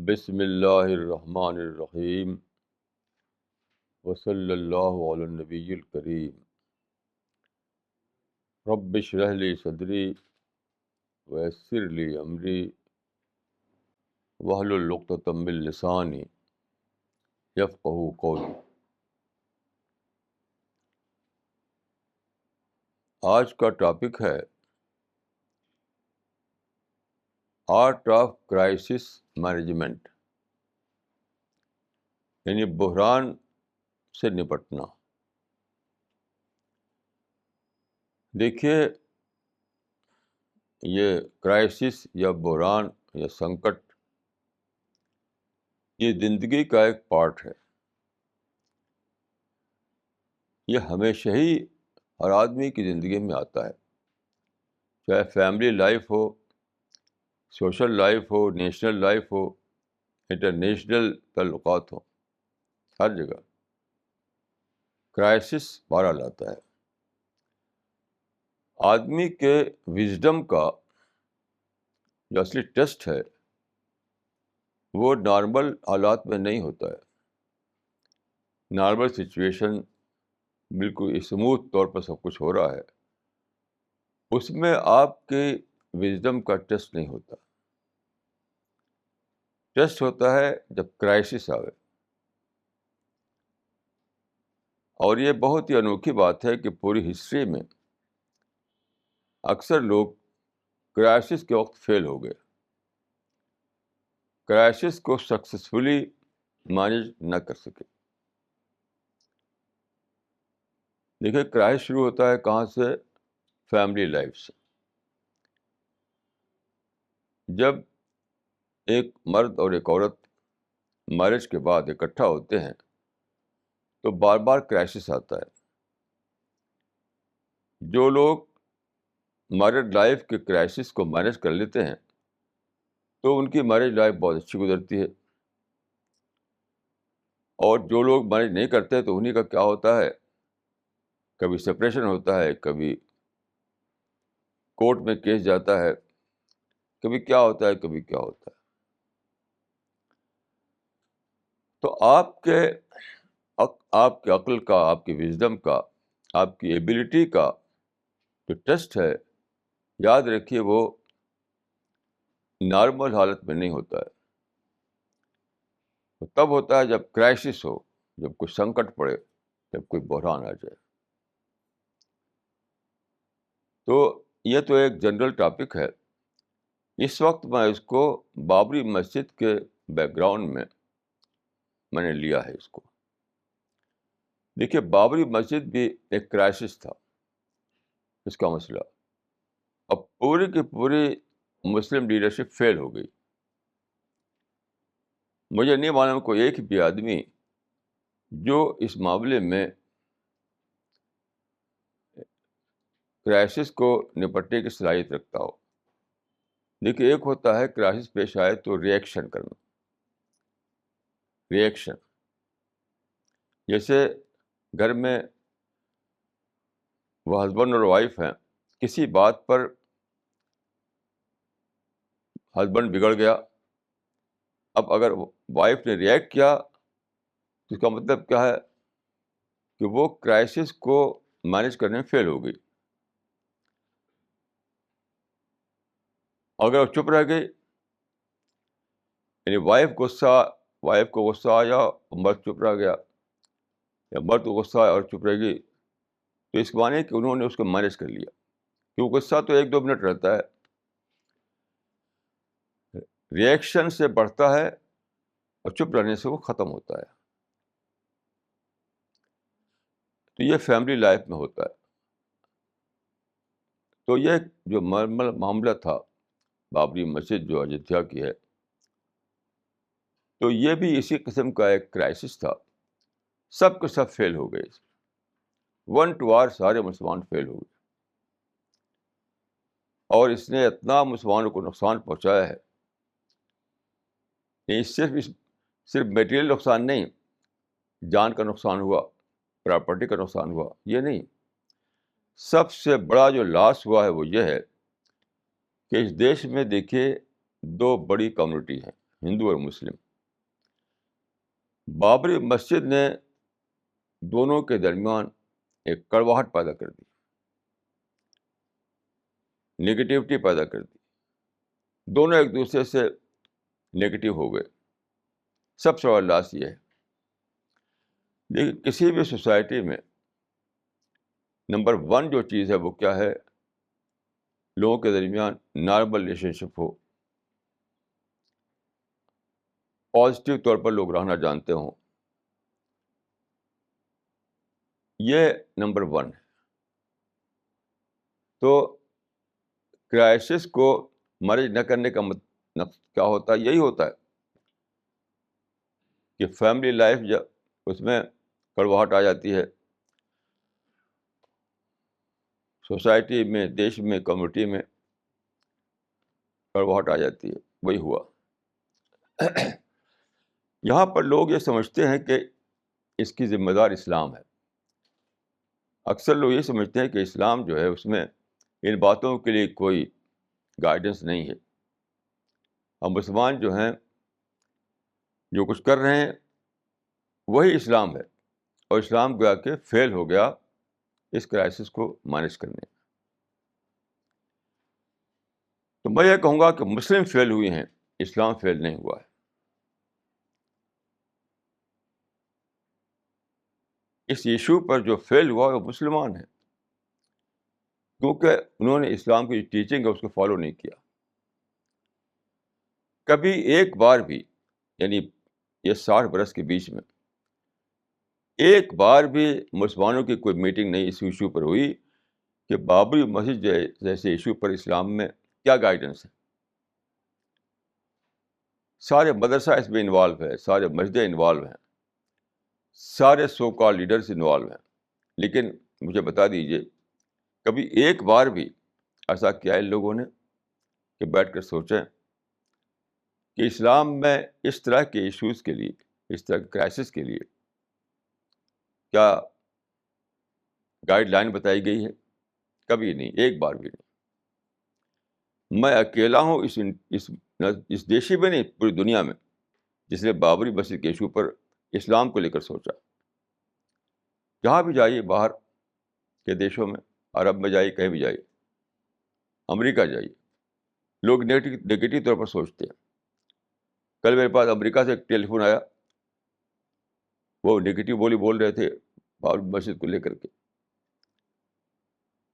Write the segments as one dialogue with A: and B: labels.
A: بسم اللہ الرحمن الرحیم وصلی اللہ علی النبی الکریم رب اشرح لی صدری ویسر لی امری واحلل عقدۃ من لسانی یفقہوا قولی۔ آج کا ٹاپک ہے آرٹ آف کرائسس مینجمنٹ، یعنی بحران سے نپٹنا۔ دیکھیے، یہ کرائسس یا بحران یا سنکٹ یہ زندگی کا ایک پارٹ ہے۔ یہ ہمیشہ ہی ہر آدمی کی زندگی میں آتا ہے، چاہے فیملی لائف ہو، سوشل لائف ہو، نیشنل لائف ہو، انٹرنیشنل تعلقات ہوں، ہر جگہ کرائسس بہرحال آتا ہے۔ آدمی کے وژڈم کا جو اصلی ٹیسٹ ہے وہ نارمل حالات میں نہیں ہوتا ہے۔ نارمل سچویشن بالکل اسموتھ طور پر سب کچھ ہو رہا ہے، اس میں آپ کے وژڈم کا ٹیسٹ نہیں ہوتا۔ ٹیسٹ ہوتا ہے جب کرائسس آوے، اور یہ بہت ہی انوکھی بات ہے کہ پوری ہسٹری میں اکثر لوگ کرائسس کے وقت فیل ہو گئے، کرائسس کو سکسیسفلی مینج نہ کر سکے۔ دیکھیے، کرائسس شروع ہوتا ہے کہاں سے؟ فیملی لائف سے۔ جب ایک مرد اور ایک عورت میرج کے بعد اکٹھا ہوتے ہیں تو بار بار کرائسس آتا ہے۔ جو لوگ میرڈ لائف کے کرائسس کو مینج کر لیتے ہیں تو ان کی میرج لائف بہت اچھی گزرتی ہے، اور جو لوگ مینج نہیں کرتے تو انہیں کا کیا ہوتا ہے؟ کبھی سپریشن ہوتا ہے، کبھی کورٹ میں کیس جاتا ہے، کبھی کیا ہوتا ہے، کبھی کیا ہوتا ہے۔ تو آپ کے عقل کا، آپ کی وژڈم کا، آپ کی ایبلٹی کا جو ٹیسٹ ہے، یاد رکھیے وہ نارمل حالت میں نہیں ہوتا ہے۔ وہ تب ہوتا ہے جب کرائسس ہو، جب کوئی سنکٹ پڑے، جب کوئی بحران آ جائے۔ تو یہ تو ایک جنرل ٹاپک ہے۔ اس وقت میں اس کو بابری مسجد کے بیک گراؤنڈ میں نے لیا ہے اس کو۔ دیکھیے، بابری مسجد بھی ایک کرائسس تھا، اس کا مسئلہ۔ اب پوری کی پوری مسلم لیڈرشپ فیل ہو گئی۔ مجھے نہیں معلوم کوئی ایک بھی آدمی جو اس معاملے میں کرائسس کو نپٹنے کی صلاحیت رکھتا ہو۔ دیکھیے، ایک ہوتا ہے کرائسس پیش آئے تو ریئیکشن کرنا۔ ریئیکشن جیسے گھر میں وہ ہسبینڈ اور وائف ہیں، کسی بات پر ہسبینڈ بگڑ گیا، اب اگر وائف نے ریئیکٹ کیا تو اس کا مطلب کیا ہے؟ کہ وہ کرائسس کو مینج کرنے میں فیل ہو گئی۔ اگر وہ چپ رہ گئی، یعنی وائف کو غصہ آیا، مرد چپ رہ گیا، یا مرد کو غصہ آیا اور چپ رہ گئی، تو اس کے معنی ہے کہ انہوں نے اس کو مینج کر لیا، کیونکہ غصہ تو 1-2 منٹ رہتا ہے، ریئیکشن سے بڑھتا ہے اور چپ رہنے سے وہ ختم ہوتا ہے۔ تو یہ فیملی لائف میں ہوتا ہے۔ تو یہ جو معاملہ تھا بابری مسجد جو ایودھیا کی ہے، تو یہ بھی اسی قسم کا ایک کرائسس تھا۔ سب کے سب فیل ہو گئے، 1 to R سارے مسلمان فیل ہو گئے، اور اس نے اتنا مسلمانوں کو نقصان پہنچایا ہے۔ یہ صرف میٹیریل نقصان نہیں، جان کا نقصان ہوا، پراپرٹی کا نقصان ہوا، یہ نہیں، سب سے بڑا جو لاس ہوا ہے وہ یہ ہے کہ اس دیش میں دیکھیے 2 بڑی کمیونٹی ہیں، ہندو اور مسلم. بابری مسجد نے دونوں کے درمیان ایک کڑواہٹ پیدا کر دی, نگیٹیوٹی پیدا کر دی. دونوں ایک دوسرے سے نگیٹو ہو گئے. سب سے بڑا لاس یہ ہے. لیکن کسی بھی سوسائٹی میں نمبر 1 جو چیز ہے وہ کیا ہے؟ لوگوں کے درمیان نارمل ریلیشن شپ ہو, پازیٹیو طور پر لوگ رہنا جانتے ہوں, یہ نمبر 1 ہے. تو کرائسس کو مینیج نہ کرنے کا مطلب کیا ہوتا ہے؟ یہی ہوتا ہے کہ فیملی لائف جب اس میں کڑواہٹ آ جاتی ہے, سوسائٹی میں, دیش میں, کمیونٹی میں کڑواہٹ آ جاتی ہے. وہی ہوا. یہاں پر لوگ یہ سمجھتے ہیں کہ اس کی ذمہ دار اسلام ہے. اکثر لوگ یہ سمجھتے ہیں کہ اسلام جو ہے اس میں ان باتوں کے لیے کوئی گائیڈنس نہیں ہے. اور مسلمان جو ہیں جو کچھ کر رہے ہیں وہی اسلام ہے, اور اسلام گویا کہ فیل ہو گیا اس کرائسس کو مینیج کرنے. تو میں یہ کہوں گا کہ مسلم فیل ہوئے ہیں, اسلام فیل نہیں ہوا ہے. اس ایشو پر جو فیل ہوا وہ مسلمان ہیں, کیونکہ انہوں نے اسلام کی جو ٹیچنگ ہے اس کو فالو نہیں کیا. کبھی ایک بار بھی, یعنی یہ 60 برس کے بیچ میں ایک بار بھی مسلمانوں کی کوئی میٹنگ نہیں اس ایشو پر ہوئی کہ بابری مسجد جیسے ایشو پر اسلام میں کیا گائیڈنس ہے. سارے مدرسہ اس میں انوالو ہے, سارے مسجدیں انوالو ہیں, سارے سو کال لیڈرز انوالو ہیں. لیکن مجھے بتا دیجیے کبھی ایک بار بھی ایسا کیا ہے لوگوں نے کہ بیٹھ کر سوچیں کہ اسلام میں اس طرح کے ایشوز کے لیے, اس طرح کے کرائسس کے لیے کیا گائیڈ لائن بتائی گئی ہے؟ کبھی نہیں, ایک بار بھی نہیں. میں اکیلا ہوں اس دیشی میں نہیں, پوری دنیا میں, جس نے بابری مسجد کے ایشو پر اسلام کو لے کر سوچا. جہاں بھی جائیے, باہر کے دیشوں میں, عرب میں جائیے, کہیں بھی جائیے, امریکہ جائیے, لوگ نگیٹو طور پر سوچتے ہیں. کل میرے پاس امریکہ سے ایک ٹیلی فون آیا, وہ نگیٹو بول رہے تھے بابری مسجد کو لے کر کے.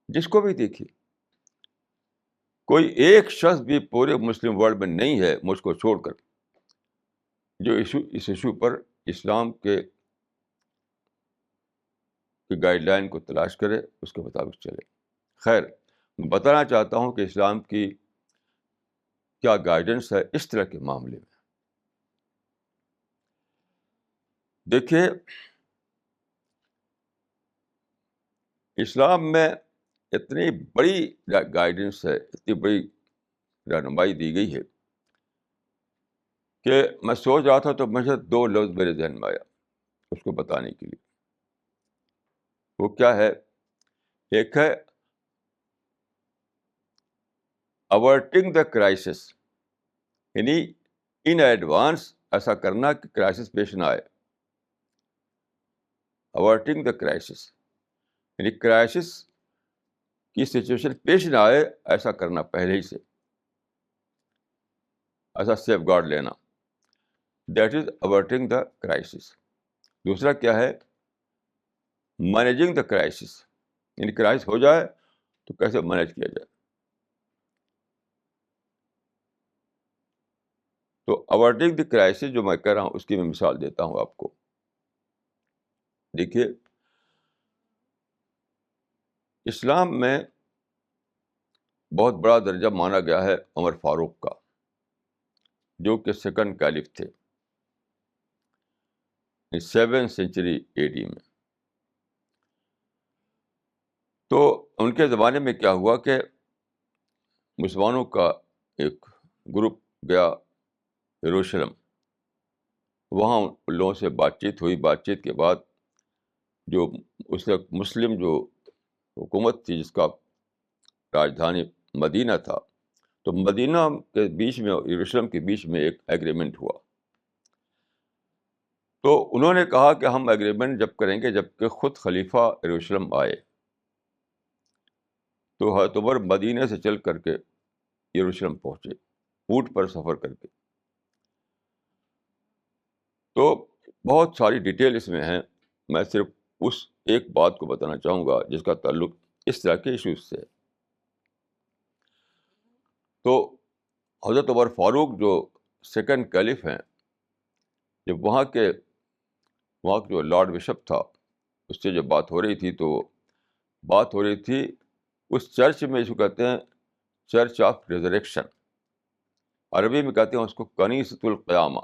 A: جس کو بھی دیکھیے, کوئی ایک شخص بھی پورے مسلم ورلڈ میں نہیں ہے مجھ کو چھوڑ کر جو اس ایشو پر اسلام کے گائیڈ لائن کو تلاش کرے, اس کے مطابق چلے. خیر, میں بتانا چاہتا ہوں کہ اسلام کی کیا گائیڈنس ہے اس طرح کے معاملے میں. دیکھیے, اسلام میں اتنی بڑی گائیڈنس ہے, اتنی بڑی رہنمائی دی گئی ہے کہ میں سوچ رہا تھا تو مجھے 2 لفظ میرے ذہن میں آیا اس کو بتانے کے لیے. وہ کیا ہے؟ ایک ہے اوورٹنگ دا کرائسس, یعنی ان ایڈوانس ایسا کرنا کہ کرائسس پیش نہ آئے. اوورٹنگ دا کرائسس یعنی کرائسس کی سچویشن پیش نہ آئے ایسا کرنا, پہلے ہی سے ایسا سیف گارڈ لینا. That is overeating the crisis. دوسرا کیا ہے؟ مینیجنگ دا کرائسس, یعنی کرائسس ہو جائے تو کیسے مینیج کیا جائے. تو اوورٹنگ دی کرائسس جو میں کہہ رہا ہوں اس کی میں مثال دیتا ہوں آپ کو. دیکھیے, اسلام میں بہت بڑا درجہ مانا گیا ہے عمر فاروق کا, جو کہ 2nd کیلف تھے 7th سینچری AD میں. تو ان کے زمانے میں کیا ہوا کہ مسلمانوں کا ایک گروپ گیا یروشلم. وہاں ان لوگوں سے بات چیت ہوئی. بات چیت کے بعد جو اس وقت مسلم جو حکومت تھی, جس کا راجدھانی مدینہ تھا, تو مدینہ کے بیچ میں اور یروشلم کے بیچ میں ایک ایگریمنٹ ہوا. تو انہوں نے کہا کہ ہم ایگریمنٹ جب کریں گے جب کہ خود خلیفہ یروشلم آئے. تو حضرت عمر مدینہ سے چل کر کے یروشلم پہنچے اونٹ پر سفر کر کے. تو بہت ساری ڈیٹیل اس میں ہیں. میں صرف اس ایک بات کو بتانا چاہوں گا جس کا تعلق اس طرح کے ایشوز سے ہے. تو حضرت عمر فاروق جو سیکنڈ کیلف ہیں، جب وہاں کا جو لارڈ بشپ تھا اس سے جب بات ہو رہی تھی، تو بات ہو رہی تھی اس چرچ میں جو کہتے ہیں چرچ آف ریزریکشن، عربی میں کہتے ہیں اس کو کنیسۃ القیامہ.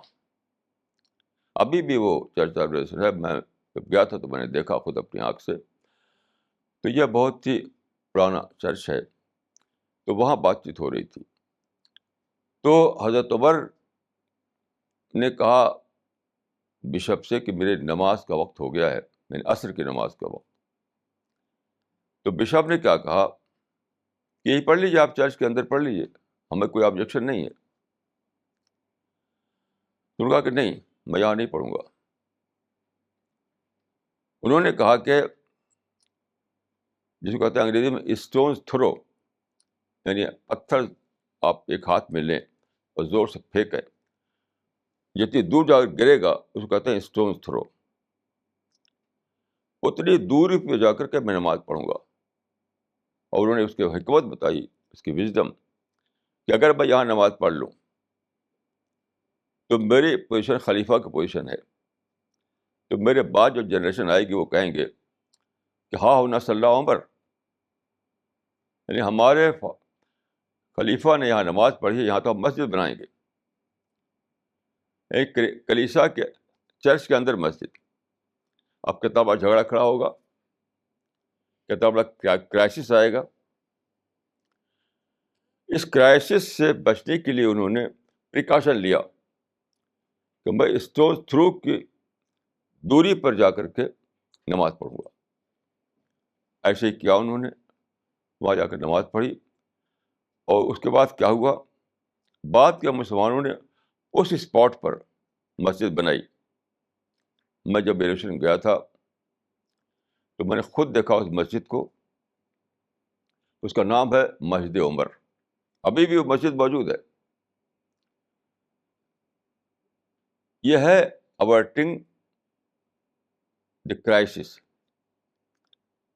A: ابھی بھی وہ چرچ آف ریزریکشن ہے. میں جب گیا تھا تو میں نے دیکھا خود اپنی آنکھ سے. تو یہ بہت ہی پرانا چرچ ہے. تو وہاں بات چیت ہو رہی تھی. تو حضرت عمر نے کہا بشپ سے کہ میرے نماز کا وقت ہو گیا ہے، یعنی عصر کی نماز کا وقت. تو بشپ نے کیا کہا کہ یہی پڑھ لیجیے، آپ چرچ کے اندر پڑھ لیجیے، ہمیں کوئی آبجیکشن نہیں ہے. تو انہوں نے کہا کہ نہیں، میں یہاں نہیں پڑھوں گا. انہوں نے کہا کہ جس کو کہتے ہیں انگریزی میں اسٹونز تھرو، یعنی پتھر آپ ایک ہاتھ میں لیں اور زور سے پھینکیں، جتنی دور جا کر گرے گا اس کو کہتے ہیں اسٹونز تھرو. اتنی دوری پہ جا کر کے میں نماز پڑھوں گا. اور انہوں نے اس کی حکمت بتائی، اس کی وژڈم، کہ اگر میں یہاں نماز پڑھ لوں تو میری پوزیشن خلیفہ کی پوزیشن ہے. تو میرے بعد جو جنریشن آئے گی وہ کہیں گے کہ ہاں ہونا صلی اللہ عمر، یعنی ہمارے خلیفہ نے یہاں نماز پڑھی ہے، یہاں تو ہم مسجد بنائیں گے. ایک کلیسا کے چرچ کے اندر مسجد. اب کتنا بڑا جھگڑا کھڑا ہوگا، کتنا بڑا کرائسس آئے گا. اس کرائسس سے بچنے کے لیے انہوں نے پریکاشن لیا کہ میں اسٹون تھرو کی دوری پر جا کر کے نماز پڑھوں گا. ایسے ہی کیا انہوں نے، وہاں جا کر نماز پڑھی. اور اس کے بعد کیا ہوا، بعد کے مسلمانوں نے اس اسپاٹ پر مسجد بنائی. میں جب یروشلم گیا تھا تو میں نے خود دیکھا اس مسجد کو. اس کا نام ہے مسجد عمر. ابھی بھی وہ مسجد موجود ہے. یہ ہے اوائٹنگ دی کرائسس.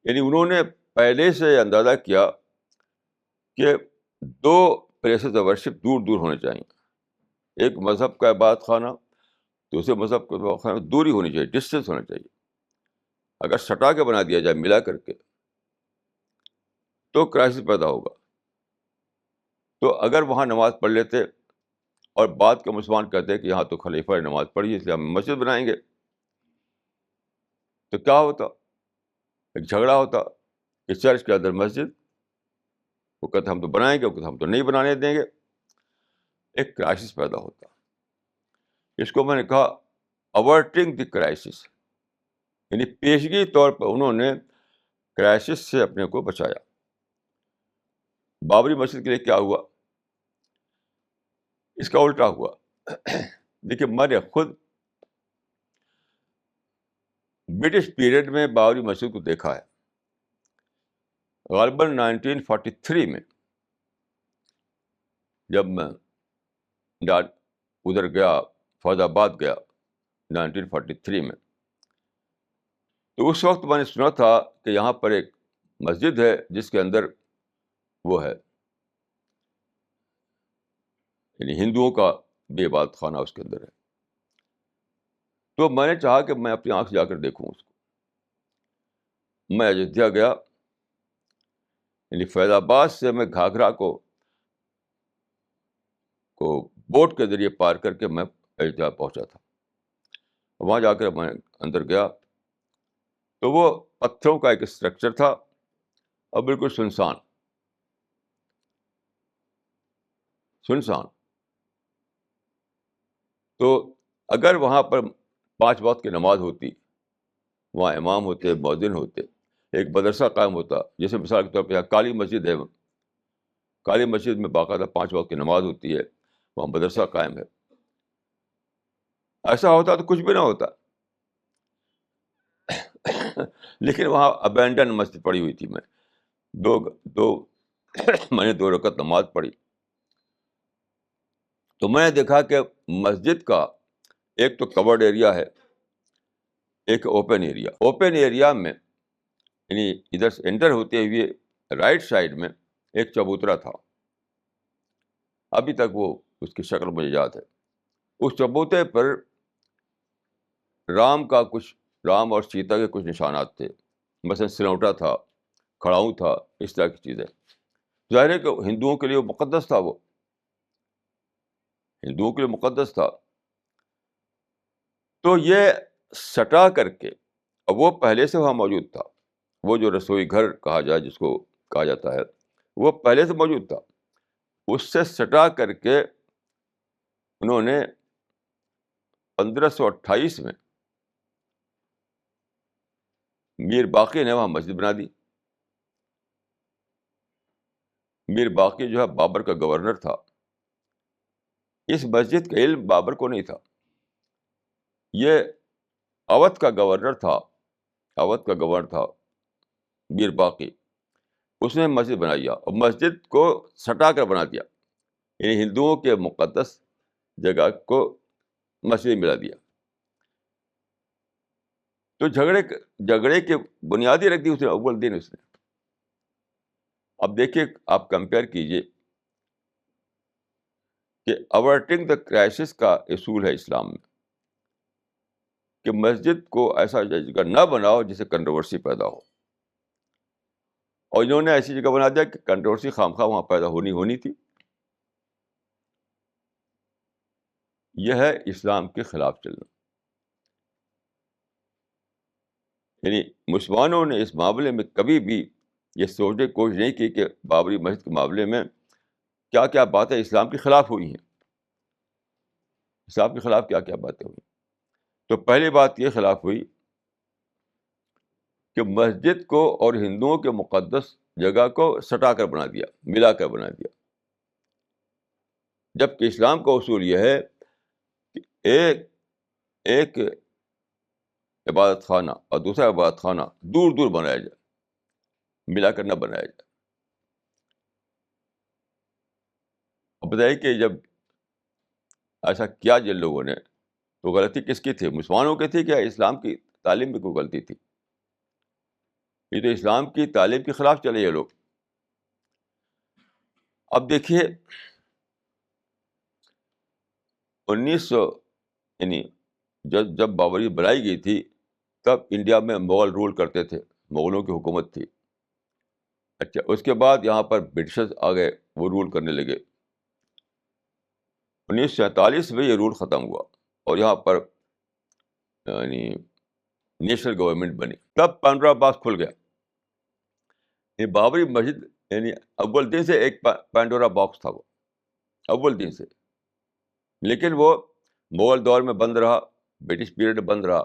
A: یعنی انہوں نے پہلے سے اندازہ کیا کہ دو پلیسز آف ورشپ دور دور ہونے چاہیے. ایک مذہب کا عبادت خانہ، دوسرے مذہب کا عبادت خانہ، دوری ہونی چاہیے، ڈسٹینس ہونا چاہیے. اگر سٹا کے بنا دیا جائے ملا کر کے تو کرائسس پیدا ہوگا. تو اگر وہاں نماز پڑھ لیتے اور بعد کے مسلمان کہتے ہیں کہ یہاں تو خلیفہ نے نماز پڑھی اس لیے ہم مسجد بنائیں گے، تو کیا ہوتا؟ ایک جھگڑا ہوتا کہ چرچ کے اندر مسجد، وہ کہتے ہم تو بنائیں گے، وہ کہتے ہم تو نہیں بنانے دیں گے. ایک کرائسس پیدا ہوتا. اس کو میں نے کہا اوائٹنگ دی کرائسس، یعنی پیشگی طور پر انہوں نے کرائسس سے اپنے کو بچایا. بابری مسجد کے لیے کیا ہوا؟ اس کا الٹا ہوا. دیکھیے میں نے خود برٹش پیریڈ میں بابری مسجد کو دیکھا ہے. غالباً 1943 میں جب میں ادھر گیا، فیض آباد گیا 1943 میں، تو اس وقت میں نے سنا تھا کہ یہاں پر ایک مسجد ہے جس کے اندر وہ ہے، یعنی ہندوؤں کا بھی عبادت خانہ اس کے اندر ہے. تو میں نے چاہا کہ میں اپنی آنکھ سے جا کر دیکھوں اس کو. میں ایودھیا گیا، یعنی فیض آباد سے میں گھاگھرا کو بوٹ کے ذریعے پار کر کے میں ایودھیا پہنچا تھا. وہاں جا کر میں اندر گیا تو وہ پتھروں کا ایک اسٹرکچر تھا اور بالکل سنسان. تو اگر وہاں پر 5 وقت کی نماز ہوتی، وہاں امام ہوتے، مؤذن ہوتے، ایک مدرسہ قائم ہوتا، جیسے مثال کے طور پہ یہاں کالی مسجد ہے کالی مسجد میں باقاعدہ 5 وقت کی نماز ہوتی ہے، وہاں مدرسہ قائم ہے. ایسا ہوتا تو کچھ بھی نہ ہوتا. لیکن وہاں ابینڈن مسجد پڑی ہوئی تھی. دو دو میں نے 2 رکعت نماز پڑھی تو میں نے دیکھا کہ مسجد کا ایک تو کورڈ ایریا ہے، ایک اوپن ایریا. اوپن ایریا میں یعنی ادھر سے انٹر ہوتے ہوئے رائٹ سائڈ میں ایک چبوترا تھا. ابھی تک وہ اس کی شکل مجھے یاد ہے. اس چبوترے پر رام اور سیتا کے کچھ نشانات تھے. مثلا سلوٹا تھا، کھڑاؤں تھا، اس طرح کی چیزیں. ظاہر ہے کہ ہندوؤں کے لیے وہ مقدس تھا، وہ ہندوؤں کے لیے مقدس تھا. تو یہ سٹا کر کے، اب وہ پہلے سے وہاں موجود تھا. وہ جو رسوئی گھر کہا جائے جس کو کہا جاتا ہے، وہ پہلے سے موجود تھا. اس سے سٹا کر کے انہوں نے 1528 میں میر باقی نے وہاں مسجد بنا دی. میر باقی جو ہے بابر کا گورنر تھا. اس مسجد کا علم بابر کو نہیں تھا. یہ اودھ کا گورنر تھا، اودھ کا گورنر تھا میر باقی. اس نے مسجد بنائی اور مسجد کو سٹا کر بنا دیا، یعنی ہندوؤں کے مقدس جگہ کو مسجد ملا دیا. تو جھگڑے کی بنیادی رکھ دی اس نے اول دن اس نے. اب دیکھیے، آپ کمپیئر کیجئے کہ اوورٹنگ دا کرائسس کا اصول ہے اسلام میں کہ مسجد کو ایسا جگہ نہ بناؤ جسے کنٹروورسی پیدا ہو. اور انہوں نے ایسی جگہ بنا دیا کہ کنٹروورسی خواہ وہاں پیدا ہونی تھی. یہ ہے اسلام کے خلاف چلنا. یعنی مسلمانوں نے اس معاملے میں کبھی بھی یہ سوچنے کی کوشش نہیں کی کہ بابری مسجد کے معاملے میں کیا کیا باتیں اسلام کے خلاف ہوئی ہیں. اسلام کے خلاف کیا کیا باتیں ہوئی. تو پہلی بات یہ خلاف ہوئی کہ مسجد کو اور ہندوؤں کے مقدس جگہ کو سٹا کر بنا دیا، ملا کر بنا دیا. جبکہ اسلام کا اصول یہ ہے کہ ایک عبادت خانہ اور دوسرا عبادت خانہ دور دور بنایا جائے، ملا کر نہ بنایا جائے. اب بتائیے کہ جب ایسا کیا جن لوگوں نے تو غلطی کس کی تھی؟ مسلمانوں کی تھی کیا اسلام کی تعلیم میں کوئی غلطی تھی؟ یہ تو اسلام کی تعلیم کے خلاف چلے یہ لوگ. اب دیکھیے 1900 یعنی جب بابری بنائی گئی تھی تب انڈیا میں مغل رول کرتے تھے، مغلوں کی حکومت تھی. اچھا، اس کے بعد یہاں پر برٹشرز آ گئے، وہ رول کرنے لگے. 1947 میں یہ رول ختم ہوا اور یہاں پر یعنی نیشنل گورنمنٹ بنی. تب پانڈورا باکس کھل گیا. یہ بابری مسجد یعنی اول دن سے ایک پانڈورا باکس تھا، وہ اول دن سے. لیکن وہ مغل دور میں بند رہا، برٹش پیریڈ میں بند رہا،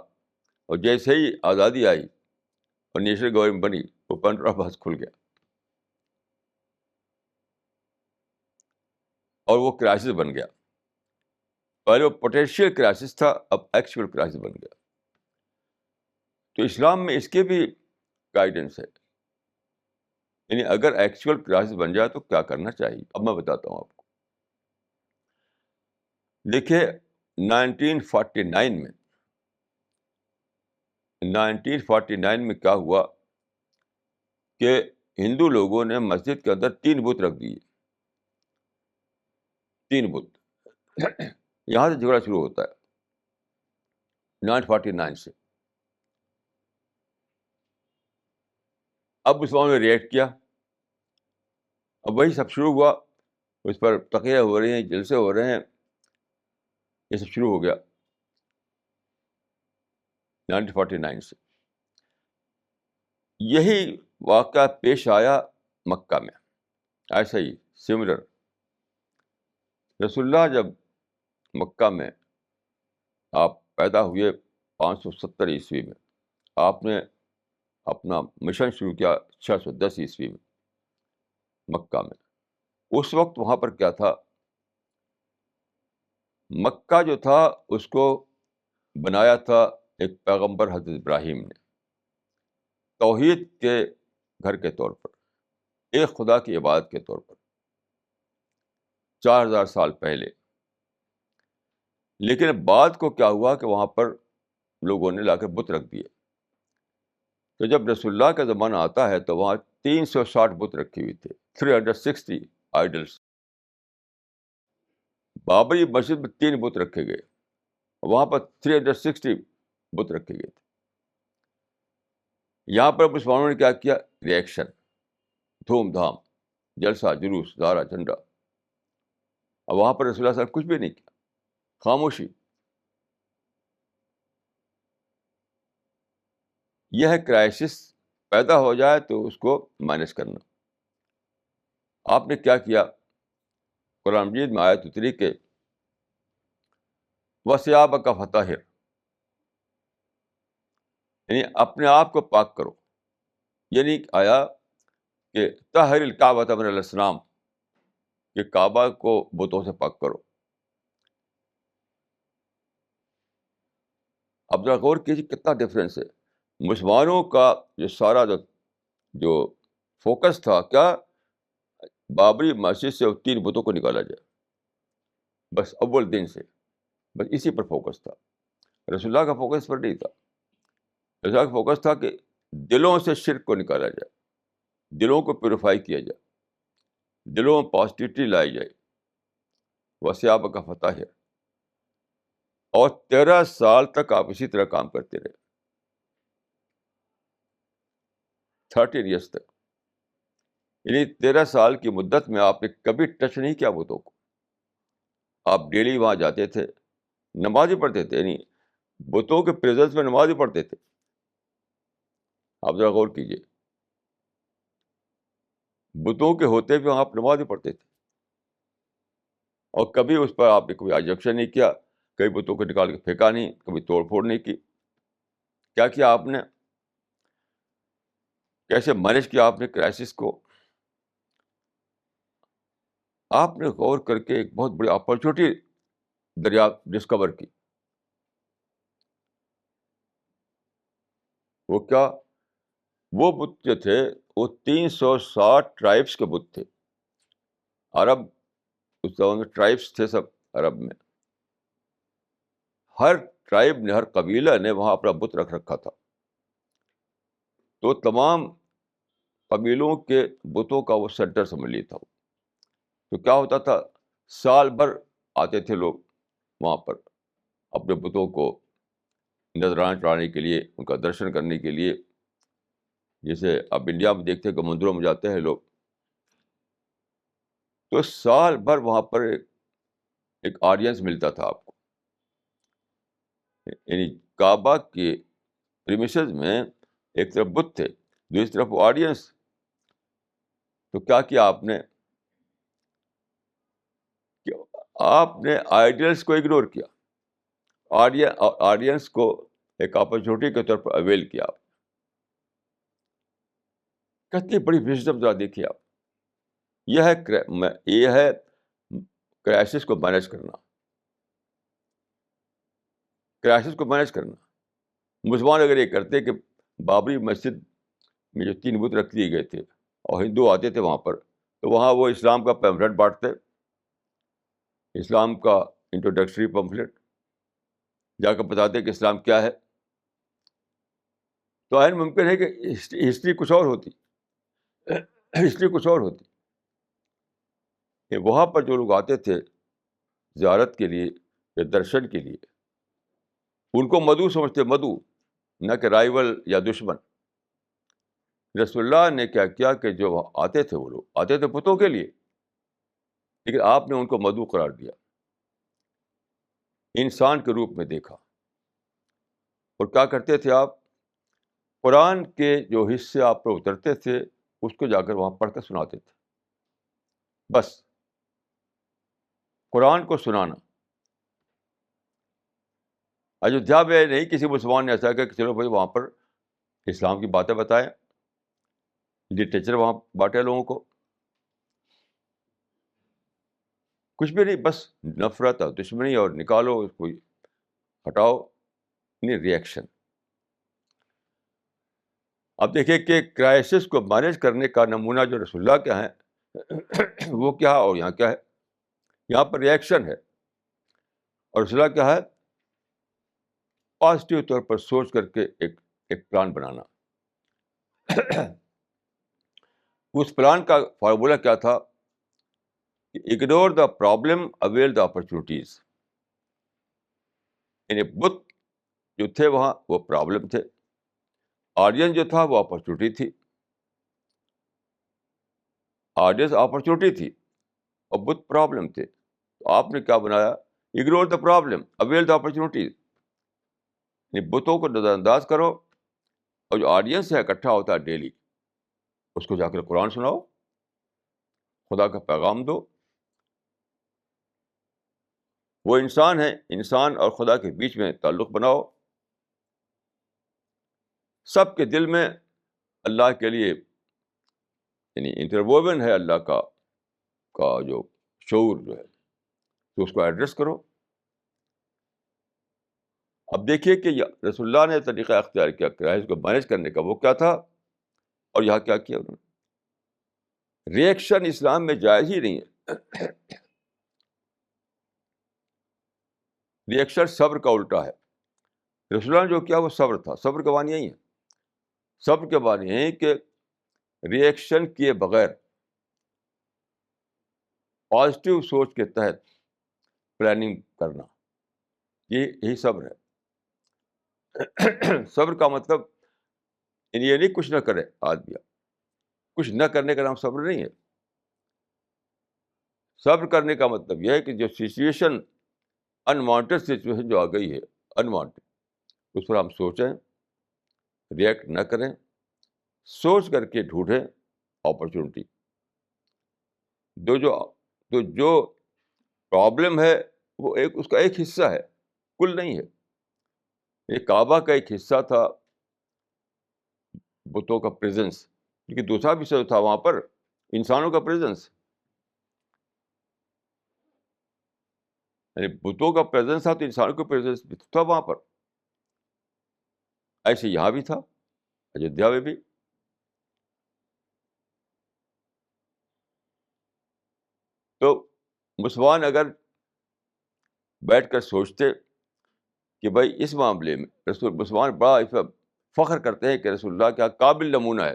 A: اور جیسے ہی آزادی آئی اور نیشنل گورنمنٹ بنی وہ پانڈورا باکس کھل گیا اور وہ کرائسس بن گیا. پہلے وہ پوٹینشیل کرائسس تھا، اب ایکچوئل کرائسس بن گیا. تو اسلام میں اس کے بھی گائیڈنس ہے. یعنی اگر ایکچوئل کرائسس بن جائے تو کیا کرنا چاہیے. اب میں بتاتا ہوں آپ کو. دیکھیے 1949 میں کیا ہوا کہ ہندو لوگوں نے مسجد کے اندر 3 بت رکھ دیے. 3 بت. یہاں سے جھگڑا شروع ہوتا ہے 1949 سے. اب مسلمانوں نے ریئیکٹ کیا، اب وہی سب شروع ہوا. اس پر تقریریں ہو رہی ہیں، جلسے ہو رہے ہیں، یہ سب شروع ہو گیا 1949 سے. یہی واقعہ پیش آیا مکہ میں، ایسا ہی سملر. رسول اللہ جب مکہ میں آپ پیدا ہوئے 570 عیسوی میں، آپ نے اپنا مشن شروع کیا 610 عیسوی میں مکہ میں. اس وقت وہاں پر کیا تھا، مکہ جو تھا اس کو بنایا تھا ایک پیغمبر حضرت ابراہیم نے، توحید کے گھر کے طور پر، ایک خدا کی عبادت کے طور پر، 4000 سال پہلے. لیکن بعد کو کیا ہوا کہ وہاں پر لوگوں نے لا کے بت رکھ دیے. تو جب رسول اللہ کا زمانہ آتا ہے تو وہاں 360 بت رکھی ہوئی تھے، 360 آئیڈلس. بابری مسجد میں 3 بت رکھے گئے، وہاں پر 360 بت رکھے گئے تھے. یہاں پر مسلمانوں نے کیا کیا؟ ریئیکشن، دھوم دھام، جلسہ جلوس، نعرہ جھنڈا. اور وہاں پر رسول اللہ صلی اللہ علیہ وسلم کچھ بھی نہیں کیا، خاموشی. یہ ہے کرائسس پیدا ہو جائے تو اس کو مینیج کرنا. آپ نے کیا کیا؟ قرآن مجید میں آیت اتری کہ وَثِيَابَكَ فَطَہِّرْ، یعنی اپنے آپ کو پاک کرو. یعنی آیا کہ طہر الکعبۃ من الاصنام، کہ کعبہ کو بتوں سے پاک کرو. اب ذرا غور کیجیے کتنا ڈفرینس ہے. مسلمانوں کا جو سارا جو فوکس تھا کیا؟ بابری مسجد سے 3 بتوں کو نکالا جائے، بس اول دن سے، بس اسی پر فوکس تھا. رسول اللہ کا فوکس پر نہیں تھا. رسول اللہ کا فوکس تھا کہ دلوں سے شرک کو نکالا جائے، دلوں کو پیوریفائی کیا جائے، دلوں میں پازیٹیوٹی لائی جائے. وَثِيَابَكَ فَطَہِّرْ. اور 13 سال تک آپ اسی طرح کام کرتے رہے، 13 ایئرس تک. یعنی 13 سال کی مدت میں آپ نے کبھی ٹچ نہیں کیا بتوں کو. آپ ڈیلی وہاں جاتے تھے، نماز ہی پڑھتے تھے، یعنی بتوں کے پریزنس میں نماز ہی پڑھتے تھے. آپ ذرا غور کیجیے، بتوں کے ہوتے ہوئے آپ نماز ہی پڑھتے تھے، اور کبھی اس پر آپ نے کوئی آبجیکشن نہیں کیا، کئی بتوں کو نکال کے پھینکا نہیں، کبھی توڑ پھوڑ نہیں کی. کیا کیا آپ نے؟ کیسے مینیج کیا آپ نے کرائسس کو؟ آپ نے غور کر کے ایک بہت بڑی اپرچونیٹی ڈسکور کی. وہ کیا؟ وہ بت جو تھے وہ 360 ٹرائبس کے بت تھے. عرب اس زمانے میں ٹرائبس تھے سب عرب میں. ہر ٹرائب نے، ہر قبیلہ نے وہاں اپنا بت رکھ رکھا تھا. تو تمام قبیلوں کے بتوں کا وہ سینٹر سمجھ لی تھا. تو کیا ہوتا تھا، سال بھر آتے تھے لوگ وہاں پر اپنے بتوں کو نذرانہ چڑھانے کے لیے، ان کا درشن کرنے کے لیے. جیسے اب انڈیا میں دیکھتے ہیں کہ مندروں میں جاتے ہیں لوگ، تو سال بھر وہاں پر ایک آڈینس ملتا تھا آپ کو. یعنی کعبہ کے پریمیسز میں ایک طرف بت تھے، دوسری طرف آڈینس. تو کیا کیا آپ نے کہ آپ نے آئیڈیلس کو اگنور کیا، آڈینس کو ایک اپرچونیٹی کے طور پر اویل کیا. کتنی بڑی وژڈم ذرا دیکھیے آپ. یہ ہے کرائسس کو مینیج کرنا، کرائسس کو مینیج کرنا. مسلمان اگر یہ کرتے کہ بابری مسجد میں جو 3 بت رکھ دیے گئے تھے اور ہندو آتے تھے وہاں پر، تو وہاں وہ اسلام کا پیمفلیٹ بانٹتے، اسلام کا انٹروڈکٹری پیمفلیٹ جا کر بتاتے کہ اسلام کیا ہے. تو عین ممکن ہے کہ ہسٹری کچھ اور ہوتی، ہسٹری کچھ اور ہوتی. وہاں پر جو لوگ آتے تھے زیارت کے لیے یا درشن کے لیے، ان کو مدعو سمجھتے، مدعو، نہ کہ رائیول یا دشمن. رسول اللہ نے کیا کیا کہ جو آتے تھے وہ لوگ آتے تھے بتوں کے لیے، لیکن آپ نے ان کو مدعو قرار دیا، انسان کے روپ میں دیکھا. اور کیا کرتے تھے آپ؟ قرآن کے جو حصے آپ پر اترتے تھے اس کو جا کر وہاں پڑھ کر سناتے تھے. بس قرآن کو سنانا. ایودھیا میں نہیں کسی مسلمان نے ایسا کہا کہ چلو بھائی وہاں پر اسلام کی باتیں بتائیں، لٹریچر وہاں بانٹے لوگوں کو. کچھ بھی نہیں، بس نفرت اور دشمنی، اور نکالو اس کو، ہٹاؤ، نہیں ریئیکشن. اب دیکھیے کہ کرائسس کو مینیج کرنے کا نمونہ جو رسول اللہ کیا ہے وہ کیا ہے اور یہاں کیا ہے. یہاں پر ریئیکشن ہے، اور رسول اللہ کیا ہے، پازیٹیو طور پر سوچ کر کے ایک پلان بنانا. اس پلان کا فارمولا کیا تھا؟ Ignore the problem, avail the opportunities. یعنی بت جو تھے وہاں وہ پرابلم تھے، آڈینس جو تھا وہ اپرچونیٹی تھی. آڈینس اپرچونیٹی تھی اور بت پرابلم تھے. تو آپ نے کیا بنایا؟ Ignore the problem, avail the opportunities. یعنی بتوں کو نظر انداز کرو، اور جو آڈینس ہے اکٹھا ہوتا ہے ڈیلی، اس کو جا کر قرآن سناؤ، خدا کا پیغام دو. وہ انسان ہے، انسان اور خدا کے بیچ میں تعلق بناؤ. سب کے دل میں اللہ کے لیے یعنی انٹرووون ہے اللہ کا جو شعور جو ہے، تو اس کو ایڈریس کرو. اب دیکھیے کہ رسول اللہ نے طریقہ اختیار کیا کرائسس کو مینیج کرنے کا، وہ کیا تھا اور یہاں کیا کیا انہوں نے. ریئیکشن اسلام میں جائز ہی نہیں ہے. ریئیکشن صبر کا الٹا ہے. رسول اللہ نے جو کیا وہ صبر تھا. صبر کے معنی یہی ہے، صبر کے معنی ہے کہ ریئیکشن کیے بغیر پازیٹیو سوچ کے تحت پلاننگ کرنا، یہی صبر ہے. صبر کا مطلب یہ نہیں کچھ نہ کرے آدمی. کچھ نہ کرنے کا نام صبر نہیں ہے. صبر کرنے کا مطلب یہ ہے کہ جو سچویشن، انوانٹیڈ سچویشن جو آ گئی ہے، انوانٹیڈ، اس پر ہم سوچیں، ریئیکٹ نہ کریں، سوچ کر کے ڈھونڈیں اپرچونیٹی. جو پرابلم ہے وہ اس کا ایک حصہ ہے، کل نہیں ہے. یہ کعبہ کا ایک حصہ تھا بتوں کا پریزنس، لیکن دوسرا بھی حصہ تھا وہاں پر انسانوں کا پریزنس. یعنی بتوں کا پریزنس تھا تو انسانوں کا پریزنس بھی تھا وہاں پر. ایسے یہاں بھی تھا، ایودھیا میں بھی. تو مسلمان اگر بیٹھ کر سوچتے کہ بھائی اس معاملے میں مسلمان بڑا اس پر فخر کرتے ہیں کہ رسول اللہ کیا قابل نمونہ ہے.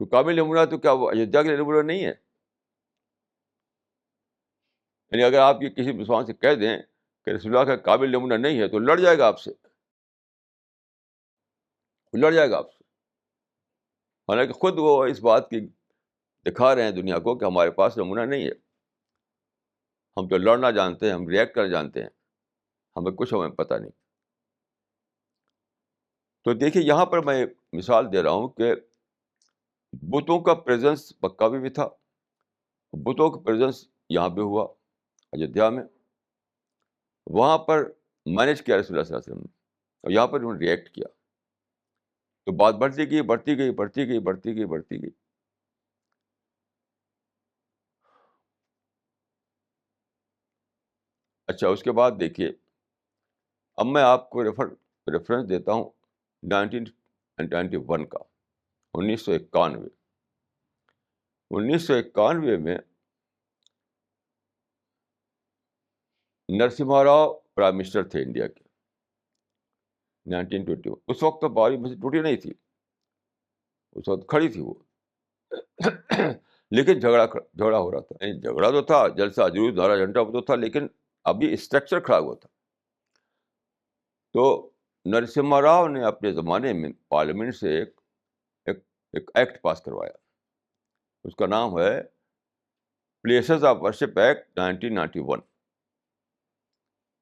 A: تو قابل نمونہ تو کیا وہ ایودھیا کے لیے نمونہ نہیں ہے؟ یعنی اگر آپ یہ کسی مسلمان سے کہہ دیں کہ رسول اللہ کا قابل نمونہ نہیں ہے تو لڑ جائے گا آپ سے، لڑ جائے گا آپ سے. حالانکہ خود وہ اس بات کی دکھا رہے ہیں دنیا کو کہ ہمارے پاس نمونہ نہیں ہے. ہم تو لڑنا جانتے ہیں، ہم ریئیکٹ کرنا جانتے ہیں، ہمیں پتہ نہیں. تو دیکھیے یہاں پر میں مثال دے رہا ہوں کہ بتوں کا پریزنس مکہ میں بھی تھا، بتوں کا پریزنس یہاں پہ ہوا ایودھیا میں. وہاں پر مینیج کیا رسول اللہ صلی اللہ علیہ وسلم نے، اور یہاں پر انہوں نے ریئیکٹ کیا. تو بات بڑھتی گئی بڑھتی گئی بڑھتی گئی بڑھتی گئی بڑھتی گئی. اچھا، اس کے بعد دیکھیے، اب میں آپ کو ریفرنس دیتا ہوں 1991 کا، 1991. 1991 میں نرسمہا راؤ پرائم منسٹر تھے انڈیا کے. 1921 اس وقت تو بابری مسجد ٹوٹی نہیں تھی، اس وقت کھڑی تھی وہ. لیکن جھگڑا ہو رہا تھا. نہیں، جھگڑا تو تھا، جلسہ جلوس نعرہ جھنڈا وہ تو تھا، لیکن ابھی اسٹرکچر کھڑا ہوا تھا. تو نرسمہا راؤ نے اپنے زمانے میں پارلیمنٹ سے ایک ایکٹ پاس کروایا. اس کا نام ہے پلیسز آف ورشپ ایکٹ 1991.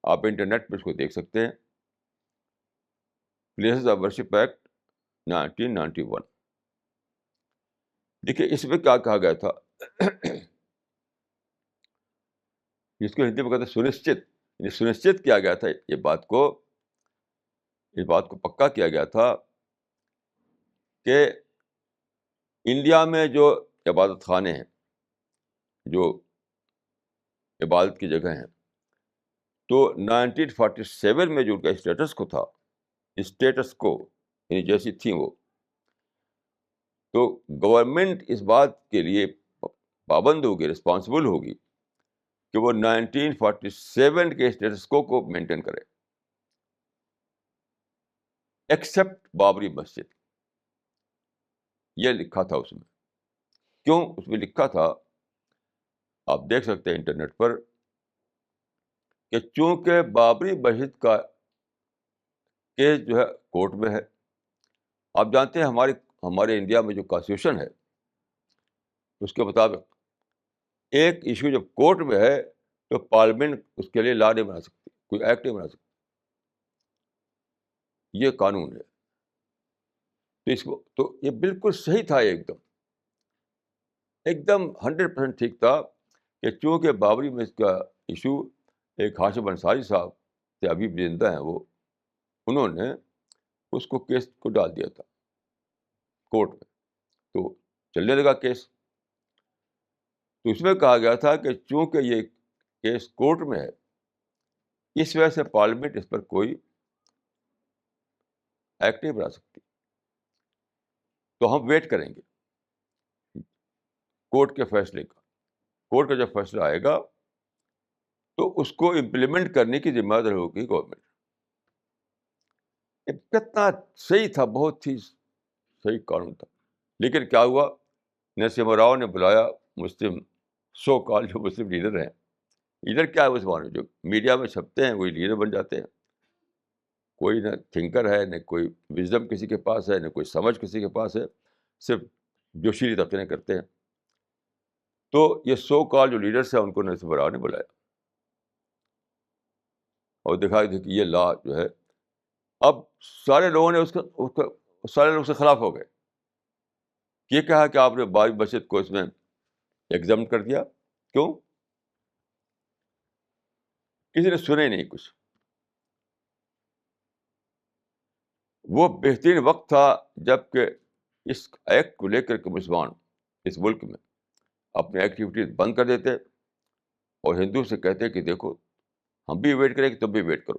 A: آپ انٹرنیٹ پہ اس کو دیکھ سکتے ہیں، پلیسز آف ورشپ ایکٹ 1991. دیکھیے اس میں کیا کہا گیا تھا، جس کو ہندی میں کہتے ہیں سنشچت، یعنی سنشچت کیا گیا تھا اس بات کو پکا کیا گیا تھا کہ انڈیا میں جو عبادت خانے ہیں جو عبادت کی جگہ ہیں. تو 1947 میں جو ان کا اسٹیٹس کو تھا، اسٹیٹس کو یعنی جیسی تھیں وہ، تو گورنمنٹ اس بات کے لیے پابند ہوگی، رسپانسبل ہوگی کہ وہ 1947 کے اسٹیٹس کو مینٹین کرے، ایکسپٹ بابری مسجد. یہ لکھا تھا اس میں. کیوں اس میں لکھا تھا آپ دیکھ سکتے ہیں انٹرنیٹ پر کہ چونکہ بابری مسجد کا کیس جو ہے کورٹ میں ہے. آپ جانتے ہیں ہمارے انڈیا میں جو کانسٹیٹیوشن ہے اس کے مطابق ایک ایشو جب کورٹ میں ہے تو پارلیمنٹ اس کے لیے لا نہیں بنا سکتی، کوئی ایکٹ نہیں بنا سکتی. یہ قانون ہے. تو اس کو تو یہ بالکل صحیح تھا، ایک دم 100% ٹھیک تھا کہ چونکہ بابری مسجد کا ایشو ایک ہاشم انصاری صاحب تھے، ابھی بھی زندہ ہیں وہ، انہوں نے اس کو کیس کو ڈال دیا تھا کورٹ میں. تو چلنے لگا کیس. تو اس میں کہا گیا تھا کہ چونکہ یہ کیس کورٹ میں ہے اس وجہ سے پارلیمنٹ اس پر کوئی ایکٹ نہیں بنا سکتی. تو ہم ویٹ کریں گے کورٹ کے فیصلے کا. کورٹ کا جب فیصلہ آئے گا تو اس کو امپلیمنٹ کرنے کی ذمہ داری ہوگی گورنمنٹ. کتنا صحیح تھا، بہت ہی صحیح قانون تھا. لیکن کیا ہوا، نرسمہا راؤ نے بلایا مسلم سو کال جو مسلم لیڈر ہیں. لیڈر کیا ہے اس بارے میں جو میڈیا میں چھپتے ہیں وہی لیڈر بن جاتے ہیں. کوئی نہ تھنکر ہے، نہ کوئی وزڈم کسی کے پاس ہے، نہ کوئی سمجھ کسی کے پاس ہے، صرف جوشیلی تقریریں کرتے ہیں. تو یہ سو کال جو لیڈرس ہیں ان کو نرسمہا راؤ نے بلایا اور دکھا کہ یہ لا جو ہے اب سارے لوگوں نے سارے لوگ سے خلاف ہو گئے. یہ کہا کہ آپ نے بابری مسجد کو اس میں ایگزمپٹ کر دیا. کیوں؟ کسی نے سنے نہیں کچھ. وہ بہترین وقت تھا جب کہ اس ایکٹ کو لے کر کے مسلمان اس ملک میں اپنی ایکٹیویٹیز بند کر دیتے اور ہندو سے کہتے کہ دیکھو ہم بھی ویٹ کریں کہ تم بھی ویٹ کرو،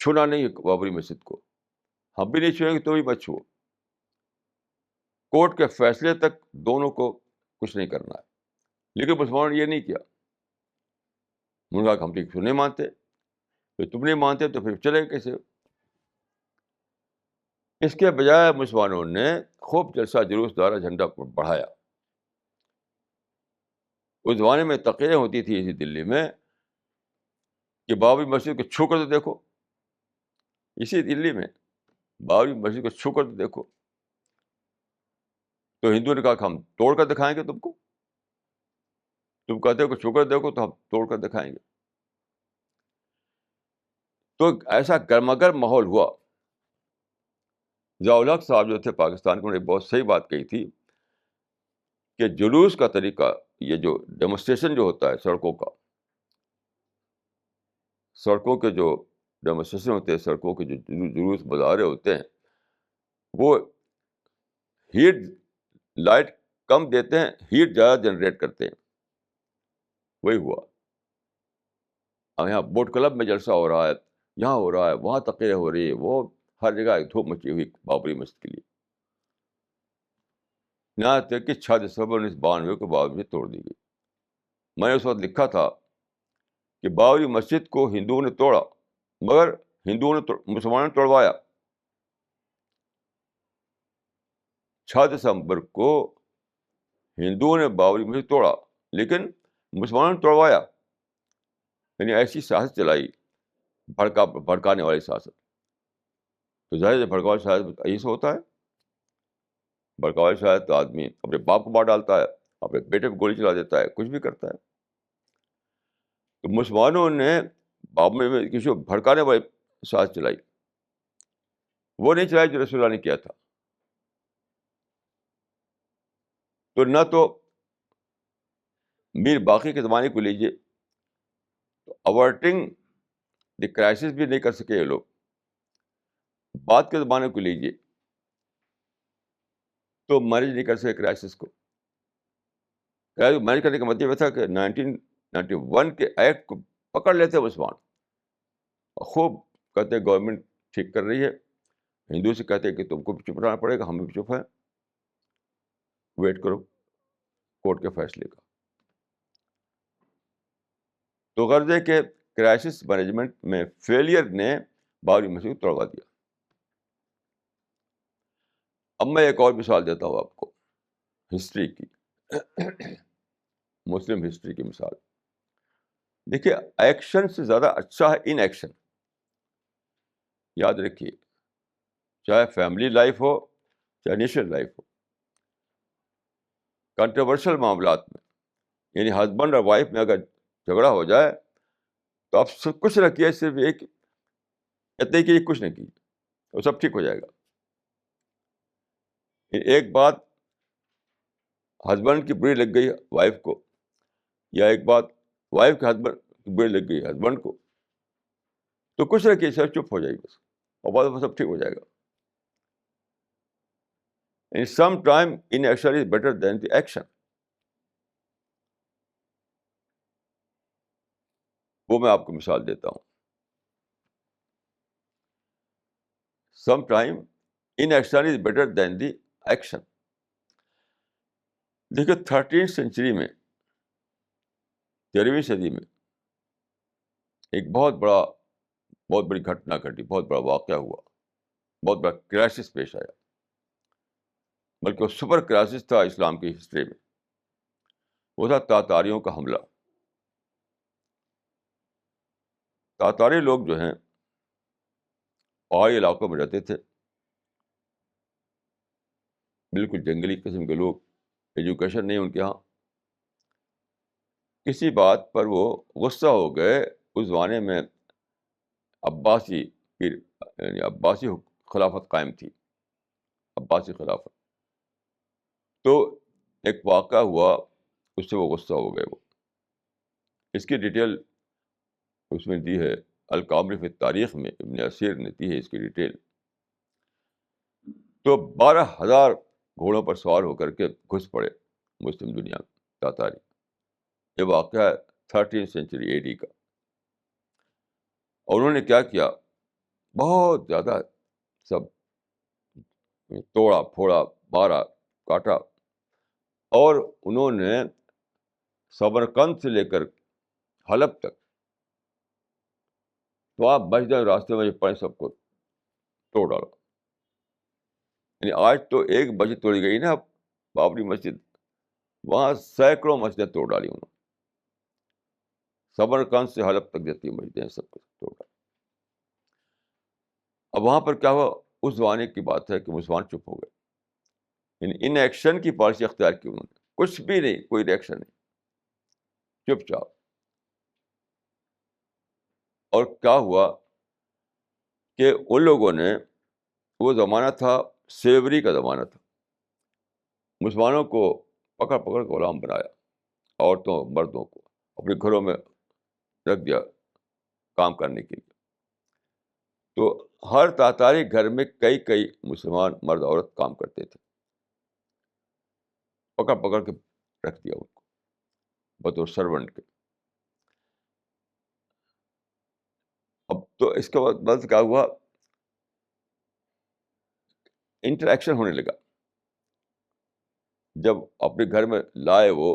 A: چھونا نہیں بابری مسجد کو، ہم بھی نہیں چھوئیں گے تو بھی مت چھوؤ. کورٹ کے فیصلے تک دونوں کو کچھ نہیں کرنا ہے. لیکن مسلمانوں نے یہ نہیں کیا. انہوں نے کہا کہ ہم تو نہیں مانتے. تو تم نہیں مانتے تو پھر چلے کیسے؟ اس کے بجائے مسلمانوں نے خوب جلسہ جلوس دارا جھنڈا بڑھایا. اس زمانے میں تقریریں ہوتی تھی اسی دلی میں کہ بابری مسجد کو چھو کر تو دیکھو. اسی دلی میں بابری مسجد کو چھو کر تو دیکھو. تو ہندوؤں نے کہا کہ ہم توڑ کر دکھائیں گے تم کو. تم کہتے ہو کہ چھو کر دیکھو تو ہم توڑ کر دکھائیں گے. تو ایسا گرما گرم ماحول ہوا. ضیاء الحق صاحب جو تھے پاکستان کے، انہوں نے بہت صحیح بات کہی تھی کہ جلوس کا طریقہ، یہ جو ڈیمونسٹریشن جو ہوتا ہے سڑکوں کے جو ڈیمونسٹریشن ہوتے ہیں، سڑکوں کے جو جلوس مظاہرے ہوتے ہیں، وہ ہیٹ لائٹ کم دیتے ہیں، ہیٹ زیادہ جنریٹ کرتے ہیں. وہی ہوا. اب یہاں بوٹ کلب میں جلسہ ہو رہا ہے، یہاں ہو رہا ہے، وہاں تقریریں ہو رہی ہے، وہ ہر جگہ ایک دھوپ مچی ہوئی بابری مسجد کے لیے. یہاں تک کہ 6 دسمبر 1992 کو بابری مسجد توڑ دی گئی. میں نے اس وقت لکھا تھا کہ بابری مسجد کو ہندوؤں نے توڑا مگر ہندوؤں نے مسلمانوں نے توڑوایا. 6 دسمبر کو ہندوؤں نے بابری مسجد توڑا لیکن مسلمانوں نے توڑوایا. یعنی ایسی سیاست چلائی، بھڑکانے والی سیاست. تو ظاہر ہے بھڑکانے والی سیاست یہی سے ہوتا ہے. بھڑکانے والی سیاست تو آدمی اپنے باپ کو مار ڈالتا ہے، اپنے بیٹے پہ گولی چلا دیتا ہے، کچھ بھی کرتا ہے. تو مسلمانوں نے بابری میں کسی کو بھڑکانے والی سیاست چلائی، وہ نہیں چلائی جو رسول اللہ نے کیا تھا. تو نہ تو میر باقی کے زمانے کو لیجیے، اوورٹنگ دی کرائسس بھی نہیں کر سکے یہ لوگ. بعد کے زمانے کو لیجیے تو مینیج نہیں کر سکے کرائسس کو. مینج کرنے کا مطلب یہ تھا کہ 1991 کے ایکٹ کو پکڑ لیتے مسلمان، اور خوب کہتے گورنمنٹ ٹھیک کر رہی ہے، ہندو سے کہتے کہ تم کو بھی چپ رہنا پڑے گا، ہم بھی چپ ہیں، ویٹ کرو کورٹ کے فیصلے کا. تو غرض ہے کہ کرائسس مینجمنٹ میں فیلئر نے بابری مسجد کو توڑوا دیا. اب میں ایک اور مثال دیتا ہوں آپ کو ہسٹری کی، مسلم ہسٹری کی مثال. دیکھیے ایکشن سے زیادہ اچھا ہے ان ایکشن. یاد رکھیے، چاہے فیملی لائف ہو چاہے نیشنل لائف ہو، کنٹروورشل معاملات میں، یعنی ہسبینڈ اور وائف میں اگر جھگڑا ہو جائے تو آپ سب کچھ نہ کیے، صرف ایک اتنے کہ کچھ نہ کیجیے، وہ سب ٹھیک ہو جائے گا. ایک بات ہسبینڈ کی بری لگ گئی وائف کو، یا ایک بات وائف کے ہسبینڈ کی بری لگ گئی ہسبینڈ کو، تو کچھ نہ کیجیے، سب چپ ہو جائے گی بس، اور بعد میں سب ٹھیک ہو جائے گا. Some time inaction is better than the action. وہ میں آپ کو مثال دیتا ہوں. Some time inaction is better than the action. دیکھیے 13 سینچری میں، 13ویں صدی میں ایک بہت بڑی گھٹنا گھٹی، بہت بڑا واقعہ ہوا، بہت بڑا کرائسس پیش آیا، بلکہ وہ سپر کرائسس تھا اسلام کی ہسٹری میں. وہ تھا تاتاریوں کا حملہ. تاتاری لوگ جو ہیں پہاڑی علاقوں میں رہتے تھے، بالکل جنگلی قسم کے لوگ، ایجوکیشن نہیں ان کے یہاں. کسی بات پر وہ غصہ ہو گئے. اس زمانے میں عباسی یعنی عباسی خلافت قائم تھی، عباسی خلافت. تو ایک واقعہ ہوا، اس سے وہ غصہ ہو گئے. وہ اس کی ڈیٹیل اس میں دی ہے، الکامل فی تاریخ میں ابن اسیر نے دی ہے اس کی ڈیٹیل. تو 12,000 گھوڑوں پر سوار ہو کر کے گھس پڑے مسلم دنیا میں تاتاری. یہ واقعہ ہے 13 سینچری AD کا. اور انہوں نے کیا کیا، بہت زیادہ سب توڑا پھوڑا، مارا کاٹا. اور انہوں نے سمرقند سے لے کر حلب تک، تو آپ بچ جائیں راستے میں جو پڑے سب کو توڑ ڈالا. یعنی آج تو ایک مسجد توڑی گئی نا، بابری مسجد، وہاں سینکڑوں مسجد توڑ ڈالی انہوں نے. سمرقند سے حلب تک جتنی مسجدیں سب کو توڑ ڈالی. اب وہاں پر کیا ہوا، اس زمانے کی بات ہے کہ مسلمان چپ ہو گئے. یعنی ان ایکشن کی پالیسی اختیار کی انہوں نے، کچھ بھی نہیں، کوئی ریئیکشن نہیں، چپ چاپ. اور کیا ہوا کہ ان لوگوں نے، وہ زمانہ تھا سلیوری کا زمانہ تھا، مسلمانوں کو پکڑ پکڑ کے غلام بنایا، عورتوں مردوں کو اپنے گھروں میں رکھ دیا کام کرنے کے لیے. تو ہر تاتاری گھر میں کئی مسلمان مرد عورت کام کرتے تھے، پکڑ پکڑ کے رکھ دیا ان کو بطور سرونٹ کے. اب تو اس کے بعد کیا ہوا، انٹریکشن ہونے لگا. جب اپنے گھر میں لائے وہ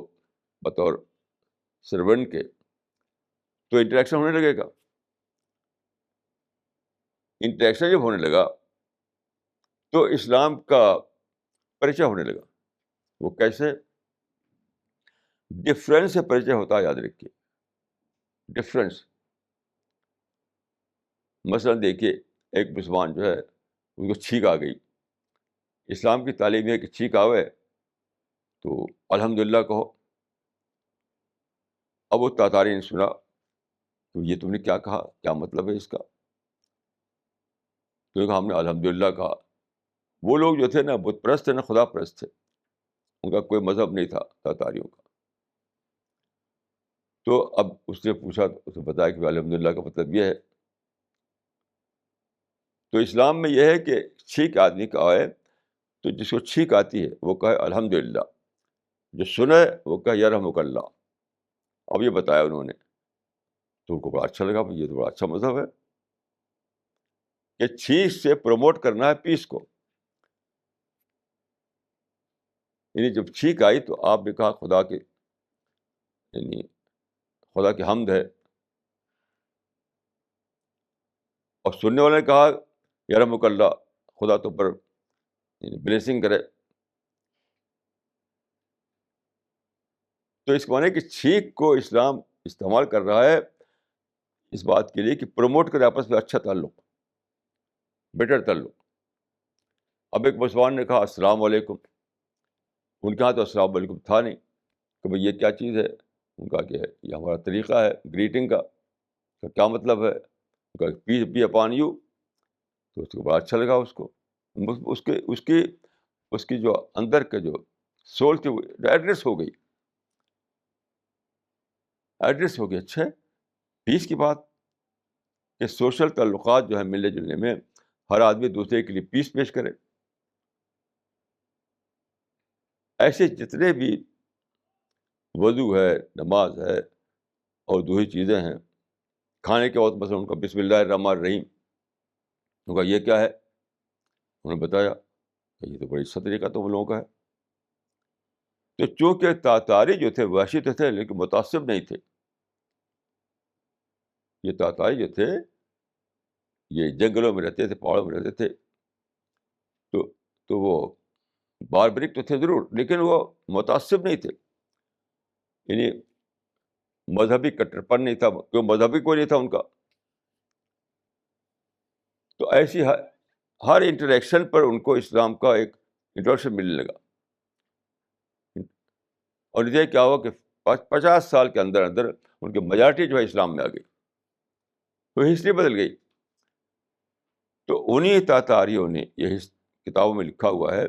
A: بطور سرونٹ کے، تو انٹریکشن ہونے لگے گا. انٹریکشن جب ہونے لگا تو اسلام کا پریچے ہونے لگا. وہ کیسے؟ ڈفرینس سے پریچے ہوتا ہے، یاد رکھیے، ڈفرینس. مثلا دیکھیے، ایک مسلمان جو ہے ان کو چھینک آ گئی، اسلام کی تعلیم ہے کہ چھینک آوے تو الحمدللہ کہو. اب وہ تاتاری نے سنا تو یہ تم نے کیا کہا، کیا مطلب ہے اس کا؟ تو کہا ہم نے الحمدللہ کہا. وہ لوگ جو تھے نا بت پرست تھے، نا خدا پرست تھے، ان کا کوئی مذہب نہیں تھا تاتاریوں کا. تو اب اس نے پوچھا، اس نے بتایا کہ الحمدللہ کا مطلب یہ ہے. تو اسلام میں یہ ہے کہ چھینک آدمی کا آئے تو جس کو چھینک آتی ہے وہ کہے الحمدللہ. جو سنے وہ کہا یرحمک اللہ. اب یہ بتایا انہوں نے تو ان کو بڑا اچھا لگا. یہ تو بڑا اچھا مذہب ہے کہ چھینک سے پروموٹ کرنا ہے پیس کو. یعنی جب چھینک آئی تو آپ نے کہا خدا کے یعنی خدا کی حمد ہے, اور سننے والے نے کہا یرحمک اللہ, خدا تو پر بلیسنگ کرے. تو اس کو مانے کہ چھینک کو اسلام استعمال کر رہا ہے اس بات کے لیے کہ پروموٹ کرے آپس میں اچھا تعلق, بیٹر تعلق. اب ایک مسلمان نے کہا السلام علیکم, ان کے ہاں تو السلام علیکم تھا نہیں کہ بھائی یہ کیا چیز ہے. ان کا کہ یہ ہمارا طریقہ ہے گریٹنگ کا, کیا مطلب ہے. ان کا پیس بی اپان یو. تو اس کو بڑا اچھا لگا. اس کو اس کی جو اندر کے جو سول تھی وہ ایڈریس ہو گئی. اچھا پیس کی بات کہ سوشل تعلقات جو ہے ملنے جلنے میں ہر آدمی دوسرے کے لیے پیس پیش کرے. ایسے جتنے بھی وضو ہے, نماز ہے اور دوسری چیزیں ہیں, کھانے کے وقت مثلا ان کا بسم اللہ الرحمن الرحیم, ان کا یہ کیا ہے, انہوں نے بتایا کہ یہ تو بڑی اچھا طریقہ تو وہ لوگوں کا ہے. تو چونکہ تاتاری جو تھے وحشی تو تھے لیکن متعصب نہیں تھے. یہ تاتاری جو تھے یہ جنگلوں میں رہتے تھے, پہاڑوں میں رہتے تھے, تو وہ باربرک تو تھے ضرور لیکن وہ متعصب نہیں تھے. یعنی مذہبی کٹرپن نہیں تھا, کیوں مذہبی کوئی نہیں تھا ان کا. تو ایسی ہر انٹریکشن پر ان کو اسلام کا ایک انٹروڈکشن ملنے لگا. اور یہ کیا ہوا کہ 50 سال کے اندر اندر ان کی میجارٹی جو ہے اسلام میں آ گئی, تو ہسٹری بدل گئی. تو انہیں تاتاریوں نے یہ کتابوں میں لکھا ہوا ہے,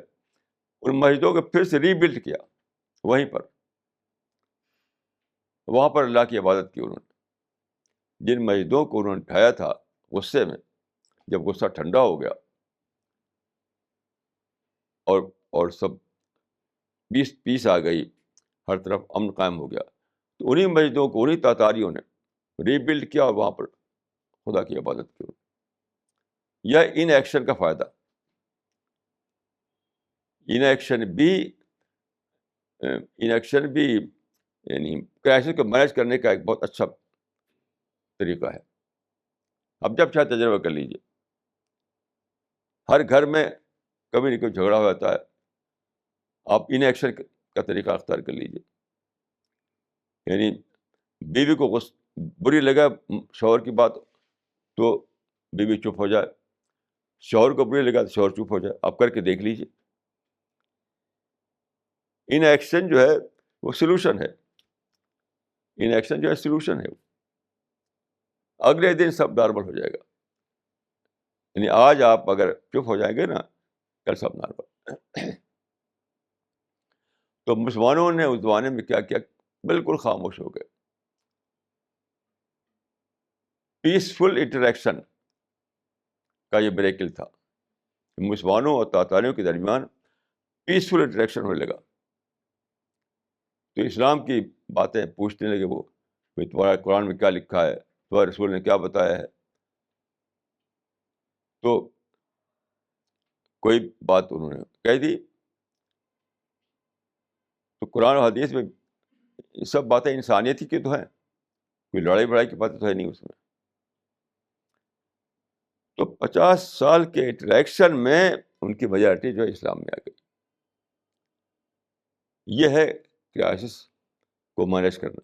A: ان مسجدوں کو پھر سے ری بلڈ کیا. وہیں پر وہاں پر اللہ کی عبادت کی انہوں نے. جن مسجدوں کو انہوں نے ڈھایا تھا غصے میں, جب غصہ ٹھنڈا ہو گیا اور سب پیس آ گئی, ہر طرف امن قائم ہو گیا, تو انہیں مسجدوں کو انہیں تاتاریوں نے ری بلڈ کیا اور وہاں پر خدا کی عبادت کی. یہ ان ایکشن کا فائدہ, ان ایکشن بھی یعنی کرائسس کو مینیج کرنے کا ایک بہت اچھا طریقہ ہے. اب جب چاہے تجربہ کر لیجیے. ہر گھر میں کبھی نہ کبھی جھگڑا ہو جاتا ہے, آپ ان ایکشن کا طریقہ اختیار کر لیجیے. یعنی بیوی کو بری لگا شوہر کی بات تو بیوی چپ ہو جائے, شوہر کو بری لگا تو شوہر چپ ہو جائے. آپ کر کے دیکھ لیجیے. ان ایکشن جو ہے وہ سلوشن ہے. ان ایکشن جو ہے سلوشن ہے. اگلے دن سب نارمل ہو جائے گا. یعنی آج آپ اگر چپ ہو جائیں گے نا, کل سب نارمل. تو مسلمانوں نے اس زمانے میں کیا کیا, بالکل خاموش ہو گئے. پیسفل انٹریکشن کا یہ بریکل تھا. مسلمانوں اور تاتاریوں کے درمیان پیسفل انٹریکشن ہونے لگا. تو اسلام کی باتیں پوچھنے لگے وہ, تمہارا قرآن میں کیا لکھا ہے, تمہارے رسول نے کیا بتایا ہے. تو کوئی بات انہوں نے کہہ دی تو قرآن و حدیث میں یہ سب باتیں انسانیت ہی کی تو ہیں, کوئی لڑائی بڑائی کی باتیں تو ہے نہیں اس میں. تو 50 سال کے انٹریکشن میں ان کی میجارٹی جو ہے اسلام میں آ گئی. یہ ہے کرائسس کو مینیج کرنا.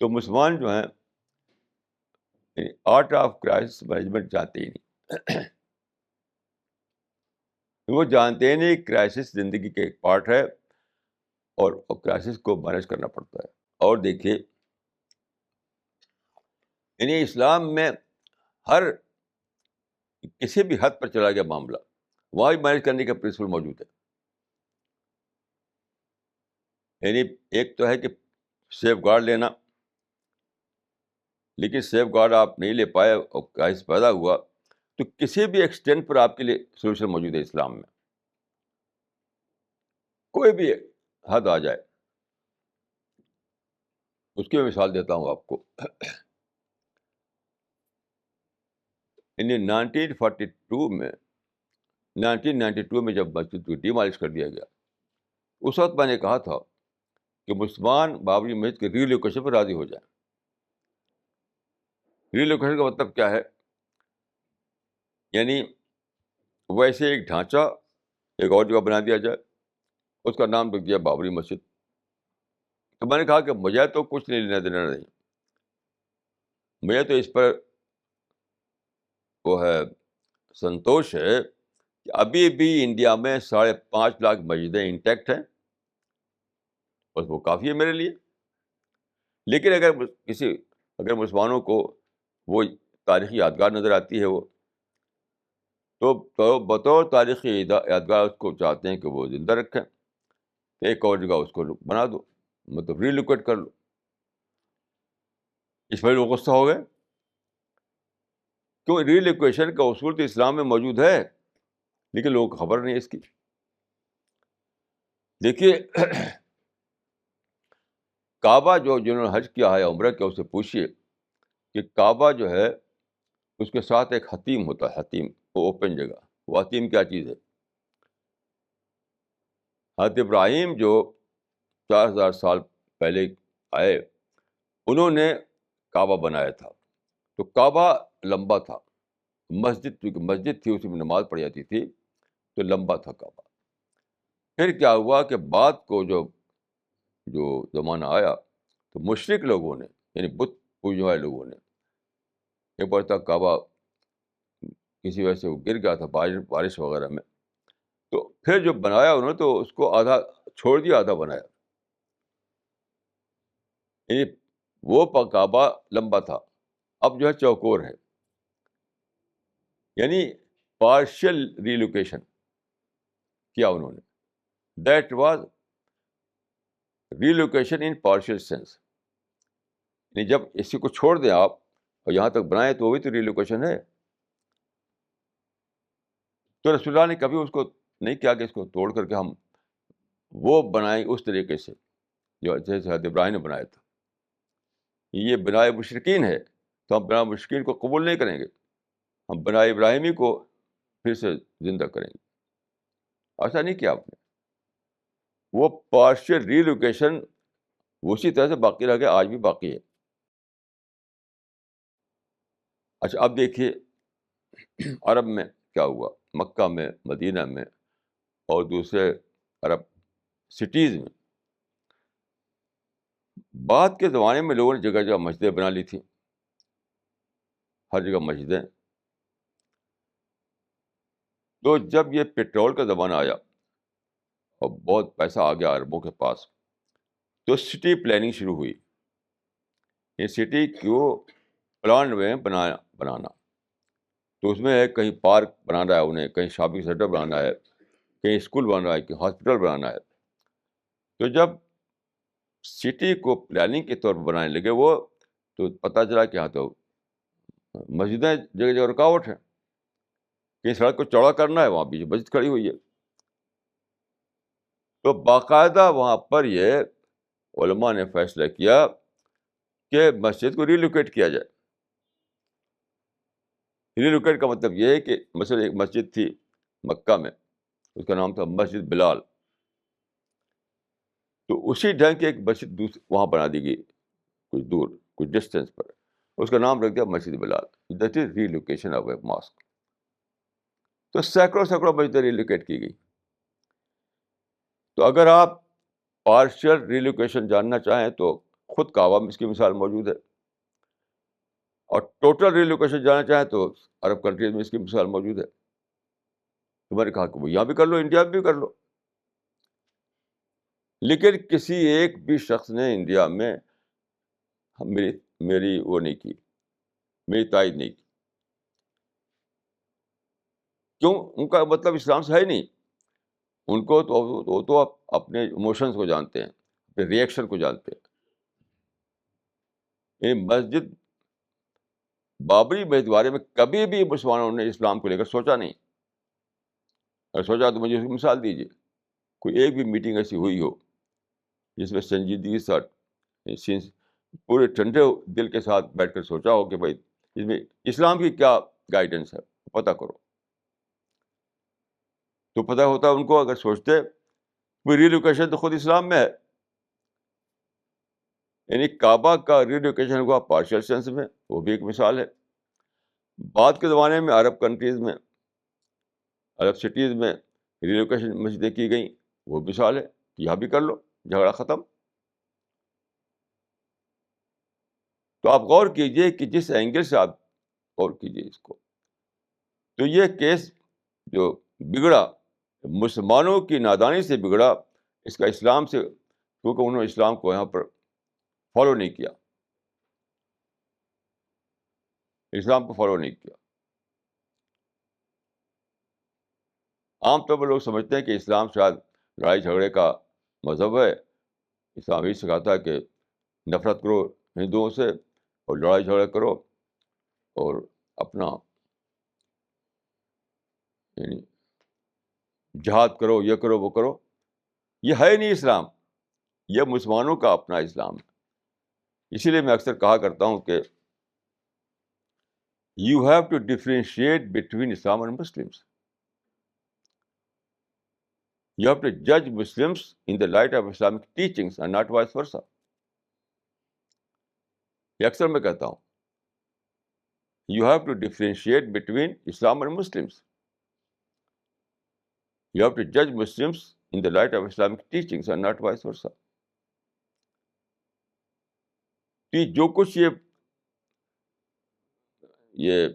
A: تو مسلمان جو ہیں آرٹ آف کرائسس مینجمنٹ جانتے ہی نہیں. وہ جانتے نہیں کرائسس زندگی کے ایک پارٹ ہے اور کرائسس کو مینیج کرنا پڑتا ہے. اور دیکھیے یعنی اسلام میں ہر کسی بھی حد پر چلا گیا معاملہ, وہاں بھی مینیج کرنے کا پرنسپل موجود ہے. یعنی ایک تو ہے کہ سیف گارڈ لینا, لیکن سیف گارڈ آپ نہیں لے پائے اور کرائسس پیدا ہوا تو کسی بھی ایکسٹینٹ پر آپ کے لیے سولوشن موجود ہے اسلام میں. کوئی بھی حد آ جائے. اس کی میں مثال دیتا ہوں آپ کو. 1942 میں جب مسجد کو ڈیمالش کر دیا گیا، اس وقت میں نے کہا تھا کہ مسلمان بابری مسجد کے ری لوکیشن پر راضی ہو جائیں. ری لوکیشن کا مطلب کیا ہے؟ یعنی ویسے ایک ڈھانچہ ایک اور جگہ بنا دیا جائے، اس کا نام رکھ دیا بابری مسجد. تو میں نے کہا کہ مجھے تو کچھ نہیں لینا دینا نہیں، مجھے تو اس پر وہ ہے سنتوش ہے کہ ابھی بھی انڈیا میں 5.5 لاکھ مسجدیں انٹیکٹ ہیں، بس وہ کافی ہے میرے لیے. لیکن اگر مسلمانوں کو وہ تاریخی یادگار نظر آتی ہے، وہ تو بطور تاریخی یادگار اس کو چاہتے ہیں کہ وہ زندہ رکھیں، ایک اور جگہ اس کو بنا دو، مطلب ریلوکیٹ کر لو. اس پر لوگ غصہ ہو گئے. کیوں؟ ریلوکیشن کا اصول تو اسلام میں موجود ہے، لیکن لوگوں کو خبر نہیں ہے اس کی. دیکھیے، کعبہ جنہوں نے حج کیا ہے عمرہ کیا، اس سے پوچھیے کہ کعبہ جو ہے اس کے ساتھ ایک حتیم ہوتا ہے. حتیم وہ اوپن جگہ. وہ حتیم کیا چیز ہے؟ حضرت ابراہیم جو 4,000 سال پہلے آئے، انہوں نے کعبہ بنایا تھا. تو کعبہ لمبا تھا. چونکہ مسجد تھی، اسی میں نماز پڑھی جاتی تھی، تو لمبا تھا کعبہ. پھر کیا ہوا کہ بعد کو جو زمانہ آیا تو مشرک لوگوں نے، یعنی بت پوجنے والے لوگوں نے، ایک بار تک کعبہ کسی وجہ سے وہ گر گیا تھا بارش وغیرہ میں، تو پھر جو بنایا انہوں نے تو اس کو آدھا چھوڑ دیا، آدھا بنایا. یعنی وہ کعبہ لمبا تھا، اب جو ہے چوکور ہے. یعنی پارشل ریلوکیشن کیا انہوں نے. That was relocation in partial sense. یعنی جب اسی کو چھوڑ دیں آپ اور یہاں تک بنائیں تو وہ بھی تو ریلوکیشن ہے. تو رسول اللہ نے کبھی اس کو نہیں کیا کہ اس کو توڑ کر کے ہم وہ بنائیں اس طریقے سے جو جیسے حضرت ابراہیم نے بنایا تھا. یہ بنائے مشرکین ہے، تو ہم بنائے مشرکین کو قبول نہیں کریں گے، ہم بنائے ابراہیمی کو پھر سے زندہ کریں گے. ایسا نہیں کیا آپ نے. وہ پارشل ریلوکیشن اسی طرح سے باقی رہ گیا، آج بھی باقی ہے. اچھا، اب دیکھیے عرب میں کیا ہوا، مکہ میں، مدینہ میں اور دوسرے عرب سٹیز میں. بعد کے زمانے میں لوگوں نے جگہ جگہ مسجدیں بنا لی تھیں، ہر جگہ مسجدیں. تو جب یہ پیٹرول کا زمانہ آیا اور بہت پیسہ آ گیا عربوں کے پاس، تو سٹی پلاننگ شروع ہوئی. یہ سٹی کو پلان میں بنانا. تو اس میں ہے کہیں پارک بنانا ہے انہیں، کہیں شاپنگ سینٹر بنانا ہے، کہیں اسکول بنانا ہے، کہیں ہاسپٹل بنانا ہے. تو جب سٹی کو پلاننگ کے طور پر بنانے لگے وہ، تو پتہ چلا کہ ہاں تو مسجدیں جگہ جگہ رکاوٹ ہے. کہیں سڑک کو چوڑا کرنا ہے، وہاں بھی مسجد کھڑی ہوئی ہے. تو باقاعدہ وہاں پر یہ علماء نے فیصلہ کیا کہ مسجد کو ریلوکیٹ کیا جائے. ریلوکیٹ کا مطلب یہ ہے کہ مثلا ایک مسجد تھی مکہ میں، اس کا نام تھا مسجد بلال. تو اسی ڈھنگ کی ایک مسجد وہاں بنا دی گئی کچھ دور، کچھ ڈسٹینس پر، اس کا نام رکھ دیا مسجد Bilal. That is relocation of a mosque. تو سینکڑوں مسجدیں ریلوکیٹ کی گئی. تو اگر آپ پارشل ریلوکیشن جاننا چاہیں تو خود کعبہ میں اس کی مثال موجود ہے، اور ٹوٹل ریلوکیشن جاننا چاہیں تو عرب کنٹریز میں اس کی مثال موجود ہے. تو میں نے کہا کہ وہ یہاں بھی کر لو، انڈیا میں بھی کر لو. لیکن کسی ایک بھی شخص نے انڈیا میں میری وہ نہیں کی، میری تائید نہیں کی. کیوں؟ ان کا مطلب اسلام سے ہے نہیں. ان کو تو اپنے ایموشنس کو جانتے ہیں، اپنے ریئیکشن کو جانتے ہیں. یہ مسجد بابری مسجد کے بارے میں کبھی بھی مسلمانوں نے اسلام کو لے کر سوچا نہیں. اگر سوچا تو مجھے اس کی مثال دیجیے، کوئی ایک بھی میٹنگ ایسی ہوئی ہو جس میں سنجیدگی کے ساتھ پورے ٹھنڈے دل کے ساتھ بیٹھ کر سوچا ہو کہ بھائی اس میں اسلام کی کیا گائیڈنس ہے، پتہ کرو. تو پتہ ہوتا ان کو، اگر سوچتے ریلوکیشن تو خود اسلام میں ہے. یعنی کعبہ کا ریلوکیشن ہوا پارشل سینس میں، وہ بھی ایک مثال ہے. بعد کے زمانے میں عرب کنٹریز میں، عرب سٹیز میں ریلوکیشن مسجدیں کی گئیں، وہ مثال ہے کہ یہاں بھی کر لو، جھگڑا ختم. تو آپ غور کیجئے کہ جس اینگل سے آپ غور کیجئے اس کو، تو یہ کیس جو بگڑا مسلمانوں کی نادانی سے بگڑا، اس کا اسلام سے، کیونکہ انہوں نے اسلام کو یہاں پر فالو نہیں کیا، اسلام کو فالو نہیں کیا. عام طور پر لوگ سمجھتے ہیں کہ اسلام شاید لڑائی جھگڑے کا مذہب ہے. اسلام یہ سکھاتا ہے کہ نفرت کرو ہندوؤں سے اور لڑائی جھگڑا کرو اور اپنا یعنی جہاد کرو، یہ کرو وہ کرو. یہ ہے نہیں اسلام، یہ مسلمانوں کا اپنا اسلام ہے. اسی لیے میں اکثر کہا کرتا ہوں کہ you have to differentiate between Islam and Muslims. You have to جج Muslims in the light of Islamic teachings and not vice versa. یہ اکثر میں کہتا ہوں، you have to differentiate between Islam and Muslims. You have to judge Muslims in the light of Islamic teachings and not vice versa. کہ جو کچھ یہ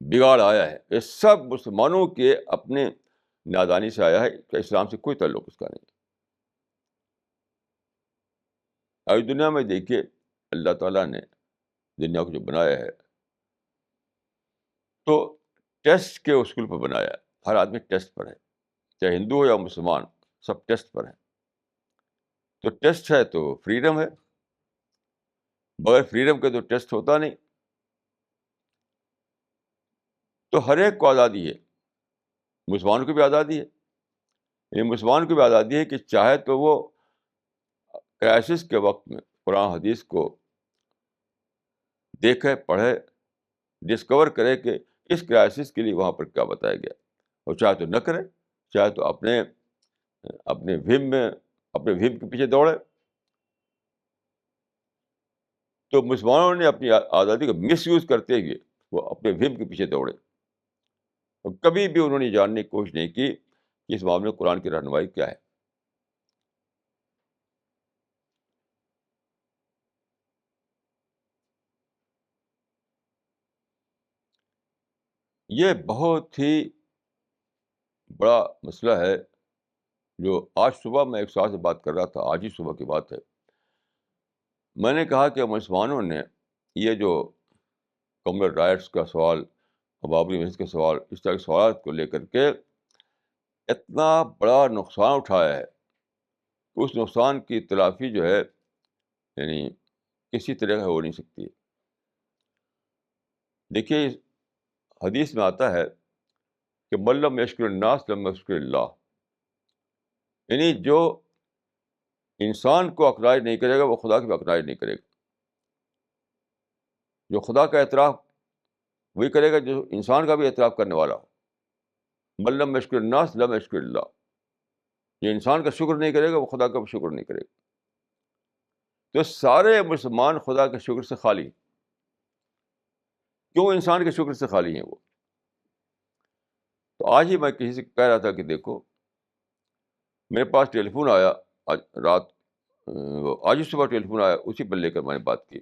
A: بگاڑ آیا ہے، یہ سب مسلمانوں کے اپنے نادانی سے آیا ہے، کہ اسلام سے کوئی تعلق اس کا نہیں. آج دنیا میں دیکھیے، اللہ تعالیٰ نے دنیا کو جو بنایا ہے تو ٹیسٹ کے اسکول پر بنایا ہے. ہر آدمی ٹیسٹ پر ہے، چاہے ہندو ہو یا مسلمان، سب ٹیسٹ پر ہیں. تو ٹیسٹ ہے تو فریڈم ہے، بغیر فریڈم کے تو ٹیسٹ ہوتا نہیں. تو ہر ایک کو آزادی ہے، مسلمانوں کو بھی آزادی ہے. یعنی مسلمان کو بھی آزادی ہے کہ چاہے تو وہ کرائسس کے وقت میں قرآن حدیث کو دیکھے، پڑھے، ڈسکور کرے کہ اس کرائسس کے لیے وہاں پر کیا بتایا گیا، اور چاہے تو نہ کرے، چاہے تو اپنے وہم کے پیچھے دوڑے. تو مسلمانوں نے اپنی آزادی کا مس یوز کرتے ہوئے وہ اپنے وہم کے پیچھے دوڑے، اور کبھی بھی انہوں نے جاننے کی کوشش نہیں کی کہ اس معاملے میں قرآن کی رہنمائی کیا ہے. یہ بہت ہی بڑا مسئلہ ہے، جو آج صبح میں ایک صاحب سے بات کر رہا تھا، آج ہی صبح کی بات ہے. میں نے کہا کہ مسلمانوں نے یہ جو کمرل رائٹس کا سوال، بابری مسجد کا سوال، اس طرح کے سوالات کو لے کر کے اتنا بڑا نقصان اٹھایا ہے کہ اس نقصان کی تلافی جو ہے یعنی کسی طرح ہو نہیں سکتی. دیکھیے، حدیث میں آتا ہے کہ من لم یشکر الناس لم یشکر اللہ. یعنی جو انسان کو اکنالج نہیں کرے گا، وہ خدا کی بھی اکنالج نہیں کرے گا. جو خدا کا اعتراف وہی کرے گا جو انسان کا بھی اعتراف کرنے والا ہو. من لم یشکر الناس لم یشکر اللہ. جو انسان کا شکر نہیں کرے گا، وہ خدا کا بھی شکر نہیں کرے گا. تو سارے مسلمان خدا کے شکر سے خالی ہیں. کیوں انسان کے شکر سے خالی ہیں وہ؟ تو آج ہی میں کسی سے کہہ رہا تھا کہ دیکھو، میرے پاس ٹیلی فون آیا آج رات، آج ہی صبح ٹیلی فون آیا، اسی پر لے کر میں نے بات کی.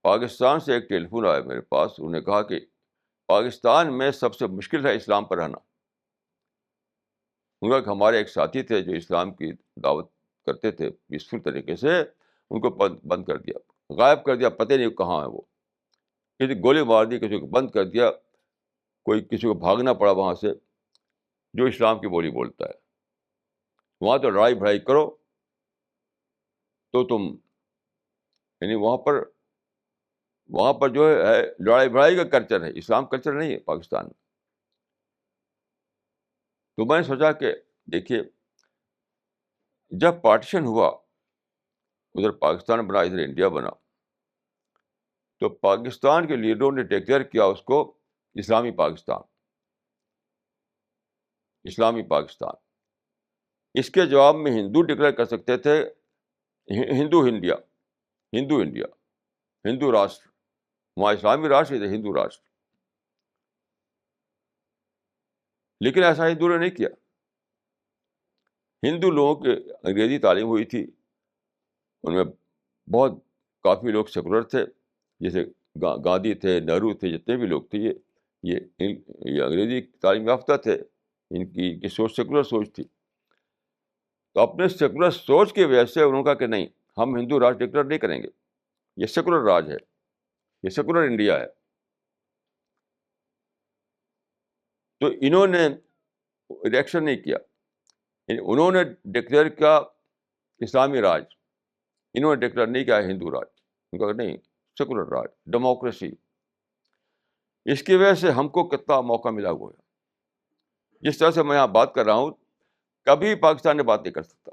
A: پاکستان سے ایک ٹیلی فون آیا میرے پاس، انہوں نے کہا کہ پاکستان میں سب سے مشکل ہے اسلام پر رہنا. ان کا ہمارے ایک ساتھی تھے جو اسلام کی دعوت کرتے تھے پیسفل طریقے سے، ان کو بند کر دیا، غائب کر دیا، پتہ نہیں کہاں ہے وہ. کسی گولی مار دی، کسی کو بند کر دیا، کوئی کسی کو بھاگنا پڑا وہاں سے جو اسلام کی بولی بولتا ہے. وہاں تو لڑائی بھڑائی کرو تو تم یعنی وہاں پر جو ہے لڑائی بھڑائی کا کلچر ہے، اسلام کلچر نہیں ہے پاکستان میں. تو میں نے سوچا کہ دیکھیے، جب پارٹیشن ہوا ادھر پاکستان بنا, ادھر انڈیا بنا. تو پاکستان کے لیڈروں نے ڈکلیئر کیا اس کو اسلامی پاکستان, اسلامی پاکستان. اس کے جواب میں ہندو ڈکلیئر کر سکتے تھے ہندو انڈیا, ہندو انڈیا, ہندو راشٹر. وہاں اسلامی راشٹر, ادھر ہندو راشٹر. لیکن ایسا ہندو نے نہیں کیا. ہندو لوگوں کے انگریزی تعلیم ہوئی تھی, ان میں بہت کافی لوگ سیکولر تھے, جیسے گاندھی تھے, نہرو تھے, جتنے بھی لوگ تھے یہ انگریزی تعلیم یافتہ تھے. ان کی سوچ سیکولر سوچ تھی. تو اپنے سیکولر سوچ کی وجہ سے انہوں نے کہا کہ نہیں, ہم ہندو راج ڈکلیئر نہیں کریں گے, یہ سیکولر راج ہے, یہ سیکولر انڈیا ہے. تو انہوں نے ریئیکشن نہیں کیا, انہوں نے ڈکلیئر کیا اسلامی راج, انہوں نے ڈکلیئر نہیں کیا ہندو راج. ان کا نہیں, سیکولر راج, ڈیموکریسی. اس کی وجہ سے ہم کو کتنا موقع ملا ہوا ہے. جس طرح سے میں یہاں بات کر رہا ہوں, کبھی پاکستان نے بات نہیں کر سکتا,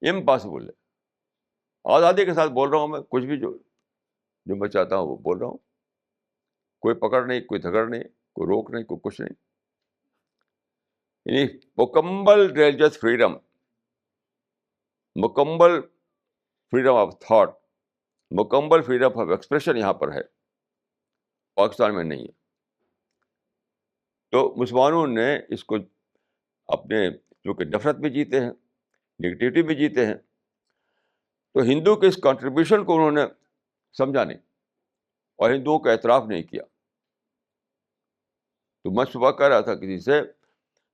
A: امپاسبل ہے. آزادی کے ساتھ بول رہا ہوں میں, کچھ بھی جو میں چاہتا ہوں وہ بول رہا ہوں. کوئی پکڑ نہیں, کوئی دھگڑ نہیں, کوئی روک نہیں, کوئی کچھ نہیں. یعنی مکمل ریلیجس فریڈم, مکمل فریڈم آف تھاٹ, مکمل فریڈم آف ایکسپریشن یہاں پر ہے, پاکستان میں نہیں ہے. تو مسلمانوں نے اس کو اپنے کیونکہ نفرت بھی جیتے ہیں, نگیٹیوٹی بھی جیتے ہیں, تو ہندو کے اس کنٹریبیوشن کو انہوں نے سمجھا نہیں اور ہندوؤں کا اعتراف نہیں کیا. تو میں صبح کہہ رہا تھا کسی سے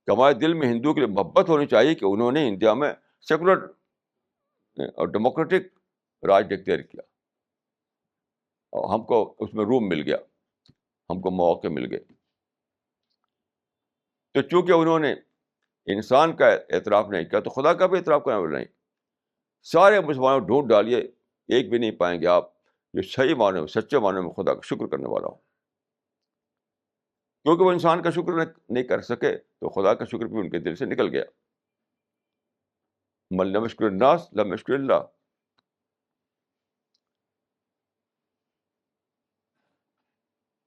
A: کہ ہمارے دل میں ہندو کے لیے محبت ہونی چاہیے کہ انہوں نے انڈیا میں سیکولر اور ڈیموکریٹک راج ڈکلیئر کیا, اور ہم کو اس میں روم مل گیا, ہم کو مواقع مل گئے. تو چونکہ انہوں نے انسان کا اعتراف نہیں کیا, تو خدا کا بھی اعتراف کرنا والا نہیں. سارے مسلمانوں ڈھونڈ ڈالیے, ایک بھی نہیں پائیں گے آپ جو صحیح معنی میں, سچے معنی میں خدا کا شکر کرنے والا ہو. کیونکہ وہ انسان کا شکر نہیں کر سکے, تو خدا کا شکر بھی ان کے دل سے نکل گیا. من لم یشکر الناس لم یشکر اللہ.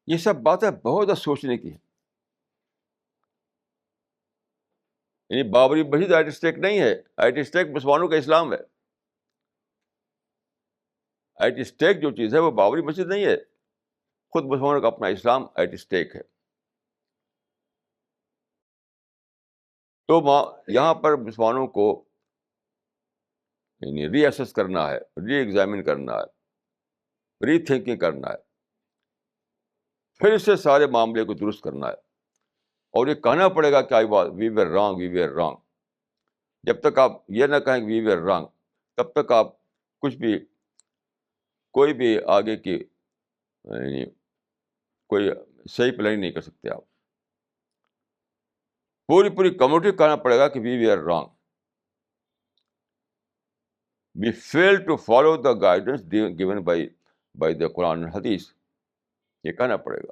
A: یہ سب باتیں بہت سوچنے کی ہیں. یعنی بابری مسجد ایٹ اسٹیک نہیں ہے, ایٹ اسٹیک مسلمانوں کا اسلام ہے. ایٹ اسٹیک جو چیز ہے وہ بابری مسجد نہیں ہے, خود مسلمانوں کا اپنا اسلام ایٹ اسٹیک ہے. تو یہاں پر مسلمانوں کو یعنی ری اسیس کرنا ہے, ری ایگزامن کرنا ہے, ری تھنکنگ کرنا ہے, پھر سے سارے معاملے کو درست کرنا ہے. اور یہ کہنا پڑے گا کہ we were wrong, we were wrong. جب تک آپ یہ نہ کہیں کہ وی ویر رانگ, تب تک آپ کچھ بھی, کوئی بھی آگے کی یعنی کوئی صحیح پلاننگ نہیں کر سکتے آپ. پوری کمیونٹی کو کہنا پڑے گا کہ we were wrong, we fail to follow the guidance given by the Quran اور حدیث. یہ کہنا پڑے گا,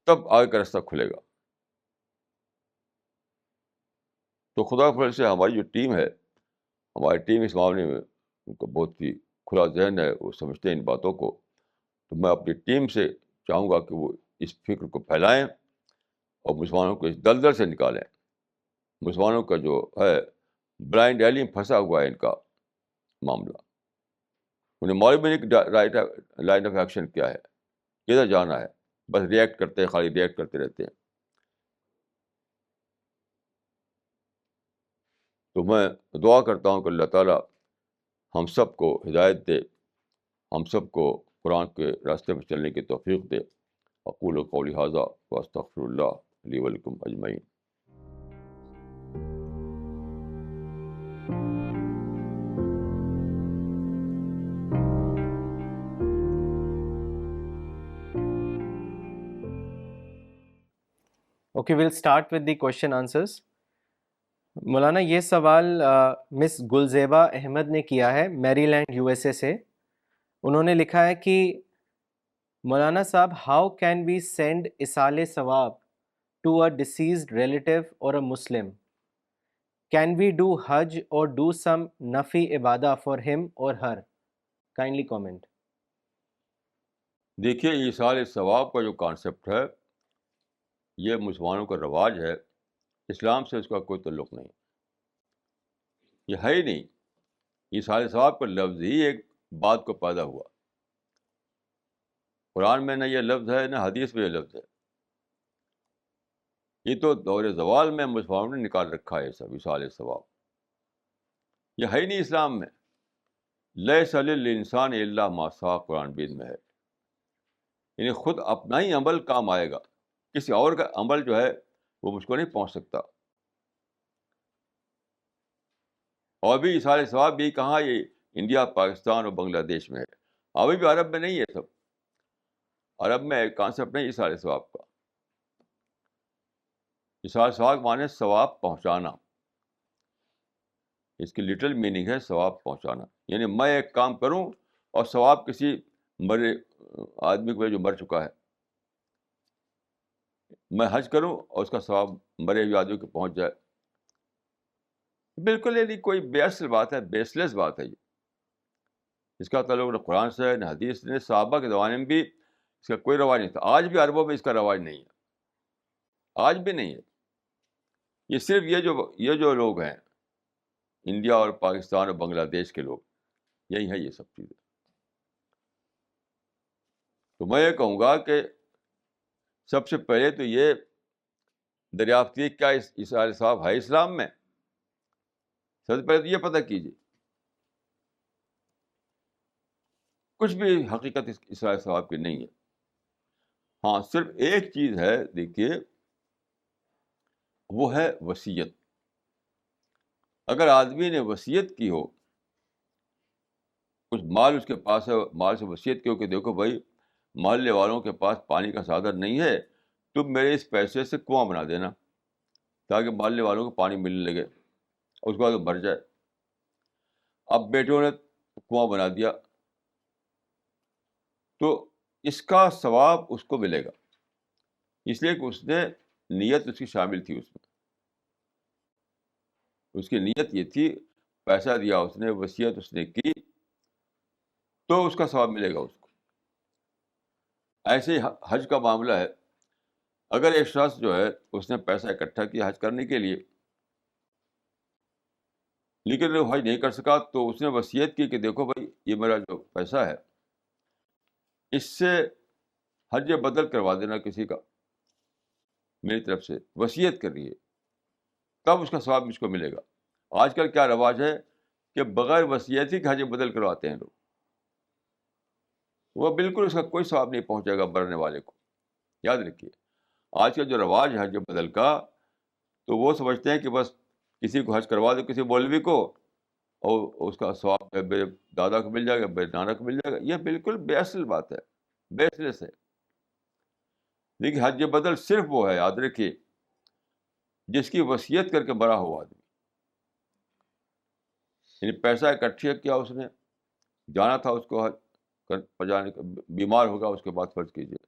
A: تب آگے کا راستہ کھلے گا. تو خدا کے فضل سے ہماری جو ٹیم ہے, ہماری ٹیم اس معاملے میں ان کو بہت ہی کھلا ذہن ہے, وہ سمجھتے ہیں ان باتوں کو. تو میں اپنی ٹیم سے چاہوں گا کہ وہ اس فکر کو پھیلائیں اور مسلمانوں کو اس دلدل سے نکالیں. مسلمانوں کا جو ہے بلائنڈ ایلی میں پھنسا ہوا ہے ان کا معاملہ, انہیں معلوم نہیں کہ رائٹ لائن آف ایکشن کیا ہے, کدھر جانا ہے, بس ریئیکٹ کرتے ہیں, خالی ریئیکٹ کرتے رہتے ہیں. تو میں دعا کرتا ہوں کہ اللہ تعالیٰ ہم سب کو ہدایت دے, ہم سب کو قرآن کے راستے پر چلنے کی توفیق دے. اقول قولی ھذا واستغفر اللہ لی ولکم اجمعین.
B: Okay, we'll start with the question answers. مولانا یہ سوال مس گلزیبہ احمد نے کیا ہے میری لینڈ یو ایس اے سے. انہوں نے لکھا ہے کہ مولانا صاحب, ہاؤ کین وی سینڈ اصال ثواب ٹو اے ڈیسیزڈ ریلیٹیو اور اے مسلم؟ Can we do Hajj or do some nafi ibadah for him or her? Kindly comment.
A: دیکھیے ایصال ثواب کا جو کانسیپٹ ہے یہ مسلمانوں کا رواج ہے، اسلام سے اس کا کوئی تعلق نہیں، یہ ہے ہی نہیں۔ ایصال ثواب کا لفظ ہی ایک بات کو پیدا ہوا، قرآن میں نہ یہ لفظ ہے نہ حدیث میں یہ لفظ ہے، یہ تو دور زوال میں مسلمانوں نے نکال رکھا ہے سب ایصال ثواب، یہ ہے ہی نہیں اسلام میں۔ لیس للانسان الا ما سعی، قرآن بین میں ہے، یعنی خود اپنا ہی عمل کام آئے گا، کسی اور کا عمل جو ہے وہ مجھ کو نہیں پہنچ سکتا۔ اور بھی ایصال ثواب بھی کہاں، یہ انڈیا، پاکستان اور بنگلہ دیش میں ہے، ابھی بھی عرب میں نہیں ہے سب، عرب میں ایک کانسیپٹ نہیں ایصال ثواب کا۔ ایصال ثواب مانے ثواب پہنچانا، اس کی لٹرل میننگ ہے ثواب پہنچانا، یعنی میں ایک کام کروں اور ثواب کسی مرے آدمی کو جو مر چکا ہے، میں حج کروں اور اس کا ثواب مرے ہوئے آدمی کو پہنچ جائے، بالکل یعنی کوئی بے اصل بات ہے، بیس لیس بات ہے یہ، اس کا تعلق نہ قرآن سے ہے نہ حدیث نے۔ صحابہ کے زمانے میں بھی اس کا کوئی رواج نہیں تھا، آج بھی عربوں میں اس کا رواج نہیں ہے، آج بھی نہیں ہے۔ یہ صرف یہ جو لوگ ہیں انڈیا اور پاکستان اور بنگلہ دیش کے لوگ، یہی ہے یہ سب چیزیں۔ تو میں یہ کہوں گا کہ سب سے پہلے تو یہ دریافت کیجیے کیا ایصال ثواب ہے اسلام میں، سب سے پہلے تو یہ پتہ کیجیے۔ کچھ بھی حقیقت اس ایصال ثواب کی نہیں ہے۔ ہاں صرف ایک چیز ہے، دیکھیے وہ ہے وصیت۔ اگر آدمی نے وصیت کی ہو، کچھ مال اس کے پاس ہے، مال سے وصیت کی ہو کہ دیکھو بھائی محلے والوں کے پاس پانی کا سادھن نہیں ہے، تم میرے اس پیسے سے کنواں بنا دینا تاکہ محلے والوں کو پانی ملنے لگے، اور اس کے بعد وہ مر جائے۔ اب بیٹوں نے کنواں بنا دیا تو اس کا ثواب اس کو ملے گا، اس لیے کہ اس نے نیت اس کی شامل تھی، اس کی نیت یہ تھی، پیسہ دیا اس نے، وصیت اس نے کی، تو اس کا ثواب ملے گا اس کو۔ ایسے ہی حج کا معاملہ ہے، اگر ایک شخص جو ہے اس نے پیسہ اکٹھا کیا حج کرنے کے لیے، لیکن وہ حج نہیں کر سکا، تو اس نے وصیت کی کہ دیکھو بھائی یہ میرا جو پیسہ ہے اس سے حج بدل کروا دینا کسی کا، میری طرف سے وصیت کر رہی ہے، تب اس کا ثواب مجھ کو ملے گا۔ آج کل کیا رواج ہے کہ بغیر وصیت ہی کہ حج بدل کرواتے ہیں لوگ، وہ بالکل اس کا کوئی ثواب نہیں پہنچے گا مرنے والے کو۔ یاد رکھیے آج کا جو رواج ہے حج بدل کا، تو وہ سمجھتے ہیں کہ بس کسی کو حج کروا دو، کسی مولوی کو، اور اس کا ثواب میرے دادا کو مل جائے گا، میرے نانا کو مل جائے گا۔ یہ بالکل بے اصل بات ہے، بیس لیس ہے۔ لیکن حج بدل صرف وہ ہے، یاد رکھیے، جس کی وصیت کر کے بڑا ہوا آدمی، یعنی پیسہ اکٹھا کیا اس نے، جانا تھا اس کو حج پجانے کا، بیمار ہوگا اس کے بعد فرض کیجیے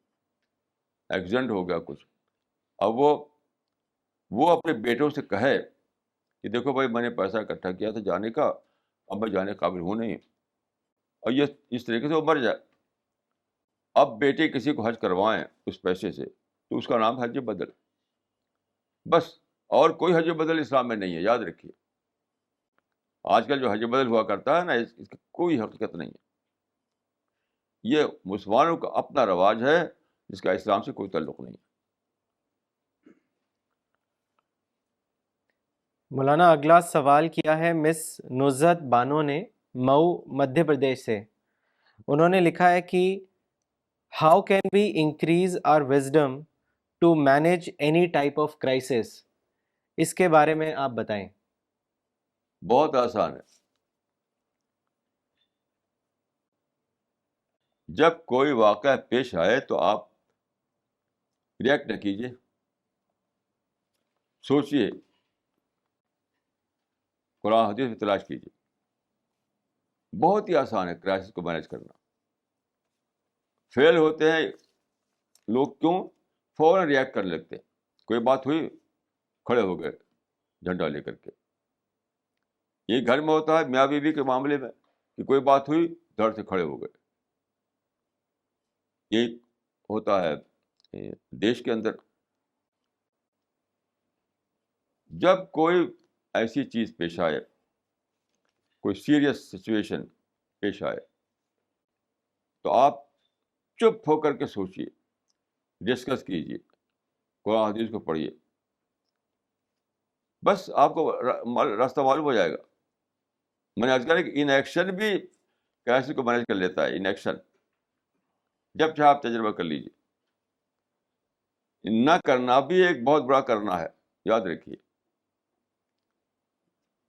A: ایکسیڈنٹ ہو گیا کچھ، اب وہ اپنے بیٹوں سے کہے کہ دیکھو بھائی میں نے پیسہ اکٹھا کیا تھا جانے کا، اب میں جانے قابل ہوں نہیں، اور یہ اس طریقے سے وہ مر جائے، اب بیٹے کسی کو حج کروائیں اس پیسے سے، تو اس کا نام حج بدل، بس، اور کوئی حج بدل اسلام میں نہیں ہے۔ یاد رکھیے آج کل جو حج بدل ہوا کرتا ہے نا، اس کی کوئی حقیقت نہیں ہے، یہ مسلمانوں کا اپنا رواج ہے جس کا اسلام سے کوئی تعلق نہیں ہے۔
B: مولانا اگلا سوال کیا ہے مس نزہت بانو نے، مئو مدھیہ پردیش سے۔ انہوں نے لکھا ہے کہ how can we increase our wisdom to manage any type of crisis, اس کے بارے میں آپ بتائیں۔
A: بہت آسان ہے، جب کوئی واقعہ پیش آئے تو آپ ریئیکٹ نہ کیجیے، سوچیے، قرآن حدیث میں تلاش کیجیے۔ بہت ہی آسان ہے کرائسس کو مینیج کرنا۔ فیل ہوتے ہیں لوگ کیوں؟ فوراً ریئیکٹ کرنے لگتے ہیں، کوئی بات ہوئی کھڑے ہو گئے جھنڈا لے کر کے، یہ گھر میں ہوتا ہے میاں بیوی کے معاملے میں کہ کوئی بات ہوئی دھڑ سے کھڑے ہو گئے. یہی ہوتا ہے دیش کے اندر. جب کوئی ایسی چیز پیش آئے, کوئی سیریس سچویشن پیش آئے, تو آپ چپ ہو کر کے سوچیے, ڈسکس کیجیے, قرآن حدیث کو پڑھیے, بس آپ کو راستہ معلوم ہو جائے گا. میں نے آج کہا کہ ان ایکشن بھی کیسے کو مینیج کر لیتا ہے. ان ایکشن جب چاہے آپ تجربہ کر لیجیے. نہ کرنا بھی ایک بہت بڑا کرنا ہے, یاد رکھیے,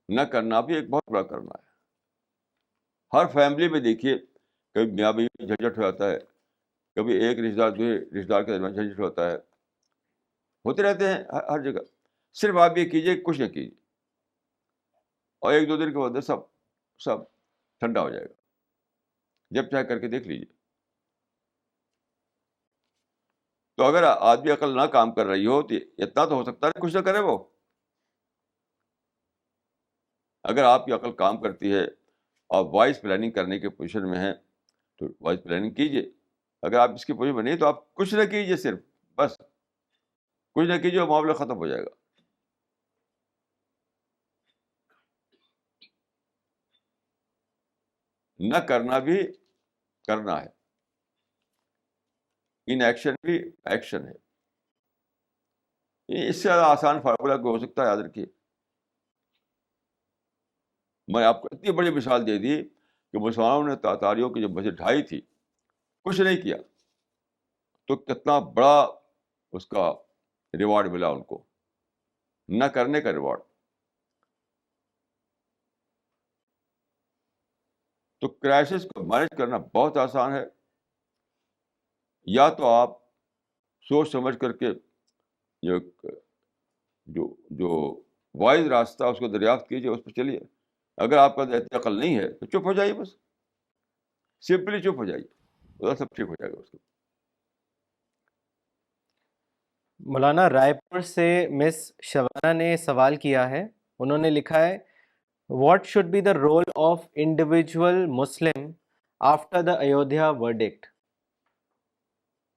A: نہ کرنا بھی ایک بہت بڑا کرنا ہے. ہر فیملی میں دیکھیے کبھی میاں بیوی جھنجٹ ہو جاتا ہے, کبھی ایک رشتے دار دوسرے رشتے دار کے درمیان جھنجٹ ہوتا ہے, ہوتے رہتے ہیں ہر جگہ. صرف آپ یہ کیجیے, کچھ نہ کیجیے, اور ایک دو دن کے بعد سب ٹھنڈا ہو جائے گا. جب چاہے کر کے دیکھ لیجیے. تو اگر آدمی عقل نہ کام کر رہی ہو تو اتنا تو ہو سکتا ہے کچھ نہ کرے وہ. اگر آپ کی عقل کام کرتی ہے اور وائس پلاننگ کرنے کے پوزیشن میں ہیں تو وائس پلاننگ کیجیے. اگر آپ اس کی پوزیشن میں نہیں تو آپ کچھ نہ کیجیے, صرف بس کچھ نہ کیجیے, اور معاملہ ختم ہو جائے گا. نہ کرنا بھی کرنا ہے, ان ایکشن بھی ایکشن ہے. اس سے زیادہ آسان فارمولہ کو ہو سکتا ہے, یاد رکھیے. میں آپ کو اتنی بڑی مثال دے دی کہ مسلمانوں نے تاتاریوں کی جو مسجد ڈھائی تھی, کچھ نہیں کیا, تو کتنا بڑا اس کا ریوارڈ ملا ان کو, نہ کرنے کا ریوارڈ. تو کرائسس کو مینیج کرنا بہت آسان ہے. یا تو آپ سوچ سمجھ کر کے جو جو جو وائز راستہ اس کو دریافت کیجیے, اس پہ چلیے. اگر آپ کا اتنی عقل نہیں ہے تو چپ ہو جائیے, بس سمپلی چپ ہو جائیے, سب ٹھیک ہو جائے گا اس کو.
B: مولانا رائے پور سے مس شبانہ نے سوال کیا ہے. انہوں نے لکھا ہے, what should be the role of individual Muslim after the Ayodhya verdict.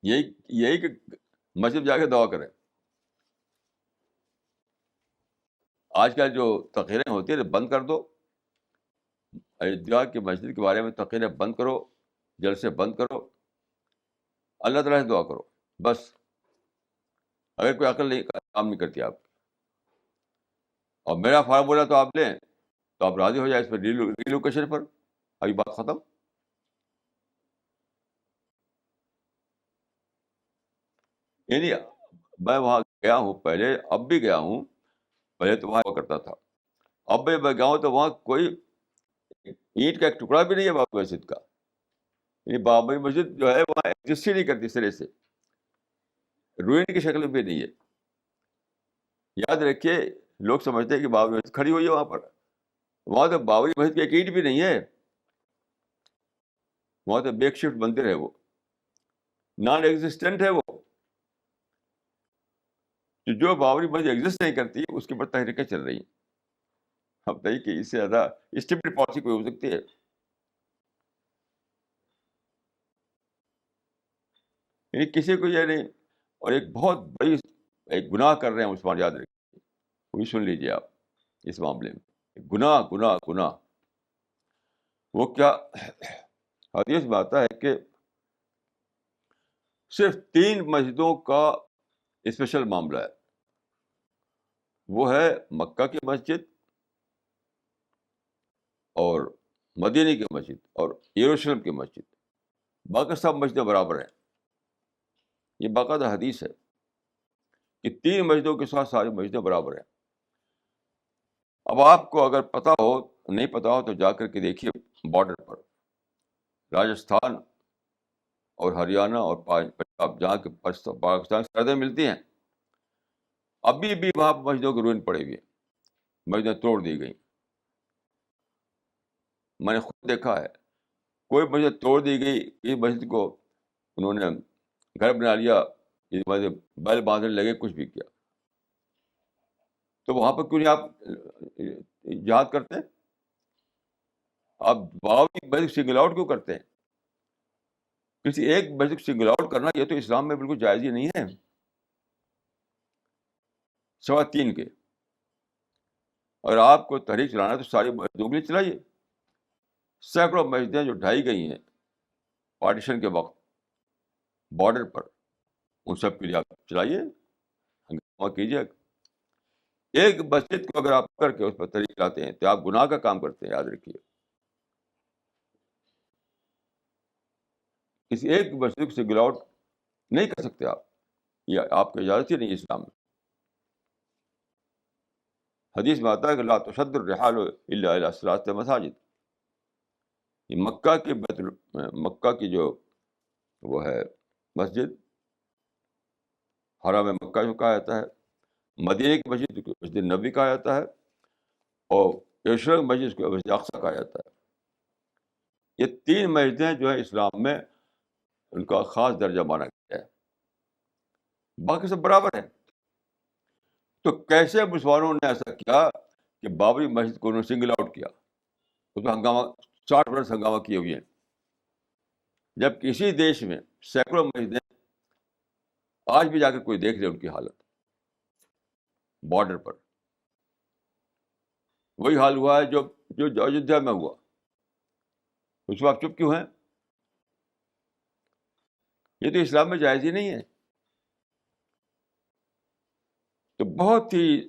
A: یہی کہ مسجد جا کے دعا کریں. آج کل جو تقریریں ہوتی ہیں بند کر دو. ایودھیا کی مسجد کے بارے میں تقریریں بند کرو, جلسے بند کرو, اللہ تعالیٰ سے دعا کرو, بس. اگر کوئی عقل نہیں کام نہیں کرتی آپ کی, اور میرا فارمولہ تو آپ لیں تو آپ راضی ہو جائیں اس پر, ریلوکیشن پر, ابھی بات ختم. یعنی میں وہاں گیا ہوں پہلے, اب بھی گیا ہوں, پہلے تو وہاں کرتا تھا, اب بھی میں گیا ہوں تو وہاں کوئی اینٹ کا ایک ٹکڑا بھی نہیں ہے بابری مسجد کا. یعنی بابری مسجد جو ہے وہاں ایگزسٹ ہی نہیں کرتی, سرے سے روئن کی شکل میں بھی نہیں ہے. یاد رکھیے, لوگ سمجھتے ہیں کہ بابری مسجد کھڑی ہوئی ہے وہاں پر. وہاں تو بابری مسجد کی ایک اینٹ بھی نہیں ہے, وہاں تو بیک شفٹ مندر ہے, وہ نان ایگزسٹنٹ ہے. وہ جو بابری مسجد ایگزسٹ نہیں کرتی اس کے اوپر تحریکیں چل رہی ہیں. اب بتائیے کہ اس سے زیادہ اسٹیپڈ پالیسی کوئی ہو سکتی ہے؟ یعنی کسی کو یہ نہیں. اور ایک بہت بڑی ایک گناہ کر رہے ہیں عثمان, یاد رکھیے, وہی سن لیجیے آپ اس معاملے میں. گناہ گناہ گناہ وہ کیا, حدیث میں آتا ہے کہ صرف 3 مسجدوں کا اسپیشل معاملہ ہے. وہ ہے مکہ کی مسجد, اور مدینہ کی مسجد, اور یروشلم کی مسجد. باقی سب مسجدیں برابر ہیں. یہ باقاعدہ حدیث ہے کہ 3 مسجدوں کے ساتھ ساری مسجدیں برابر ہیں. اب آپ کو اگر پتہ ہو, نہیں پتہ ہو تو جا کر کے دیکھیے بارڈر پر, راجستھان اور ہریانہ اور پنجاب, جہاں کے پاکستان سرحدیں ملتی ہیں, ابھی بھی وہاں مسجدوں کی روئن پڑے ہوئی ہیں, مسجدیں توڑ دی گئیں. میں نے خود دیکھا ہے, کوئی مسجد توڑ دی گئی, اس مسجد کو انہوں نے گھر بنا لیا, اس مسجد بیل باندھنے لگے, کچھ بھی کیا. تو وہاں پر کیوں نہیں آپ جہاد کرتے؟ آپ باوری مسجد سنگل آؤٹ کیوں کرتے ہیں؟ کسی ایک مسجد سنگل آؤٹ کرنا یہ تو اسلام میں بالکل جائز ہی نہیں ہے. 3.25 کے اگر آپ کو تحریک چلانا ہے تو ساری مسجدوں کے لیے چلائیے. سینکڑوں مسجدیں جو ڈھائی گئی ہیں پارٹیشن کے وقت بارڈر پر، ان سب کے لیے آپ چلائیے، ہنگامہ کیجیے. ایک مسجد کو اگر آپ کر کے اس پر تحریک چلاتے ہیں تو آپ گناہ کا کام کرتے ہیں، یاد رکھیے. کسی ایک مسجد کو سنگل آؤٹ نہیں کر سکتے آپ، یہ آپ کی اجازت ہی نہیں ہے اسلام میں. حدیث میں آتا ہے کہ لا تشد الرحال الا الی ثلاث مساجد. یہ مکہ کی جو وہ ہے مسجد، حرم مکہ جو کہا جاتا ہے، مدینہ کی مسجد کو مسجد نبی کہا جاتا ہے، اور یروشلم مسجد کو مسجد اقصی کہا جاتا ہے. یہ 3 مسجدیں جو ہے اسلام میں ان کا خاص درجہ مانا گیا ہے، باقی سب برابر ہیں. تو کیسے مسلمانوں نے ایسا کیا کہ بابری مسجد کو انہوں نے سنگل آؤٹ کیا، اس میں ہنگامہ 60 برس ہنگامہ کیے ہوئے ہیں، جب کسی دیش میں سینکڑوں مسجدیں آج بھی جا کے کوئی دیکھ لے ان کی حالت بارڈر پر. وہی حال ہوا ہے جو جو ایودھیا میں ہوا. اس میں آپ چپ کیوں ہیں؟ یہ تو اسلام میں جائز ہی نہیں ہے. تو بہت ہی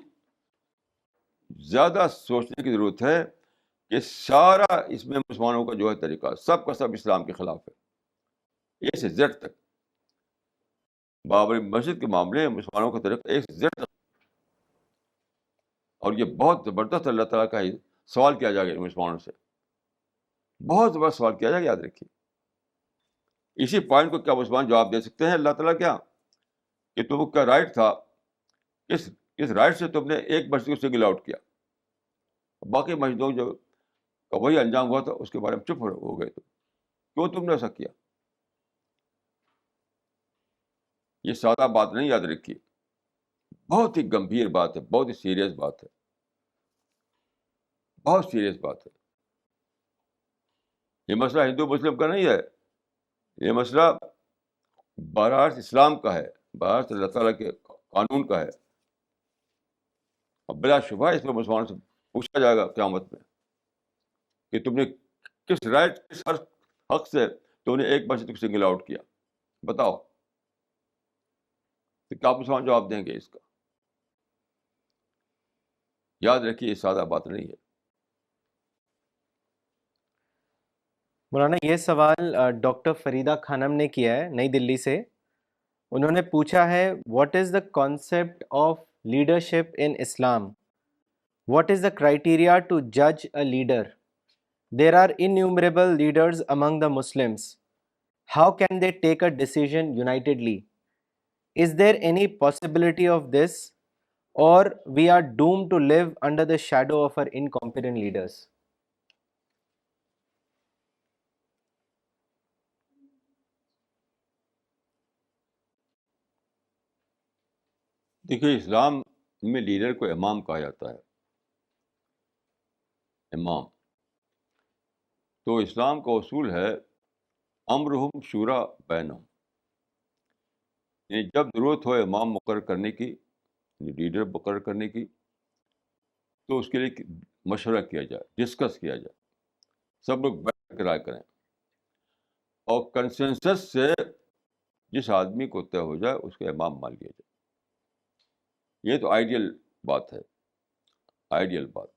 A: زیادہ سوچنے کی ضرورت ہے کہ سارا اس میں مسلمانوں کا جو ہے طریقہ سب کا سب اسلام کے خلاف ہے، اے سے زیڈ تک. بابری مسجد کے معاملے میں مسلمانوں کا طریقہ اے سے زیڈ تک. اور یہ بہت زبردست اللہ تعالیٰ کا سوال کیا جائے گا مسلمانوں سے، بہت زبردست سوال کیا جائے گا، یاد رکھیے. اسی پوائنٹ کو کیا مسلمان جواب دے سکتے ہیں اللہ تعالیٰ کیا کہ تم کا رائٹ تھا، اس رائٹ سے تم نے ایک مسجد کو سنگل آؤٹ کیا، باقی مسجدوں جو کا وہی انجام ہوا تھا اس کے بارے میں چپ ہو گئے. تو کیوں تم نے ایسا کیا؟ یہ سادہ بات نہیں، یاد رکھیے، بہت ہی گمبھیر بات ہے، بہت ہی سیریس بات ہے، بہت سیریس بات ہے. یہ مسئلہ ہندو مسلم کا نہیں ہے، یہ مسئلہ براہ اسلام کا ہے، براہ اللہ تعالیٰ کے قانون کا ہے. اور بلا شبہ اس میں مسلمانوں سے پوچھا جائے گا قیامت میں کہ تم نے کس رائٹ کس حق سے تم نے ایک مسجد کو سنگل آؤٹ کیا، بتاؤ. تو کیا مسلمان جواب دیں گے اس کا؟ یاد رکھیے یہ سادہ بات نہیں ہے.
B: مولانا یہ سوال ڈاکٹر فریدہ خانم نے کیا ہے نئی دلی سے. انہوں نے پوچھا ہے what is the concept of leadership in Islam? What is the criteria to جج a leader? There are innumerable leaders among the Muslims. How can they take a decision unitedly? Is there any possibility of this or we are doomed to live under the shadow of our incompetent leaders?
A: دیکھیے اسلام میں leader کو امام کہا جاتا ہے، امام. تو اسلام کا اصول ہے امرہم شورا بینہم، یعنی جب ضرورت ہو امام مقرر کرنے کی، لیڈر مقرر کرنے کی، تو اس کے لیے مشورہ کیا جائے، ڈسکس کیا جائے، سب لوگ بیٹھ کر رائے کریں، اور کنسنسس سے جس آدمی کو طے ہو جائے اس کا امام مان لیا جائے. یہ تو آئیڈیل بات ہے، آئیڈیل بات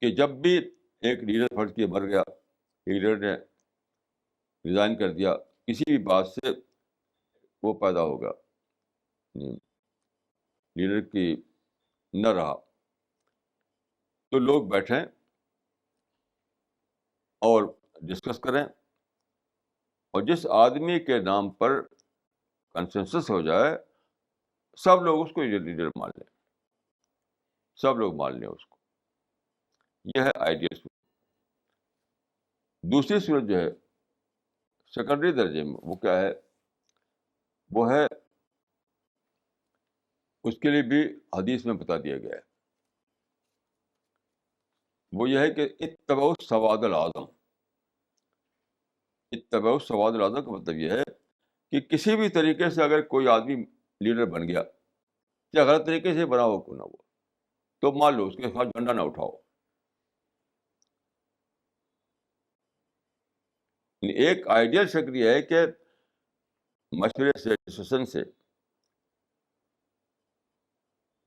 A: کہ جب بھی ایک لیڈر فرض کیے مر گیا، لیڈر نے ریزائن کر دیا، کسی بھی بات سے وہ پیدا ہوگا، لیڈر کی نہ رہا، تو لوگ بیٹھیں اور ڈسکس کریں، اور جس آدمی کے نام پر کنسنسس ہو جائے سب لوگ اس کو لیڈر مان لیں، سب لوگ مان لیں اس کو. یہ ہے آئیڈیل صورت. دوسری صورت جو ہے سیکنڈری درجے میں، وہ کیا ہے؟ وہ ہے اس کے لیے بھی حدیث میں بتا دیا گیا ہے. وہ یہ ہے کہ اتبعوا السواد الاعظم. اتبعوا السواد الاعظم کا مطلب یہ ہے کہ کسی بھی طریقے سے اگر کوئی آدمی لیڈر بن گیا یا غلط طریقے سے بنا ہو کیوں نہ ہو, تو مان لو اس کے ساتھ جھنڈا نہ اٹھاؤ. ایک آئیڈیل شکل یہ ہے کہ مشورے سے, ڈسکشن سے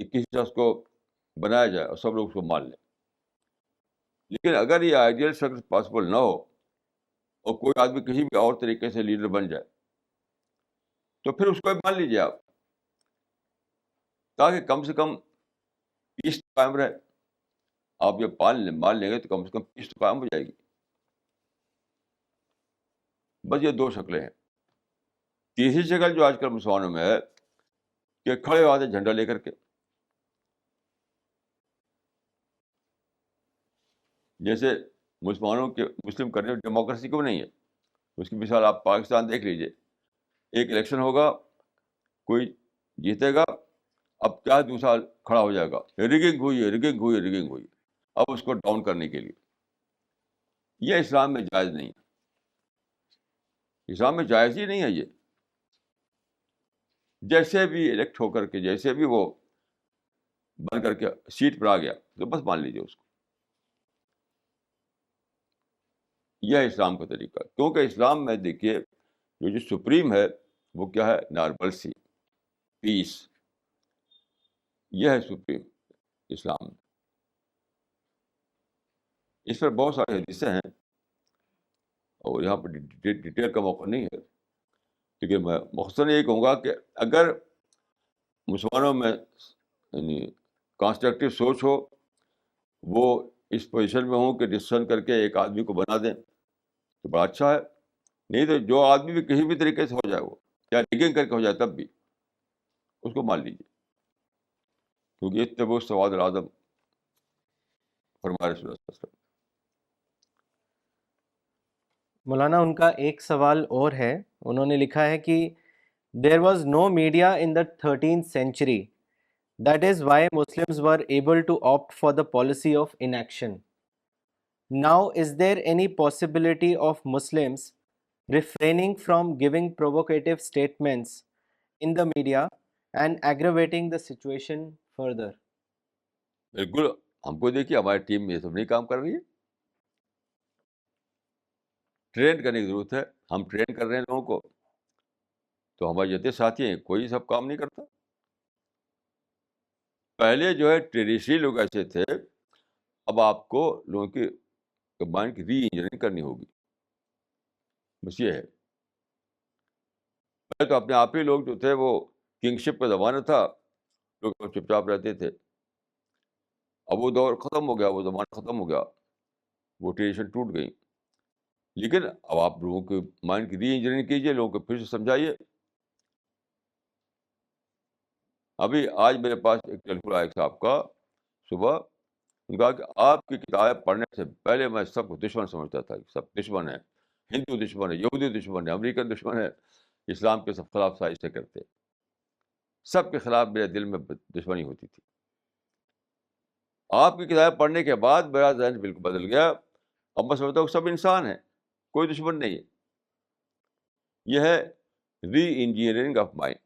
A: کہ کسی شخص کو بنایا جائے اور سب لوگ اس کو مان لیں. لیکن اگر یہ آئیڈیل شکل پاسبل نہ ہو اور کوئی آدمی کسی بھی اور طریقے سے لیڈر بن جائے, تو پھر اس کو مان لیجیے آپ, تاکہ کم سے کم پیس قائم رہے. آپ جب مان لیں گے تو کم سے کم پیس تو قائم ہو جائے گی. بس یہ دو شکلیں ہیں. تیسری شکل جو آج کل مسلمانوں میں ہے کہ کھڑے ہوتے جھنڈا لے کر کے, جیسے مسلم کنٹری میں ڈیموکریسی کیوں نہیں ہے. اس کی مثال آپ پاکستان دیکھ لیجیے. ایک الیکشن ہوگا, کوئی جیتے گا, اب کیا دوسرا کھڑا ہو جائے گا, ریگنگ ہوئی, اب اس کو ڈاؤن کرنے کے لیے. یہ اسلام میں جائز نہیں ہے. اسلام میں جائز ہی نہیں ہے یہ. جیسے بھی الیکٹ ہو کر کے, جیسے بھی وہ بن کر کے سیٹ پر آ گیا تو بس مان لیجیے اس کو. یہ ہے اسلام کا طریقہ. کیونکہ اسلام میں دیکھیے جو سپریم ہے وہ کیا ہے, نارملسی, پیس. یہ ہے سپریم اسلام میں. اس پر بہت سارے حدیثیں ہیں اور یہاں پر ڈیٹیل کا موقع نہیں ہے, لیکن میں مختصراً یہ کہوں گا کہ اگر مسلمانوں میں یعنی کانسٹرکٹیو سوچ ہو, وہ اس پوزیشن میں ہوں کہ ڈسکشن کر کے ایک آدمی کو بنا دیں تو بڑا اچھا ہے. نہیں تو جو آدمی بھی کسی بھی طریقے سے ہو جائے, وہ یا ڈگنگ کر کے ہو جائے, تب بھی اس کو مان لیجیے, کیونکہ اتبعوا السواد الاعظم فرمائے رسول اللہ صلی اللہ علیہ وسلم.
B: مولانا ان کا ایک سوال اور ہے. انہوں نے لکھا ہے کہ there was no media in the 13th century. That is why Muslims were able to opt for the policy of inaction. Now, is there any possibility of Muslims refraining from giving provocative statements in the media and aggravating the situation further?
A: بالکل. ہم کو دیکھیے ہماری team میں یہ سب نہیں کام کر رہی ہے. ٹرین کرنے کی ضرورت ہے. ہم ٹرین کر رہے ہیں لوگوں کو, تو ہمارے جتنے ساتھی ہیں کوئی سب کام نہیں کرتا. پہلے جو ہے ٹریڈیشنل لوگ ایسے تھے, اب آپ کو لوگوں کی مائنڈ کی ری انجینئرنگ کرنی ہوگی. بس یہ ہے. پہلے تو اپنے آپ ہی لوگ جو تھے وہ کنگشپ کا زمانہ تھا, لوگ چپ چاپ رہتے تھے. اب وہ دور ختم ہو گیا, وہ زمانہ ختم ہو گیا, وہ ٹریڈیشن ٹوٹ گئی. لیکن اب آپ لوگوں کے مائنڈ کی ری انجینئرنگ کیجیے, لوگوں کو پھر سے سمجھائیے. ابھی آج میرے پاس ایک ٹیلیفون آیا صاحب کا صبح, ان کہا کہ آپ کی کتابیں پڑھنے سے پہلے میں سب کو دشمن سمجھتا تھا. سب دشمن ہیں, ہندو دشمن ہے, یہودی دشمن ہے, امریکن دشمن ہے, اسلام کے سب خلاف سازشیں کرتے. سب کے خلاف میرے دل میں دشمنی ہوتی تھی. آپ کی کتابیں پڑھنے کے بعد میرا ذہن بالکل بدل گیا. اب میں سمجھتا ہوں کہ سب انسان ہیں, کوئی دشمن نہیں ہے. یہ ہے ری انجینئرنگ آف مائنڈ.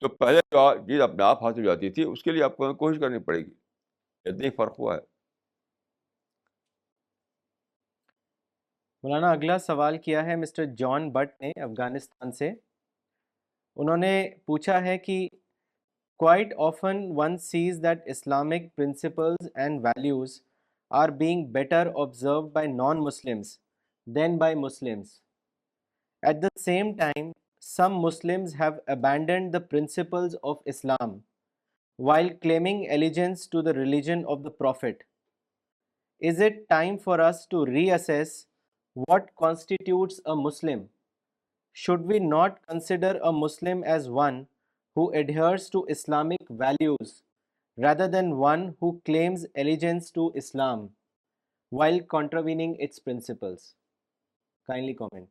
A: تو پہلے جو چیز اپنے آپ حاصل ہو جاتی تھی, اس کے لیے آپ کو کوشش کرنی پڑے گی. اتنا ہی فرق ہوا ہے.
B: مولانا اگلا سوال کیا ہے مسٹر جان بٹ نے افغانستان سے. انہوں نے پوچھا ہے کہ quite often one sees that Islamic principles and values are being better observed by non-Muslims than by Muslims. At the same time, some Muslims have abandoned the principles of Islam while claiming allegiance to the religion of the Prophet. Is it time for us to reassess what constitutes a Muslim? Should we not consider a Muslim as one who adheres to Islamic values rather than one who claims allegiance to Islam while contravening its principles? Kindly comment.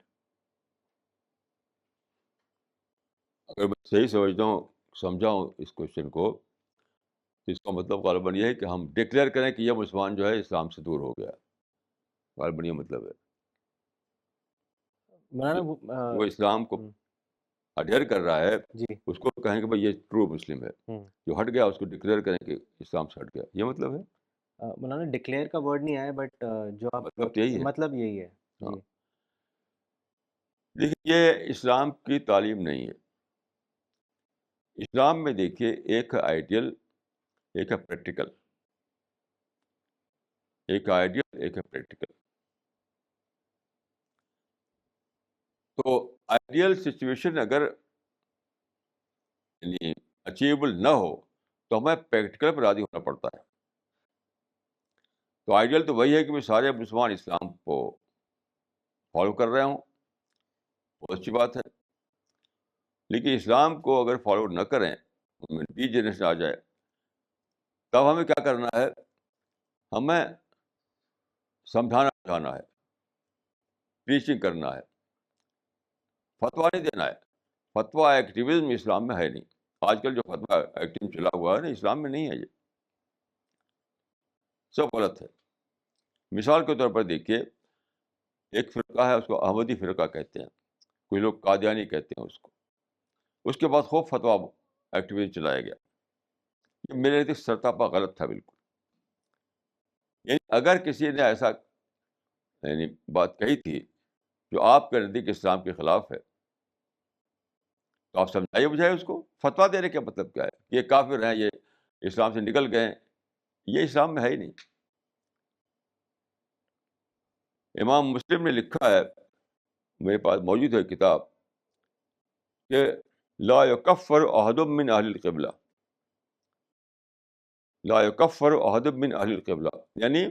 A: اگر میں صحیح سمجھتا ہوں, سمجھا ہوں اس question کو, اس کا مطلب غالباً یہ ہے کہ ہم ڈکلیئر کریں کہ یہ مسلمان جو ہے اسلام سے دور ہو گیا. غالباً یہ مطلب ہے.
B: مولانا
A: جو وہ اسلام کو
B: ہم،
A: اڈیر کر رہا ہے
B: جی
A: اس کو کہیں کہ بھائی یہ ٹرو مسلم ہے.
B: ہم،
A: جو ہٹ گیا اس کو ڈکلیئر کریں کہ اسلام سے ہٹ گیا. یہ مطلب ہے.
B: مولانا ڈکلیئر کا ورڈ نہیں آیا، بٹ جو آپ
A: مطلب تو یہی ہے.
B: مطلب یہی ہے.
A: ہاں.
B: جی
A: دیکھیے یہ اسلام کی تعلیم نہیں ہے. اسلام میں دیکھیے ایک ہے آئیڈیل، ایک ہے پریکٹیکل. ایک آئیڈیل، ایک ہے پریکٹیکل. تو آئیڈیل سچویشن اگر یعنی اچیویبل نہ ہو تو ہمیں پریکٹیکل پر راضی ہونا پڑتا ہے. تو آئیڈیل تو وہی ہے کہ میں سارے مسلمان اسلام کو فالو کر رہے ہوں، بہت اچھی بات ہے. لیکن اسلام کو اگر فالو نہ کریں، ان میں ڈی جنریشن آ جائے، تب ہمیں کیا کرنا ہے؟ ہمیں سمجھانا بجھانا ہے، پریچنگ کرنا ہے، فتویٰ نہیں دینا ہے. فتویٰ ایکٹیویزم اسلام میں ہے نہیں. آج کل جو فتویٰ ایکٹیویزم چلا ہوا ہے نا، اسلام میں نہیں ہے. یہ سب غلط ہے. مثال کے طور پر دیکھیے، ایک فرقہ ہے، اس کو احمدی فرقہ کہتے ہیں، کوئی لوگ قادیانی کہتے ہیں اس کو. اس کے بعد خوب فتویٰ ایکٹیویزم چلایا گیا. یہ میرے نزدیک سرتاپا غلط تھا بالکل. یعنی اگر کسی نے ایسا یعنی بات کہی تھی جو آپ کے نزدیک اسلام کے خلاف ہے، تو آپ سمجھائیے بجھائے اس کو. فتویٰ دینے کا مطلب کیا ہے؟ یہ کافر ہیں، یہ اسلام سے نکل گئے ہیں. یہ اسلام میں ہے ہی نہیں. امام مسلم نے لکھا ہے، میرے پاس موجود ہے کتاب، کہ لا یکفر احد من اہل القبلہ، لا یکفر احد من اہل القبلہ، یعنی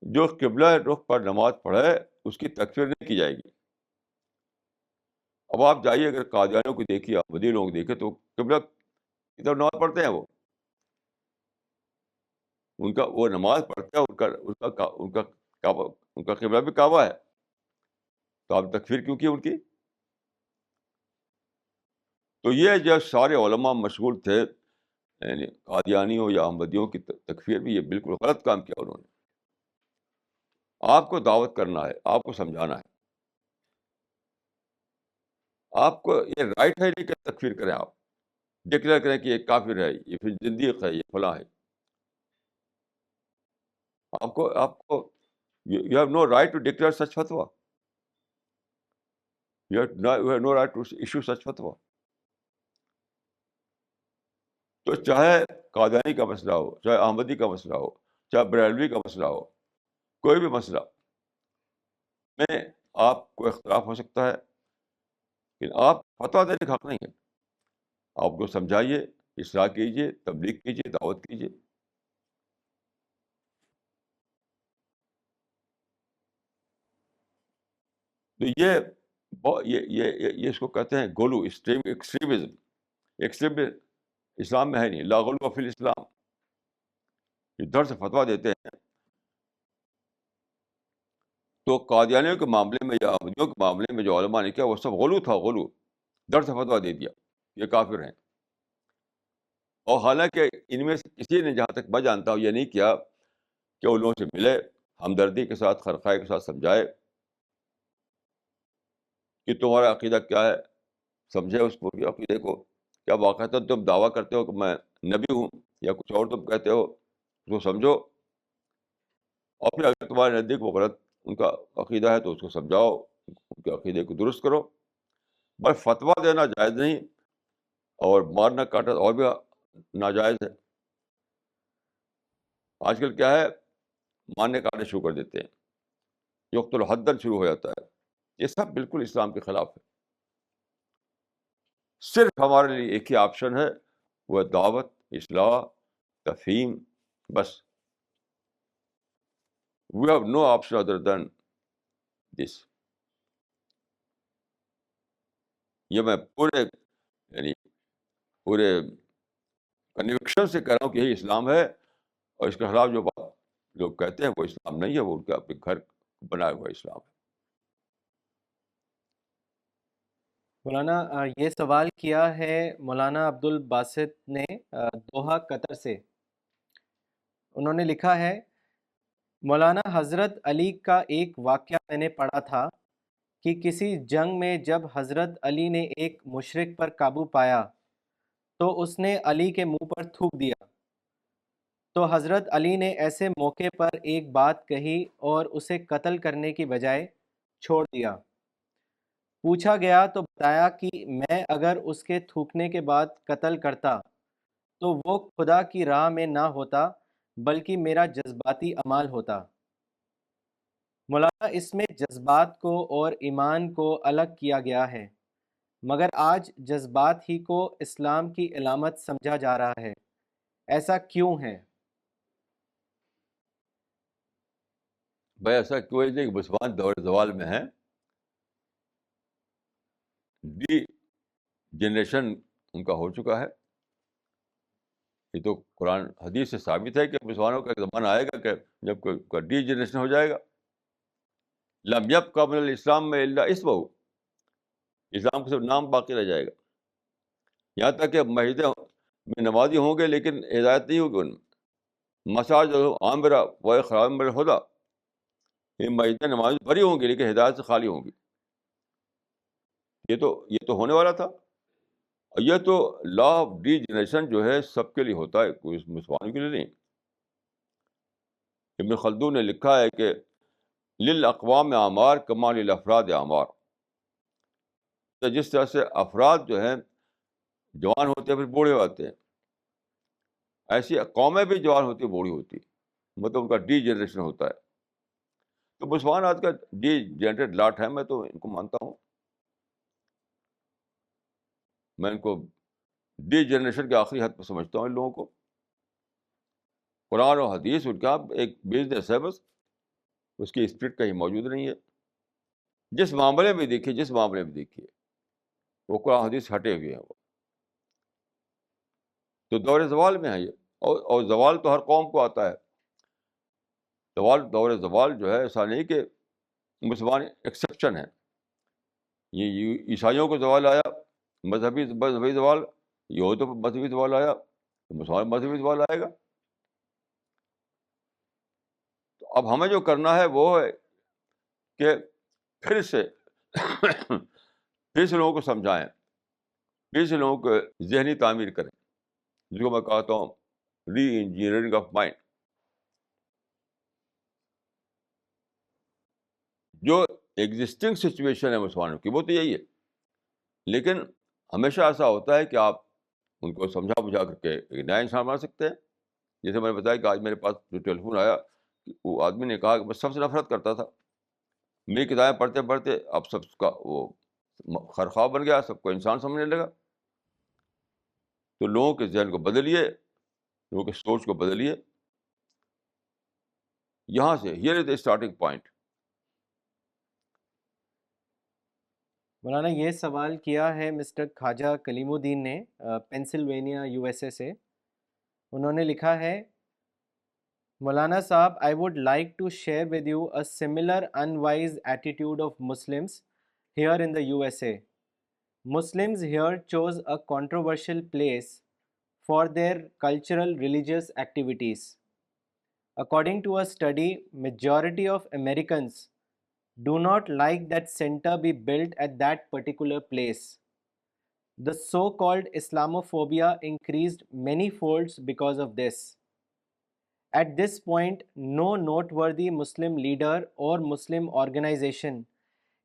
A: جو قبلہ رخ پر نماز پڑھے اس کی تکفیر نہیں کی جائے گی. اب آپ جائیے، اگر قادیانیوں کو دیکھیے، احمدی لوگ دیکھیں، تو قبلہ کی طرف نماز پڑھتے ہیں. وہ نماز پڑھتے ہیں، ان کا قبلہ بھی کعبہ ہے. تو آپ تکفیر کیوں کی ان کی؟ تو یہ جو سارے علماء مشغول تھے یعنی قادیانیوں یا احمدیوں کی تکفیر بھی، یہ بالکل غلط کام کیا انہوں نے. آپ کو دعوت کرنا ہے، آپ کو سمجھانا ہے. آپ کو یہ رائٹ ہے نہیں کہ تکفیر کریں، آپ ڈکلیئر کریں کہ یہ کافر ہے، یہ پھر زندیق ہے، یہ فلاں ہے. آپ کو you have no right to declare such فتویٰ. You have no right to issue such فتویٰ. تو چاہے قادیانی کا مسئلہ ہو، چاہے احمدی کا مسئلہ ہو، چاہے بریلوی کا مسئلہ ہو، کوئی بھی مسئلہ میں آپ کو اختلاف ہو سکتا ہے، لیکن آپ فتویٰ دینے کا حق نہیں ہے. آپ کو سمجھائیے، اصلاح کیجیے، تبلیغ کیجیے، دعوت کیجیے. تو یہ اس کو کہتے ہیں گولو ایکسٹریمزم. ایکسٹریم اسلام میں ہے نہیں. لا غلو فی الاسلام. یہ در سے فتویٰ دیتے ہیں. تو قادیانیوں کے معاملے میں یا احمدیوں کے معاملے میں جو علماء نے کیا، وہ سب غلو تھا. غلو در سے فتویٰ دے دیا، یہ کافر ہیں. اور حالانکہ ان میں سے کسی نے، جہاں تک میں جانتا ہوں، یہ نہیں کیا کہ ان لوگوں سے ملے، ہمدردی کے ساتھ، خرخائی کے ساتھ سمجھائے کہ تمہارا عقیدہ کیا ہے. سمجھے اس کو عقیدے کو. کیا واقعہ تم دعویٰ کرتے ہو کہ میں نبی ہوں، یا کچھ اور تم کہتے ہو، اس کو سمجھو. اور پھر اگر تمہارے نزدیک وہ غلط ان کا عقیدہ ہے تو اس کو سمجھاؤ، ان کے عقیدے کو درست کرو. بس فتویٰ دینا جائز نہیں، اور مارنا کاٹنا اور بھی ناجائز ہے. آج کل کیا ہے، مارنے کاٹنے شروع کر دیتے ہیں، یقتل الحدن شروع ہو جاتا ہے. یہ سب بالکل اسلام کے خلاف ہے. صرف ہمارے لیے ایک ہی آپشن ہے، وہ ہے دعوت، اصلاح، تفہیم، بس. We have no option other than this. یہ میں یعنی پورے کنوکشن سے کہہ رہا ہوں کہ یہی اسلام ہے، اور اس کے خلاف جو بات لوگ کہتے ہیں وہ اسلام نہیں ہے، وہ ان کا اپنے گھر بنایا ہوا اسلام ہے.
B: مولانا یہ سوال کیا ہے مولانا عبد الباسط نے دوحہ قطر سے. انہوں نے لکھا ہے مولانا حضرت علی کا ایک واقعہ میں نے پڑھا تھا کہ کسی جنگ میں جب حضرت علی نے ایک مشرک پر قابو پایا تو اس نے علی کے منہ پر تھوک دیا. تو حضرت علی نے ایسے موقع پر ایک بات کہی اور اسے قتل کرنے کی بجائے چھوڑ دیا. پوچھا گیا تو بتایا کہ میں اگر اس کے تھوکنے کے بعد قتل کرتا تو وہ خدا کی راہ میں نہ ہوتا بلکہ میرا جذباتی اعمال ہوتا. مولانا اس میں جذبات کو اور ایمان کو الگ کیا گیا ہے مگر آج جذبات ہی کو اسلام کی علامت سمجھا جا رہا ہے. ایسا کیوں ہے؟
A: بھائی ایسا کیوں ہے کہ مسلمان دور زوال میں ہیں. ڈی جنریشن ان کا ہو چکا ہے. یہ تو قرآن حدیث سے ثابت ہے کہ مسلمانوں کا ایک زمانہ آئے گا کہ جب کوئی ڈی جنریشن ہو جائے گا. لم یبق من الاسلام میں الا اسمہ، اسلام کا صرف نام باقی رہ جائے گا. یہاں تک کہ مسجدیں میں نمازی ہوں گے لیکن ہدایت نہیں ہوگی ان میں. مساجد عامرہ و خراب الہدا، یہ مسجدیں نمازی بھری ہوں گی لیکن ہدایت سے خالی ہوں گی. یہ تو ہونے والا تھا. یہ تو لا آف ڈی جنریشن جو ہے سب کے لیے ہوتا ہے، کوئی مسلمانوں کے لیے نہیں. ابن خلدون نے لکھا ہے کہ للاقوام اعمار کما للافراد اعمار. تو جس طرح سے افراد جو ہیں جوان ہوتے ہیں پھر بوڑھے ہوتے ہیں، ایسی قومیں بھی جوان ہوتی بوڑھی ہوتی، مطلب ان کا ڈی جنریشن ہوتا ہے. تو مسلمان آج کا ڈی جنریٹڈ لاٹ ہے. میں تو ان کو مانتا ہوں، میں ان کو ڈی جنریشن کے آخری حد پہ سمجھتا ہوں. ان لوگوں کو قرآن و حدیث ان کا ایک بزنس ہے بس، اس کی اسپرٹ کہیں موجود نہیں ہے. جس معاملے میں دیکھیے وہ قرآن حدیث ہٹے ہوئے ہیں. وہ تو دور زوال میں ہے یہ. اور زوال تو ہر قوم کو آتا ہے. دور زوال جو ہے ایسا نہیں کہ مسلمان ایکسیپشن ہے. یہ عیسائیوں کو زوال آیا، مذہبی زوال. یہودوں کو مذہبی زوال آیا تو مسلمان مذہبی زوال آئے گا. تو اب ہمیں جو کرنا ہے وہ ہے کہ پھر سے لوگوں کو سمجھائیں، پھر سے لوگوں کو ذہنی تعمیر کریں، جس کو میں کہتا ہوں ری انجینئرنگ آف مائنڈ. جو ایگزسٹنگ سچویشن ہے مسلمانوں کی وہ تو یہی ہے، لیکن ہمیشہ ایسا ہوتا ہے کہ آپ ان کو سمجھا بجھا کر کے ایک نیا انسان بنا سکتے ہیں. جیسے میں نے بتایا کہ آج میرے پاس جو ٹیلی فون آیا، وہ آدمی نے کہا کہ میں سب سے نفرت کرتا تھا، میری کتابیں پڑھتے پڑھتے اب سب کا وہ خرخواہ بن گیا، سب کو انسان سمجھنے لگا. تو لوگوں کے ذہن کو بدلیے، لوگوں کی سوچ کو بدلیے. یہاں سے here is the starting point.
B: مولانا یہ سوال کیا ہے مسٹر خواجہ کلیم الدین نے پینسلوینیا یو ایس اے سے. انہوں نے لکھا ہے مولانا صاحب I would like to share with you a similar unwise attitude of Muslims here in the USA. Muslims here chose a controversial place for their cultural religious activities. According to a study, majority of Americans do not like that center be built at that particular place. The so-called Islamophobia increased many folds because of this. At this point, no noteworthy Muslim leader or Muslim organization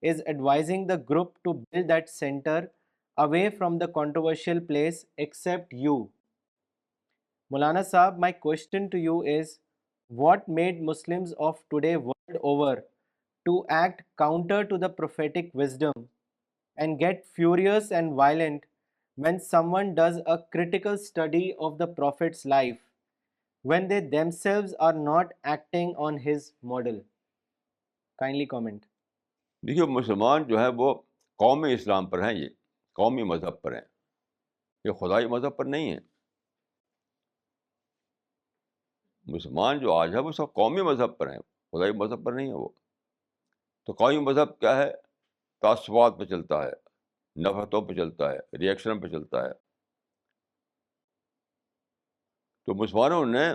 B: is advising the group to build that center away from the controversial place except you. Maulana Saab, my question to you is, what made Muslims of today world over to act counter to the prophetic wisdom and get furious and violent when someone does a critical study of the Prophet's life, when they themselves are not acting on his model? Kindly comment.
A: دیکھیے مسلمان جو ہے وہ قومی اسلام پر ہیں، یہ قومی مذہب پر ہیں، یہ خدائی مذہب پر نہیں ہے. مسلمان جو آج ہے وہ سب قومی مذہب پر ہیں، خدائی مذہب پر نہیں ہے وہ. تو قومی مذہب کیا ہے؟ تعصبات پہ چلتا ہے، نفرتوں پہ چلتا ہے، ریئیکشن پہ چلتا ہے. تو مسلمانوں نے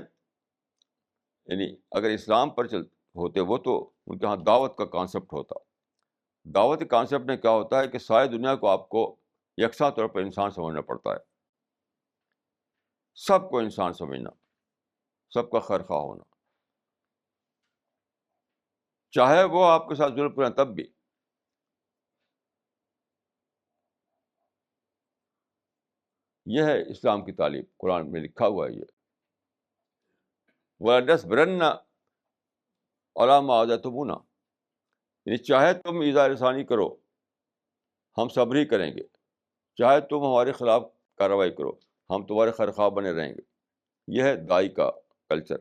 A: یعنی اگر اسلام پر ہوتے وہ تو ان کے ہاں دعوت کا کانسیپٹ ہوتا. دعوت کے کانسیپٹ میں کیا ہوتا ہے کہ ساری دنیا کو آپ کو یکساں طور پر انسان سمجھنا پڑتا ہے. سب کو انسان سمجھنا، سب کا خیر خواہ ہونا، چاہے وہ آپ کے ساتھ ظلم کریں تب بھی. یہ ہے اسلام کی تعلیم، قرآن میں لکھا ہوا ہے یہ. وَلَنَصْبِرَنَّ عَلَىٰ مَا عَاذَيْتُمُونَا، یعنی چاہے تم ایذا رسانی کرو ہم صبر ہی کریں گے، چاہے تم ہمارے خلاف کارروائی کرو ہم تمہارے خیر خواہ بنے رہیں گے. یہ ہے دائی کا کلچر.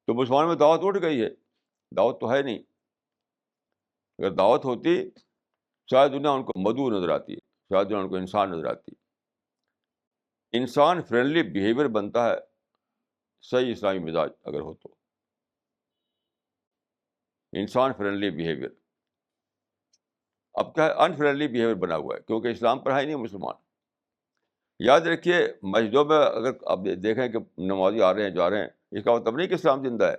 A: تو مسلمان میں دعوت اٹھ گئی ہے، دعوت تو ہے نہیں. اگر دعوت ہوتی شاید دنیا ان کو مدعو نظر آتی، شاید دنیا ان کو انسان نظر آتی. انسان فرینڈلی بیہیویئر بنتا ہے صحیح اسلامی مزاج اگر ہو تو. انسان فرینڈلی بیہیویئر. اب کیا ہے انفرینڈلی بیہیویئر بنا ہوا ہے کیونکہ اسلام پڑھا ہی نہیں مسلمان. یاد رکھیے مسجدوں میں اگر آپ دیکھیں کہ نمازی آ رہے ہیں جا رہے ہیں، اس کا مطلب نہیں کہ اسلام زندہ ہے.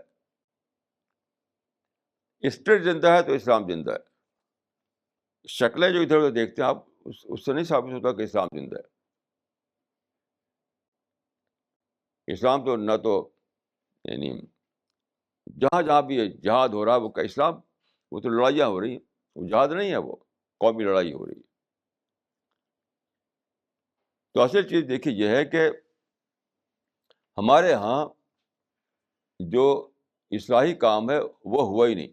A: اسپرٹ زندہ ہے تو اسلام زندہ ہے. شکلیں جو ادھر ادھر دیکھتے ہیں آپ اس سے نہیں ثابت ہوتا کہ اسلام زندہ ہے. اسلام تو نہ تو یعنی جہاں جہاں بھی جہاد ہو رہا ہے وہ کا اسلام، وہ تو لڑائیاں ہو رہی ہیں، وہ جہاد نہیں ہے، وہ قومی لڑائی ہو رہی ہے. تو اصل چیز دیکھیے یہ ہے کہ ہمارے ہاں جو اصلاحی کام ہے وہ ہوا ہی نہیں.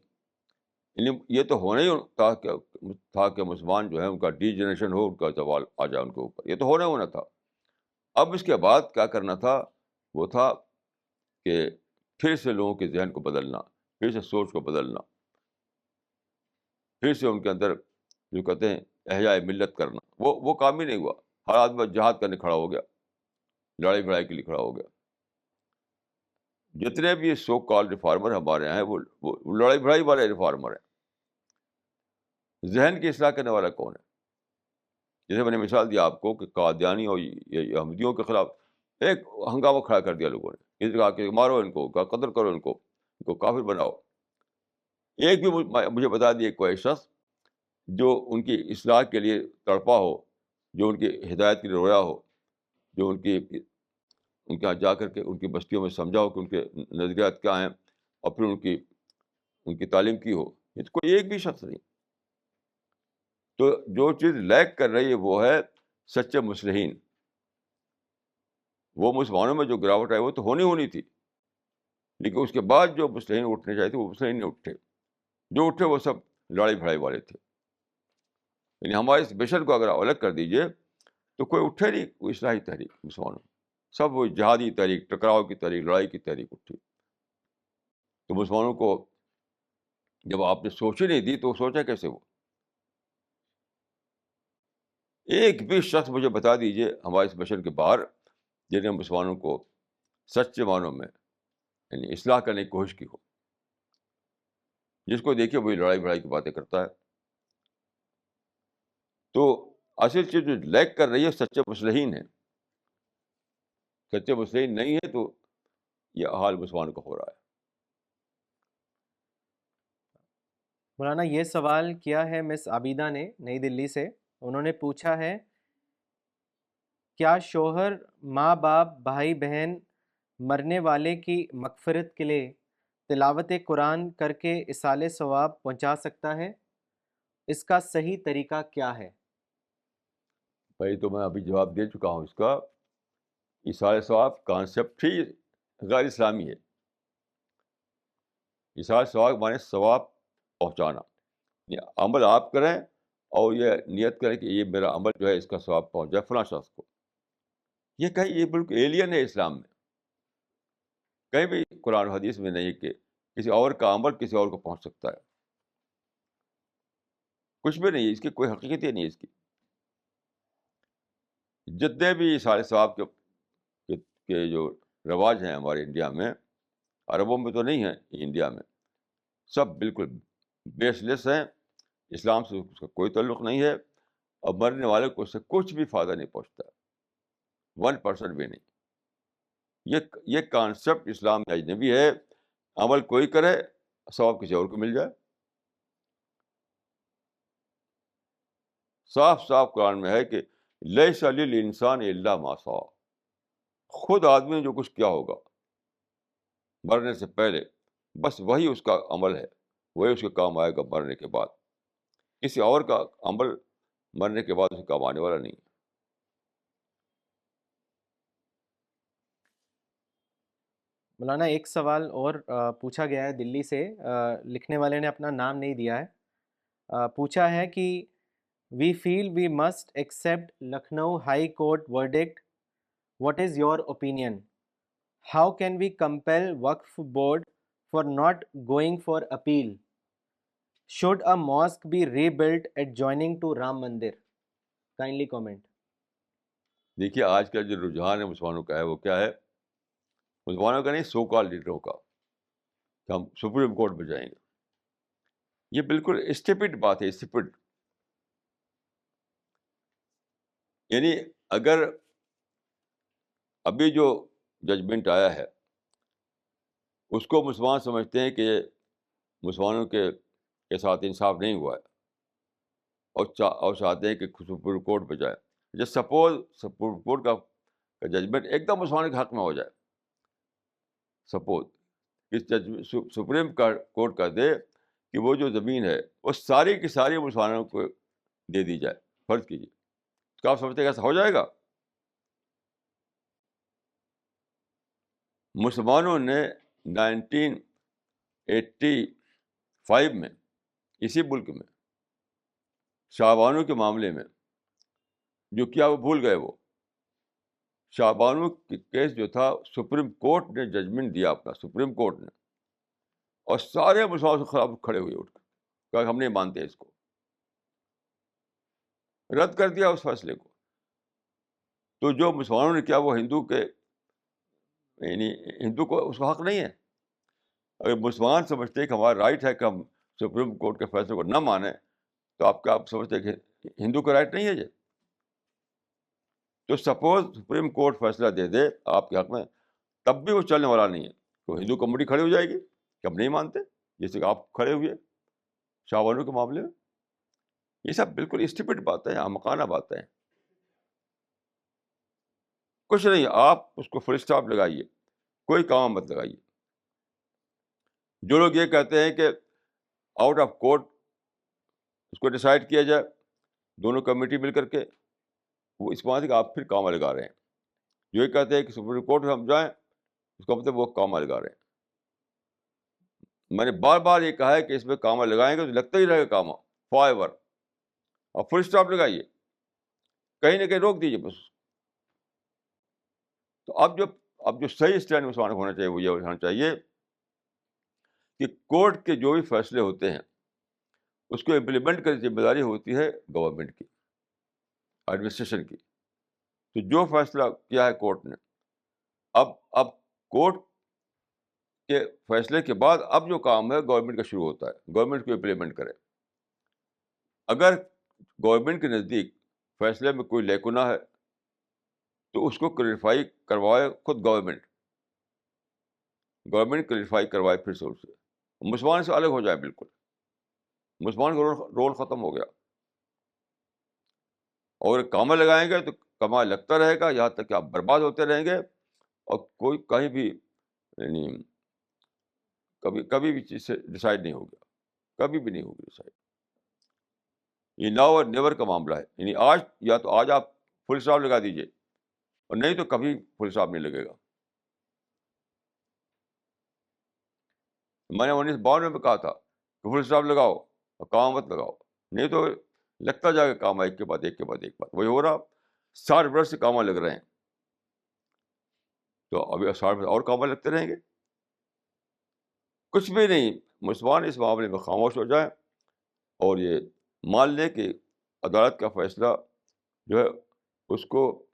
A: یعنی یہ تو ہونا ہی تھا کہ مسلمان جو ہے ان کا ڈی جنریشن ہو، ان کا زوال آ جائے ان کے اوپر. یہ تو ہونا تھا. اب اس کے بعد کیا کرنا تھا؟ وہ تھا کہ پھر سے لوگوں کے ذہن کو بدلنا، پھر سے سوچ کو بدلنا، پھر سے ان کے اندر جو کہتے ہیں احیاء ملت کرنا. وہ کام ہی نہیں ہوا. ہر آدمی جہاد کرنے کھڑا ہو گیا، لڑائی بھڑائی کے لیے کھڑا ہو گیا. جتنے بھی سو کال ریفارمر ہمارے یہاں ہیں وہ لڑائی بھڑائی والے ریفارمر ہیں. ذہن کی اصلاح کرنے والا کون ہے؟ جیسے میں نے مثال دیا آپ کو کہ قادیانی اور احمدیوں کے خلاف ایک ہنگامہ کھڑا کر دیا لوگوں نے. اس کہا کہ مارو ان کو، قتل کرو ان کو کافر بناؤ. ایک بھی مجھے بتا دیے کوئی شخص جو ان کی اصلاح کے لیے تڑپا ہو، جو ان کی ہدایت کے لیے رویا ہو، جو ان کے یہاں جا کر کے ان کی بستیوں میں سمجھا ہو کہ ان کے نظریات کیا ہیں اور پھر ان کی تعلیم کی ہو. یہ تو کوئی ایک بھی شخص نہیں. تو جو چیز لیک کر رہی ہے وہ ہے سچے مصلحین. وہ مسلمانوں میں جو گراوٹ آئی وہ تو ہونی تھی، لیکن اس کے بعد جو مصلحین اٹھنے چاہیے تھے وہ مصلحین نہیں اٹھے. جو اٹھے وہ سب لڑائی بھڑائی والے تھے. یعنی ہمارے اس مشن کو اگر الگ کر دیجیے تو کوئی اٹھے نہیں کوئی اصلاحی تحریک مسلمانوں. سب وہ جہادی تحریک، ٹکراؤ کی تحریک، لڑائی کی تحریک اٹھی. تو مسلمانوں کو جب آپ نے سوچ ہی نہیں دی تو سوچا کیسے وہ؟ ایک بھی شخص مجھے بتا دیجیے ہمارے اس مشن کے باہر جن نے مسلمانوں کو سچے معنوں میں یعنی اصلاح کرنے کی کوشش کی ہو. جس کو دیکھیے وہی لڑائی بڑائی کی باتیں کرتا ہے. تو اصل چیز جو لیک کر رہی ہے سچے مصلحین ہیں. سچے مصلحین نہیں ہے تو یہ حال مسلمانوں کا ہو رہا ہے.
B: مولانا یہ سوال کیا ہے مس عابدہ نے نئی دلی سے. انہوں نے پوچھا ہے کیا شوہر ماں باپ بھائی بہن مرنے والے کی مغفرت کے لیے تلاوت قرآن کر کے ایصال ثواب پہنچا سکتا ہے؟ اس کا صحیح طریقہ کیا ہے؟
A: بھائی تو میں ابھی جواب دے چکا ہوں اس کا. ایصال ثواب کانسیپٹ ہی غیر اسلامی ہے. ایصال ثواب مانے ثواب پہنچانا. یہ عمل آپ کریں اور یہ نیت کریں کہ یہ میرا عمل جو ہے اس کا ثواب پہنچ جائے فلاں شخص کو. یہ کہیں یہ بالکل ایلین ہے اسلام میں. کہیں بھی قرآن و حدیث میں نہیں کہ کسی اور کا عمل کسی اور کو پہنچ سکتا ہے. کچھ بھی نہیں ہے اس کی، کوئی حقیقت ہی نہیں ہے اس کی. جتنے بھی ایصال ثواب کے جو رواج ہیں ہمارے انڈیا میں، عربوں میں تو نہیں ہیں، انڈیا میں سب بالکل بیس لیس ہیں. اسلام سے اس کا کوئی تعلق نہیں ہے. اور مرنے والے کو اس سے کچھ بھی فائدہ نہیں پہنچتا، 1% بھی نہیں. یہ کانسیپٹ اسلام میں اجنبی ہے. عمل کوئی کرے، ثواب کسی اور کو مل جائے. صاف صاف قرآن میں ہے کہ لیس للانسان الا ما سعی. خود آدمی نے جو کچھ کیا ہوگا مرنے سے پہلے، بس وہی اس کا عمل ہے، وہی اس کے کام آئے گا مرنے کے بعد. کسی اور کا عمل مرنے کے بعد اس کے کام آنے والا نہیں ہے.
B: مولانا ایک سوال اور پوچھا گیا ہے دلی سے. لکھنے والے نے اپنا نام نہیں دیا ہے. پوچھا ہے کہ we feel we must accept Lucknow high court verdict. What is your opinion? How can we compel Waqf board for not going for appeal? Should a mosque be rebuilt adjoining to Ram Mandir? Kindly comment.
A: دیکھیے آج کا جو رجحان ہے مسلمانوں کا ہے وہ کیا ہے؟ مسلمانوں کا نہیں، سو کال لیڈروں کا، کہ ہم سپریم کورٹ میں جائیں گے. یہ بالکل اسٹپڈ بات ہے، اسٹپڈ. یعنی اگر ابھی جو ججمنٹ آیا ہے اس کو مسلمان سمجھتے ہیں کہ یہ مسلمانوں کے ساتھ انصاف نہیں ہوا ہے، اور چاہتے ہیں کہ سپریم کورٹ پہ جائے. جس سپوز سپریم کورٹ کا ججمنٹ ایک دم مسلمانوں کے حق میں ہو جائے، سپوز سپریم کورٹ کا دے کہ وہ جو زمین ہے وہ ساری کی ساری مسلمانوں کو دے دی جائے، فرض کیجیے، کیا آپ سمجھتے ہیں کہ ایسا ہو جائے گا؟ مسلمانوں نے 1985 میں اسی ملک میں شاہ بانو کے معاملے میں جو کیا وہ بھول گئے. وہ شاہ بانو کی کیس جو تھا، سپریم کورٹ نے ججمنٹ دیا اپنا، سپریم کورٹ نے، اور سارے مسلمانوں کے خلاف کھڑے ہوئے اٹھ کر کہ ہم نہیں مانتے اس کو، رد کر دیا اس فیصلے کو. تو جو مسلمانوں نے کیا وہ ہندو کے، یعنی ہندو کو اس کا حق نہیں ہے. اگر مسلمان سمجھتے ہیں کہ ہمارا رائٹ ہے کہ ہم سپریم کورٹ کے فیصلے کو نہ مانیں، تو آپ سمجھتے ہیں کہ ہندو کا رائٹ نہیں ہے یہ؟ تو سپوز سپریم کورٹ فیصلہ دے دے آپ کے حق میں، تب بھی وہ چلنے والا نہیں ہے. تو ہندو کمیونٹی کھڑی ہو جائے گی کہ ہم نہیں مانتے، جیسے کہ آپ کھڑے ہوئے شاہ بانو کے معاملے میں. یہ سب بالکل اسٹپڈ باتیں ہیں، احمقانہ باتیں ہیں. کچھ نہیں، آپ اس کو فل اسٹاپ لگائیے، کوئی کام مت لگائیے. جو لوگ یہ کہتے ہیں کہ آؤٹ آف کورٹ اس کو ڈیسائیڈ کیا جائے دونوں کمیٹی مل کر کے، وہ اس بات کہ آپ پھر کام لگا رہے ہیں. جو یہ کہتے ہیں کہ سپریم کورٹ میں ہم جائیں، اس کا مطلب وہ کام لگا رہے ہیں. میں نے بار بار یہ کہا ہے کہ اس میں کام لگائیں گے تو لگتا ہی رہے گا کام فار ایور. اور فل اسٹاپ لگائیے، کہیں نہ کہیں روک دیجیے بس. تو اب جو صحیح اسٹینڈ مسلمان ہونا چاہیے وہ یہ ہونا چاہیے کہ کورٹ کے جو بھی فیصلے ہوتے ہیں اس کو امپلیمنٹ کرنے کی ذمہ داری ہوتی ہے گورنمنٹ کی، ایڈمنسٹریشن کی. تو جو فیصلہ کیا ہے کورٹ نے، اب کورٹ کے فیصلے کے بعد اب جو کام ہے گورنمنٹ کا شروع ہوتا ہے، گورنمنٹ کو امپلیمنٹ کرے. اگر گورنمنٹ کے نزدیک فیصلے میں کوئی لیکنا ہے تو اس کو کلیریفائی کروائے خود گورنمنٹ کلیریفائی کروائے پھر سے اس سے، مسلمان سے الگ ہو جائے بالکل. مسلمان کا رول ختم ہو گیا. اور کامہ لگائیں گے تو کامہ لگتا رہے گا یہاں تک کہ آپ برباد ہوتے رہیں گے، اور کوئی کہیں بھی یعنی کبھی بھی چیز سے ڈیسائیڈ نہیں ہوگا، کبھی بھی نہیں ہوگی ڈیسائیڈ. یہ ناؤ اور نیور کا معاملہ ہے. یعنی آج یا تو آج آپ فل اسٹاپ لگا دیجیے، اور نہیں تو کبھی فل اسٹاپ نہیں لگے گا. میں نے 1992 میں کہا تھا کہ فل اسٹاپ لگاؤ اور کام مت لگاؤ، نہیں تو لگتا جائے گا کام ایک کے بعد ایک کے بعد ایک بات. وہی ہو رہا، 60 برس سے کام لگ رہے ہیں، تو ابھی 60 برس اور کام لگتے رہیں گے. کچھ بھی نہیں. مسلمان اس معاملے میں خاموش ہو جائیں اور یہ مان لیں کہ عدالت کا فیصلہ جو ہے اس کو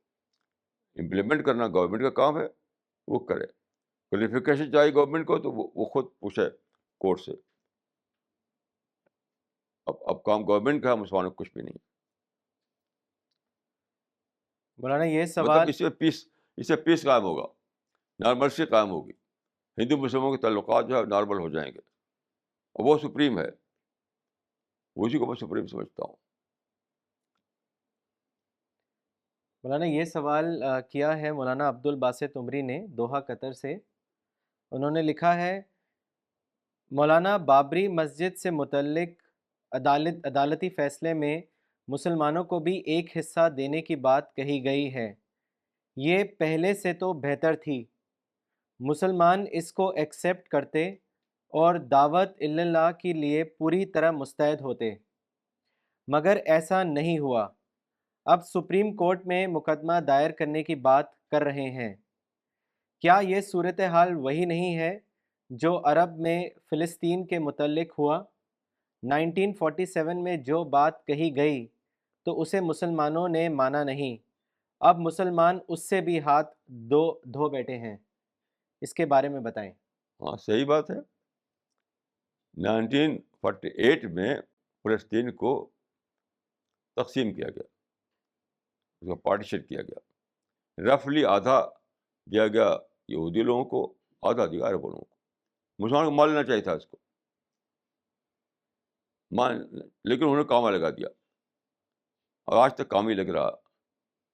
A: امپلیمنٹ کرنا گورنمنٹ کا کام ہے، وہ کرے. کلیفیکیشن چاہیے گورنمنٹ کو تو وہ خود پوچھے کورٹ سے. اب کام گورنمنٹ کا ہے، مسلمانوں کو کچھ بھی نہیں.
B: مولانا یہ
A: مطلب
B: سوال
A: اس سے پیس قائم ہوگا، نارملسی قائم ہوگی، ہندو مسلموں کے تعلقات جو ہے نارمل ہو جائیں گے، اور وہ سپریم ہے، اسی کو میں سپریم سمجھتا ہوں۔
B: مولانا یہ سوال کیا ہے مولانا عبد الباسط عمری نے دوحہ قطر سے۔ انہوں نے لکھا ہے مولانا بابری مسجد سے متعلق عدالتی فیصلے میں مسلمانوں کو بھی ایک حصہ دینے کی بات کہی گئی ہے، یہ پہلے سے تو بہتر تھی، مسلمان اس کو ایکسیپٹ کرتے اور دعوت اللہ کے لیے پوری طرح مستعد ہوتے، مگر ایسا نہیں ہوا۔ اب سپریم کورٹ میں مقدمہ دائر کرنے کی بات کر رہے ہیں، کیا یہ صورتحال وہی نہیں ہے جو عرب میں فلسطین کے متعلق ہوا؟ 1947 میں جو بات کہی گئی تو اسے مسلمانوں نے مانا نہیں، اب مسلمان اس سے بھی ہاتھ دھو بیٹھے ہیں، اس کے بارے میں بتائیں۔
A: ہاں صحیح بات ہے، 1948 میں فلسطین کو تقسیم کیا گیا، اس کا پارٹیشن کیا گیا، رفلی آدھا دیا گیا یہودی لوگوں کو، آدھا دیا عرب لوگوں کو۔ مسلمانوں کو مان لینا چاہیے تھا اس کو، لیکن انہوں نے کام لگا دیا، اور آج تک کام ہی لگ رہا،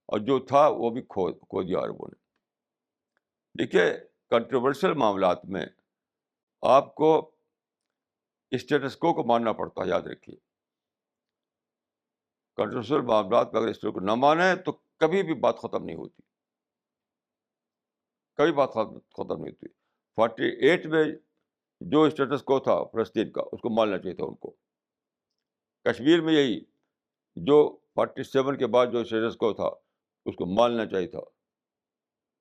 A: اور جو تھا وہ بھی کھو دیا عربوں نے۔ دیکھیے کنٹروورشل معاملات میں آپ کو اسٹیٹس کو ماننا پڑتا ہے، یاد رکھیے، کنٹروورشل معاملات میں اگر اسٹیٹس کو نہ مانے تو کبھی بھی بات ختم نہیں ہوتی، کبھی بات ختم نہیں ہوتی۔ 48 میں جو اسٹیٹس کو تھا فلسطین کا، اس کو ماننا چاہیے تھا ان کو۔ کشمیر میں یہی، جو 47 کے بعد جو اسٹیٹس کو تھا اس کو ماننا چاہیے تھا۔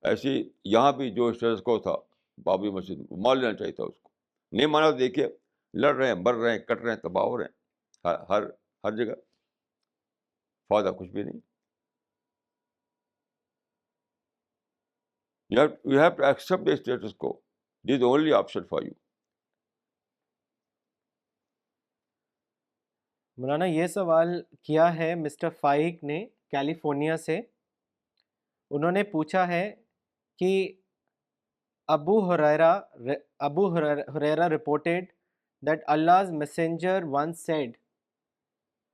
A: ایسی یہاں بھی جو اسٹیٹس کو تھا بابری مسجد کو مان لینا چاہیے تھا اس کو، نہیں مانا تو دیکھیے لڑ رہے ہیں، مر رہے ہیں، کٹ رہے ہیں، تباہ ہو رہے ہیں، ہر جگہ، فائدہ کچھ بھی نہیں۔ You have to accept the status quo. This is the only option for you.
B: مولانا یہ سوال کیا ہے مسٹر فائق نے کیلیفورنیا سے۔ انہوں نے پوچھا ہے کہ Abu Huraira reported that Allah's messenger once said,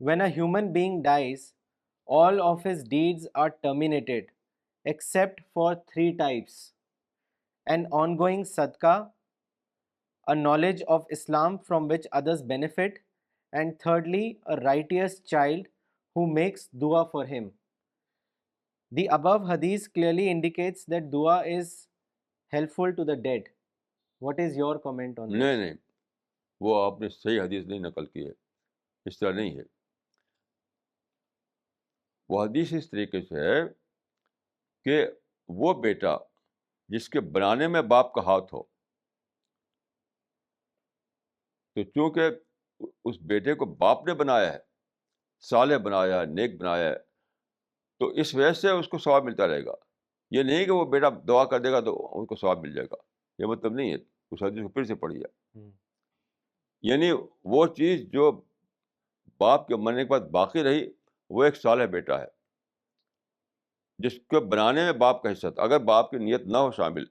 B: when a human being dies, all of his deeds are terminated except for 3 types: an ongoing sadaqah, a knowledge of Islam from which others benefit, and thirdly, a righteous child who makes dua for him. The above hadith clearly indicates that dua is helpful to the dead. What is your comment on this?
A: نہیں، وہ آپ نے صحیح حدیث نہیں نقل کی ہے، اس طرح نہیں ہے۔ وہ حدیث اس طریقے سے ہے کہ وہ بیٹا جس کے بنانے میں باپ کا ہاتھ ہو، تو چونکہ اس بیٹے کو باپ نے بنایا ہے، صالح بنایا ہے، نیک بنایا ہے، تو اس وجہ سے اس کو ثواب ملتا رہے گا۔ یہ نہیں کہ وہ بیٹا دعا کر دے گا تو اس کو ثواب مل جائے گا، یہ مطلب نہیں ہے۔ اس حدیث کو پھر سے پڑھیے، یعنی وہ چیز جو باپ کے مرنے کے بعد باقی رہی وہ ایک صالح بیٹا ہے جس کو بنانے میں باپ کا حصہ تھا۔ اگر باپ کی نیت نہ ہو شامل،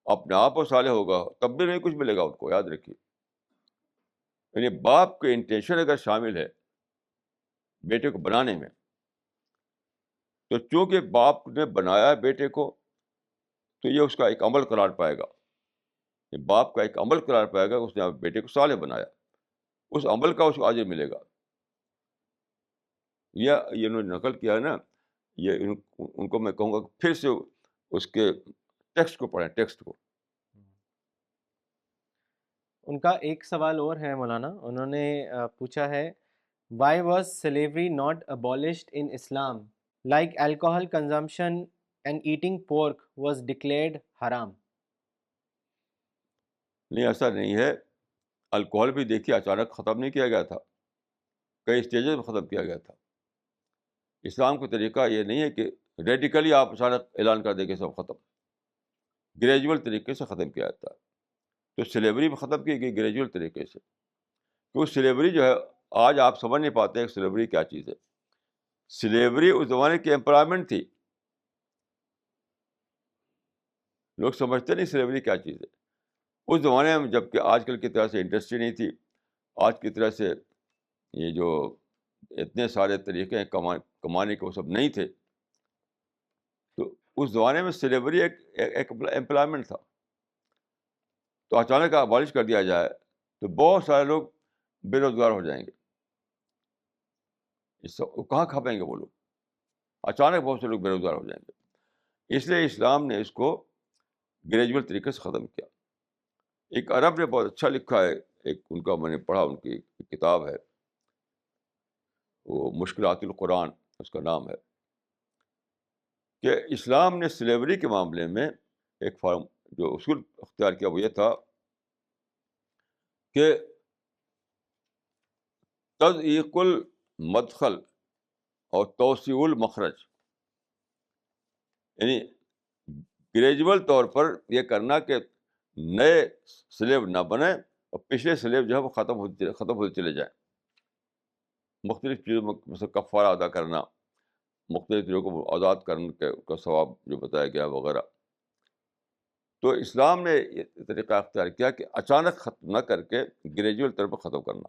A: اپنے آپ وہ صالح ہوگا تب بھی نہیں کچھ ملے گا ان کو، یاد رکھیے۔ یعنی باپ کے انٹینشن اگر شامل ہے بیٹے کو بنانے میں، تو چونکہ باپ نے بنایا بیٹے کو تو یہ اس کا ایک عمل قرار پائے گا، یہ باپ کا ایک عمل قرار پائے گا، اس نے بیٹے کو صالح بنایا، اس عمل کا اس کو اجر ملے گا۔ یہ انہوں نے نقل کیا ہے نا، یہ ان کو میں کہوں گا کہ پھر سے اس کے ٹیکسٹ کو پڑھیں، ٹیکسٹ کو۔
B: ان کا ایک سوال اور ہے مولانا، انہوں نے پوچھا ہے why was slavery not abolished in Islam like alcohol consumption and eating pork was declared haram?
A: نہیں، ایسا نہیں ہے، الکوہل بھی دیکھیے اچانک ختم نہیں کیا گیا تھا، کئی اسٹیجز میں ختم کیا گیا تھا۔ اسلام کا طریقہ یہ نہیں ہے کہ ریڈیکلی آپ اچانک اعلان کر دیں کہ سب ختم، گریجول طریقے سے ختم کیا جاتا ہے۔ تو سلیوری بھی ختم کی گئی گریجول طریقے سے، کیونکہ سلیوری جو ہے آج آپ سمجھ نہیں پاتے کہ سلیوری کیا چیز ہے۔ سلیوری اس زمانے کی امپلائمنٹ تھی، لوگ سمجھتے نہیں سلیوری کیا چیز ہے. اس زمانے میں جب کہ آج کل کی طرح سے انڈسٹری نہیں تھی, آج کی طرح سے یہ جو اتنے سارے طریقے ہیں کمانے کے وہ سب نہیں تھے, تو اس زمانے میں سلیوری ایک امپلائمنٹ تھا. تو اچانک ابالش کر دیا جائے تو بہت سارے لوگ بے روزگار ہو جائیں گے. کہاں کھپیں گے وہ لوگ؟ اچانک بہت سے لوگ بے روزگار ہو جائیں گے. اس لیے اسلام نے اس کو گریجول طریقے سے ختم کیا. ایک عرب نے بہت اچھا لکھا ہے, ایک ان کا میں نے پڑھا, ان کی ایک کتاب ہے, وہ مشکلات القرآن اس کا نام ہے, کہ اسلام نے سلیوری کے معاملے میں ایک فارم جو اصول اختیار کیا وہ یہ تھا کہ تضییق المدخل اور توسیع المخرج, یعنی گریجول طور پر یہ کرنا کہ نئے سلیب نہ بنے اور پچھلے سلیب جو ہے وہ ختم ہوتے چلے جائیں. مختلف چیزوں میں مثلا کفارہ ادا کرنا, مختلف چیزوں کو آزاد کرنے کا ثواب جو بتایا گیا وغیرہ. تو اسلام نے یہ طریقہ اختیار کیا کہ اچانک ختم نہ کر کے گریجول طور پر ختم کرنا.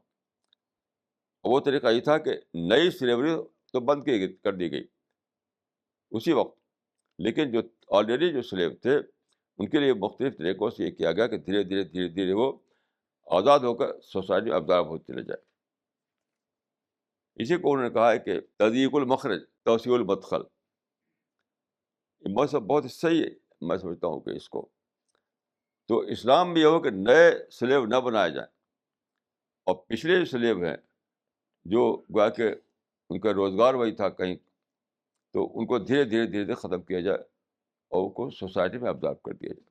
A: وہ طریقہ یہ تھا کہ نئی سلیوری تو بند کر دی گئی اسی وقت, لیکن جو آلریڈی جو سلیب تھے ان کے لیے مختلف طریقوں سے یہ کیا گیا کہ دھیرے دھیرے وہ آزاد ہو کر سوسائٹی میں ابزارب ہوتے چلے جائے. اسی کو انہوں نے کہا ہے کہ تضییق المخرج توسیع المدخل. یہ مذہب بہت صحیح ہے, میں سمجھتا ہوں کہ اس کو تو اسلام میں یہ ہو کہ نئے سلیب نہ بنائے جائیں, اور پچھلے جو سلیب ہیں جو گویا کہ ان کا روزگار وہی تھا کہیں, تو ان کو دھیرے دھیرے ختم کیا جائے اور ان کو سوسائٹی میں ابزارب کر دیا جائے.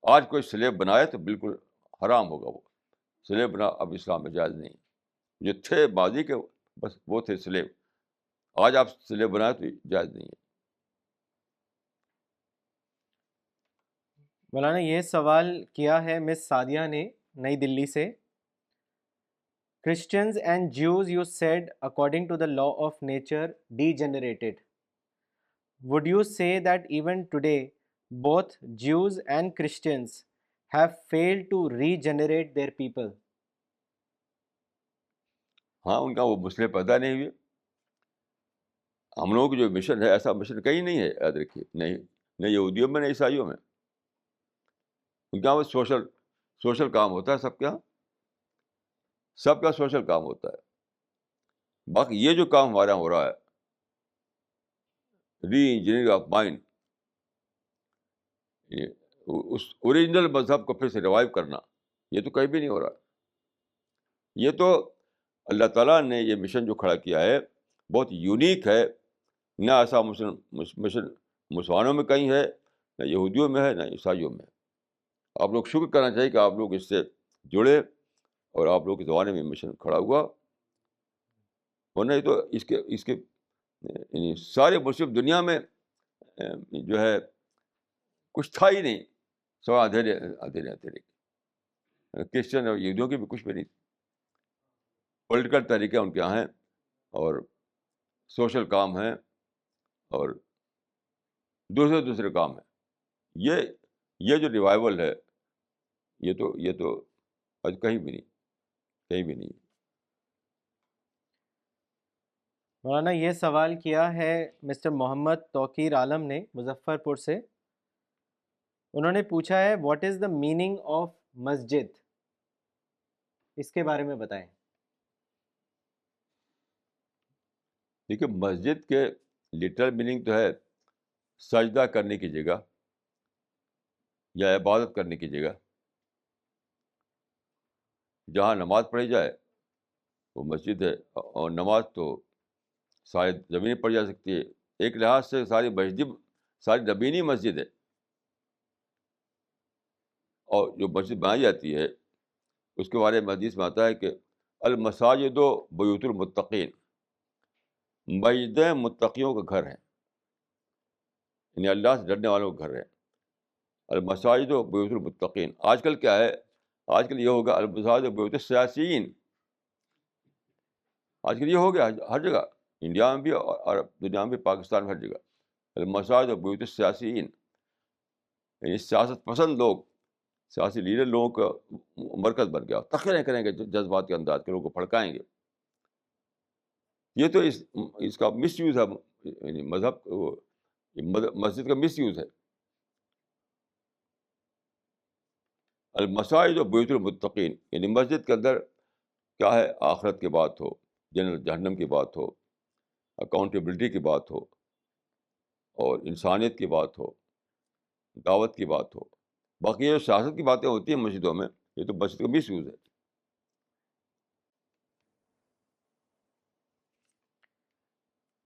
A: آج کوئی سلیب بنائے تو بالکل حرام ہوگا. وہ سلیب بنا اب اسلام میں جائز نہیں. جو تھے ماضی کے بس وہ تھے سلیب, آج آپ سلیب بنائے تو جائز نہیں ہے.
B: مولانا یہ سوال کیا ہے مس سعدیہ نے نئی دلی سے. Christians and Jews, you said, according to the law of nature, degenerated. Would you say that even today, both Jews and Christians have failed to regenerate their people?
A: ہاں, ان کا وہ مسئلے پیدا نہیں ہوئے. ہم لوگوں کی جو مشن ہے ایسا مشن کہیں نہیں ہے, یاد رکھیے, نہیں نہ یہودیوں میں نہ عیسائیوں میں. ان کا وہ سوشل کام ہوتا ہے سب کے یہاں, سب کا سوشل کام ہوتا ہے. باقی یہ جو کام ہمارے یہاں ہو رہا ہے, ری انجینئرنگ آف مائنڈ, اس اوریجنل مذہب کو پھر سے ریوائیو کرنا, یہ تو کہیں بھی نہیں ہو رہا. یہ تو اللہ تعالیٰ نے یہ مشن جو کھڑا کیا ہے بہت یونیک ہے. نہ ایسا مشن مسلمانوں میں کہیں ہے, نہ یہودیوں میں ہے, نہ عیسائیوں میں ہے. آپ لوگ شکر کرنا چاہیے کہ آپ لوگ اس سے جڑے اور آپ لوگ کے زمانے میں مشن کھڑا ہوا. ورنہ یہ تو اس کے یعنی سارے مسلم دنیا میں جو ہے کچھ تھا ہی نہیں, سوا اندھیرے. کرسچن اور یہودیوں کی بھی کچھ بھی نہیں. پولیٹیکل طریقے ان کے یہاں ہیں اور سوشل کام ہیں اور دوسرے کام ہیں. یہ جو ریوائول ہے یہ تو آج کہیں بھی نہیں.
B: مولانا یہ سوال کیا ہے مسٹر محمد توقیر عالم نے مظفر پور سے. انہوں نے پوچھا ہے what is the meaning of مسجد, اس کے بارے میں بتائیں.
A: دیکھیے, مسجد کے لٹرل میننگ تو ہے سجدہ کرنے کی جگہ یا عبادت کرنے کی جگہ. جہاں نماز پڑھی جائے وہ مسجد ہے, اور نماز تو ساری زمین پڑھی جا سکتی ہے. ایک لحاظ سے ساری زمینی مسجد ہے. اور جو مسجد بنائی جاتی ہے اس کے بارے میں حدیث میں آتا ہے کہ المساجد بیوت المتقین, مسجدیں متقیوں کا گھر ہیں, یعنی اللہ سے ڈرنے والوں کا گھر ہے. المساجد بیوت المتقین. آج کل کیا ہے, آج کل یہ ہوگا المساجد بیوت السیاسیین. آج کل یہ ہو گیا ہر جگہ, انڈیا میں بھی اور دنیا میں بھی, پاکستان میں ہر جگہ. المساجد بیوت السیاسیین. یعنی سیاست پسند لوگ، سیاسی لیڈر لوگوں کا مرکز بن گیا، تقریر کریں گے جذبات کے انداز کے، لوگوں کو بھڑکائیں گے. یہ تو اس کا مس یوز ہے، یعنی مذہب مسجد کا مس یوز ہے. المساجد و بیوت المتقین، یعنی مسجد کے اندر کیا ہے، آخرت کی بات ہو، جنت جہنم کی بات ہو، اکاؤنٹیبلٹی کی بات ہو، اور انسانیت کی بات ہو، دعوت کی بات ہو. باقی یہ جو سیاست کی باتیں ہوتی ہیں مسجدوں میں، یہ تو مسجد کا مس یوز ہے.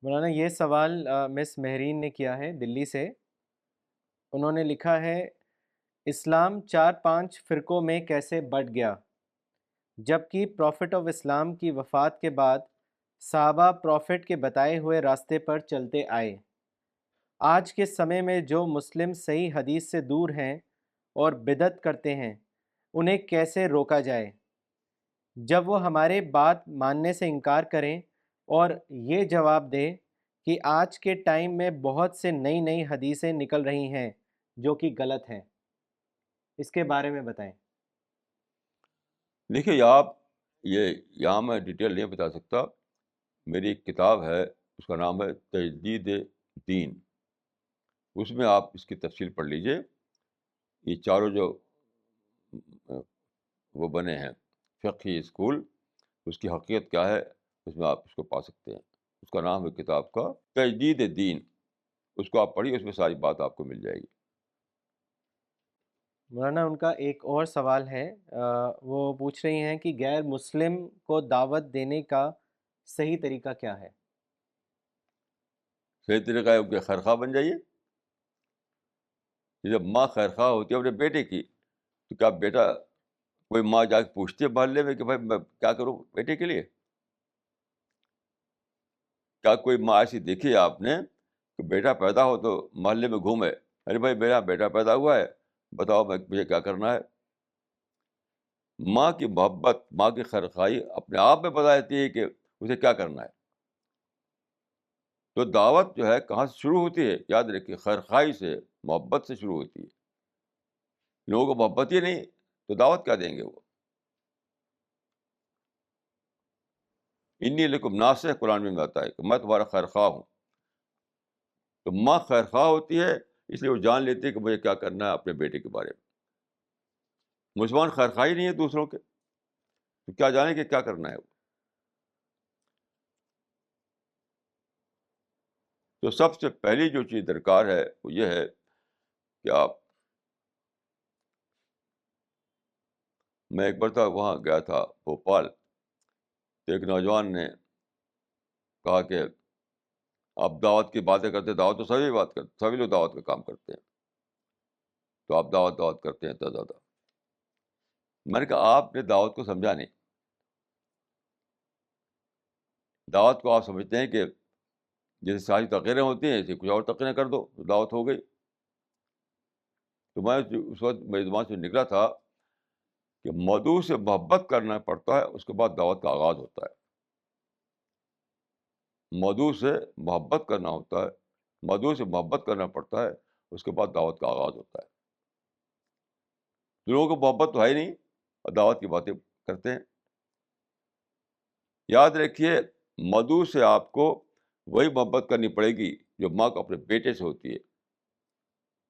B: مولانا یہ سوال مس مہرین نے کیا ہے دلی سے. انہوں نے لکھا ہے اسلام 4-5 فرقوں میں کیسے بٹ گیا، جبکہ پروفٹ آف اسلام کی وفات کے بعد صحابہ پروفٹ کے بتائے ہوئے راستے پر چلتے آئے. آج کے سمے میں جو مسلم صحیح حدیث سے دور ہیں اور بدعت کرتے ہیں، انہیں کیسے روکا جائے؟ جب وہ ہمارے بات ماننے سے انکار کریں اور یہ جواب دیں کہ آج کے ٹائم میں بہت سے نئی نئی حدیثیں نکل رہی ہیں جو کہ غلط ہیں، اس کے بارے میں بتائیں.
A: دیکھیے آپ، یہ یہاں میں ڈیٹیل نہیں بتا سکتا. میری ایک کتاب ہے، اس کا نام ہے تجدید دین. اس میں آپ اس کی تفصیل پڑھ لیجئے. یہ چاروں جو وہ بنے ہیں فقہی اسکول، اس کی حقیقت کیا ہے، اس میں آپ اس کو پا سکتے ہیں. اس کا نام ہے کتاب کا تجدید دین. اس کو آپ پڑھیے، اس میں ساری بات آپ کو مل جائے گی.
B: مولانا ان کا ایک اور سوال ہے، وہ پوچھ رہی ہیں کہ غیر مسلم کو دعوت دینے کا صحیح طریقہ کیا ہے؟
A: صحیح طریقہ ہے کہ خیرخواہ بن جائیے. جب ماں خیرخواہ ہوتی ہے اپنے بیٹے کی، تو کیا بیٹا، کوئی ماں جا کے پوچھتی ہے محلے میں کہ بھائی میں کیا کروں بیٹے کے لیے؟ کیا کوئی ماں ایسی دیکھی ہے آپ نے کہ بیٹا پیدا ہو تو محلے میں گھومے، ارے بھائی میرا بیٹا پیدا ہوا ہے، بتاؤ مجھے کیا کرنا ہے؟ ماں کی محبت، ماں کی خیرخواہی اپنے آپ میں بتا دیتی ہے کہ اسے کیا کرنا ہے. تو دعوت جو ہے کہاں سے شروع ہوتی ہے؟ یاد رکھیے، خیرخواہی سے، محبت سے شروع ہوتی ہے. لوگوں کو محبت ہی نہیں تو دعوت کیا دیں گے وہ؟ انی لکم ناصح قرآن میں آتا ہے کہ میں تمہارا خیرخواہ ہوں. تو ماں خیرخواہ ہوتی ہے، اس لیے وہ جان لیتی ہے کہ مجھے کیا کرنا ہے اپنے بیٹے کے بارے میں. مسلمان خیرخواہی نہیں ہے دوسروں کے، تو کیا جانے کہ کیا کرنا ہے وہ. تو سب سے پہلی جو چیز درکار ہے وہ یہ ہے کہ آپ، میں ایک مرتبہ وہاں گیا تھا بھوپال، تو ایک نوجوان نے کہا کہ آپ دعوت کی باتیں کرتے، دعوت تو سبھی بات کرتے، سبھی لوگ دعوت کا کام کرتے ہیں، تو آپ دعوت کرتے ہیں اتنا زیادہ. میں نے کہا آپ نے دعوت کو سمجھا نہیں. دعوت کو آپ سمجھتے ہیں کہ جیسے ساری تقریریں ہوتی ہیں ایسے کچھ اور تقریریں کر دو تو دعوت ہو گئی. تو میں اس وقت میری زبان سے نکلا تھا کہ موضوع سے محبت کرنا پڑتا ہے، اس کے بعد دعوت کا آغاز ہوتا ہے. موضوع سے محبت کرنا ہوتا ہے، موضوع سے محبت کرنا پڑتا ہے، اس کے بعد دعوت کا آغاز ہوتا ہے. لوگوں کو محبت تو ہے ہی نہیں اور دعوت کی باتیں کرتے ہیں. یاد رکھیے، مدعو سے آپ کو وہی محبت کرنی پڑے گی جو ماں کو اپنے بیٹے سے ہوتی ہے.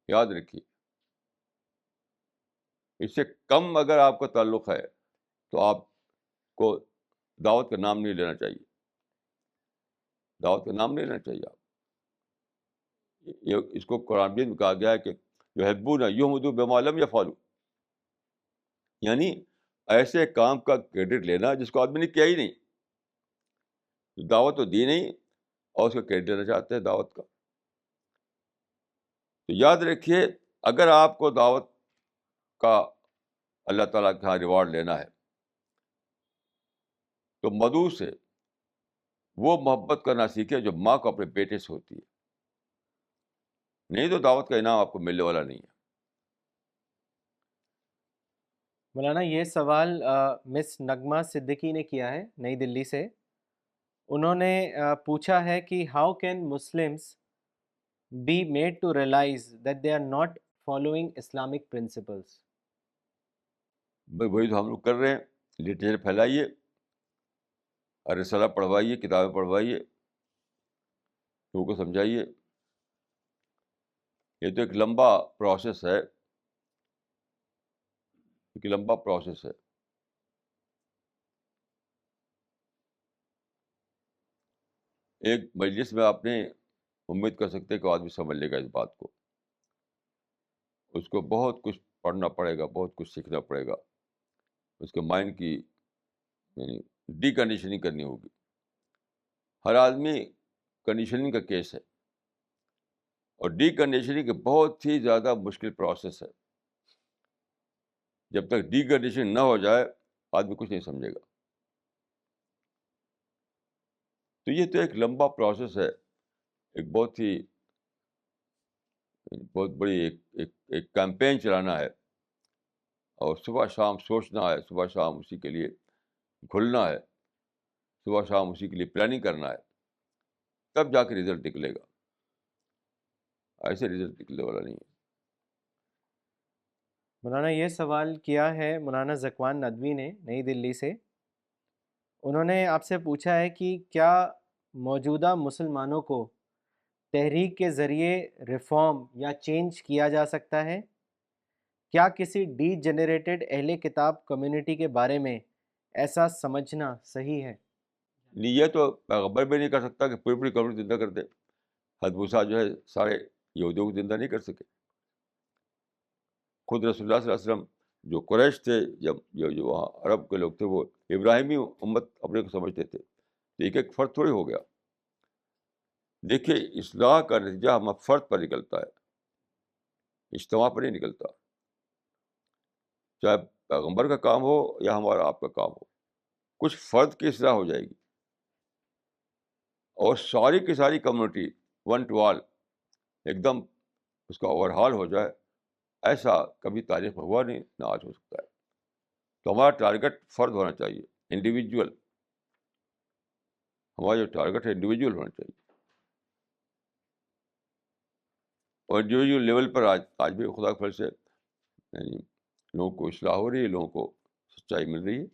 A: یاد رکھیے، اس سے کم اگر آپ کا تعلق ہے تو آپ کو دعوت کا نام نہیں لینا چاہیے. دعوت کا نام نہیں لینا چاہیے. آپ اس کو قرآن میں کہا گیا ہے کہ یحبون یحمدوا بما لم یفعلوا، یعنی ایسے کام کا کریڈٹ لینا جس کو آدمی نے کیا ہی نہیں. دعوت تو دی نہیں اور اس کا کریڈٹ لینا چاہتے ہیں دعوت کا. تو یاد رکھیے، اگر آپ کو دعوت کا اللہ تعالیٰ کے یہاں ریوارڈ لینا ہے تو مدعو سے وہ محبت کرنا سیکھے جو ماں کو اپنے بیٹے سے ہوتی ہے. نہیں تو دعوت کا انعام آپ کو ملنے والا نہیں ہے.
B: مولانا یہ سوال مس نغمہ صدیقی نے کیا ہے نئی دلی سے. انہوں نے پوچھا ہے کہ how can Muslims be made to realize that they are not following Islamic principles.
A: بھائی وہی تو ہم لوگ کر رہے ہیں. لٹریچر پھیلائیے, رسالہ پڑھوائیے, کتابیں پڑھوائیے, لوگوں کو سمجھائیے. یہ تو ایک لمبا پروسیس ہے, ایک لمبا پروسیس ہے. ایک مجلس میں آپ نے امید کر سکتے کہ آدمی سمجھ لے گا اس بات کو. اس کو بہت کچھ پڑھنا پڑے گا, بہت کچھ سیکھنا پڑے گا, اس کے مائنڈ کی یعنی ڈی کنڈیشننگ کرنی ہوگی. ہر آدمی کنڈیشننگ کا کیس ہے, اور ڈی کنڈیشننگ بہت ہی زیادہ مشکل پروسیس ہے. جب تک ڈی کنڈیشن نہ ہو جائے آدمی کچھ نہیں سمجھے گا. تو یہ تو ایک لمبا پروسیس ہے, ایک بہت ہی بہت بڑی ایک کیمپین چلانا ہے, اور صبح شام سوچنا ہے, صبح شام اسی کے لیے کھلنا ہے, صبح شام اسی کے لیے پلاننگ کرنا ہے, تب جا کے رزلٹ نکلے گا. ایسے رزلٹ نکلنے والا نہیں ہے.
B: مولانا یہ سوال کیا ہے مولانا ذکوان ندوی نے نئی دلی سے. انہوں نے آپ سے پوچھا ہے کہ کیا موجودہ مسلمانوں کو تحریک کے ذریعے ریفارم یا چینج کیا جا سکتا ہے؟ کیا کسی ڈی جنریٹڈ اہل کتاب کمیونٹی کے بارے میں ایسا سمجھنا صحیح ہے؟
A: نہیں, یہ تو پیغمبر بھی نہیں کر سکتا کہ پوری پوری کمیونٹی زندہ کر دے. حضرت موسیٰ جو ہے سارے یہودیوں کو زندہ نہیں کر سکے. خود رسول اللہ صلی اللہ علیہ وسلم جو قریش تھے, جو وہاں عرب کے لوگ تھے, وہ ابراہیمی امت اپنے کو سمجھتے تھے. تو ایک ایک فرد تھوڑی ہو گیا. دیکھیے, اصلاح کا نتیجہ ہم فرد پر نکلتا ہے, اجتماع پر نہیں نکلتا. چاہے پیغمبر کا کام ہو یا ہمارا آپ کا کام ہو, کچھ فرد کی اصلاح ہو جائے گی, اور ساری کی ساری کمیونٹی ون ٹو آل ایک دم اس کا اوور ہال ہو جائے, ایسا کبھی تاریخ میں ہوا نہیں, نہ آج ہو سکتا ہے. تو ہمارا ٹارگٹ فرد ہونا چاہیے, انڈیویجول. ہمارا جو ٹارگٹ ہے انڈیویجول ہونا چاہیے. اور انڈیویجول لیول پر آج بھی خدا کے فضل سے یعنی لوگوں کو اصلاح ہو رہی ہے, لوگوں کو سچائی مل رہی ہے.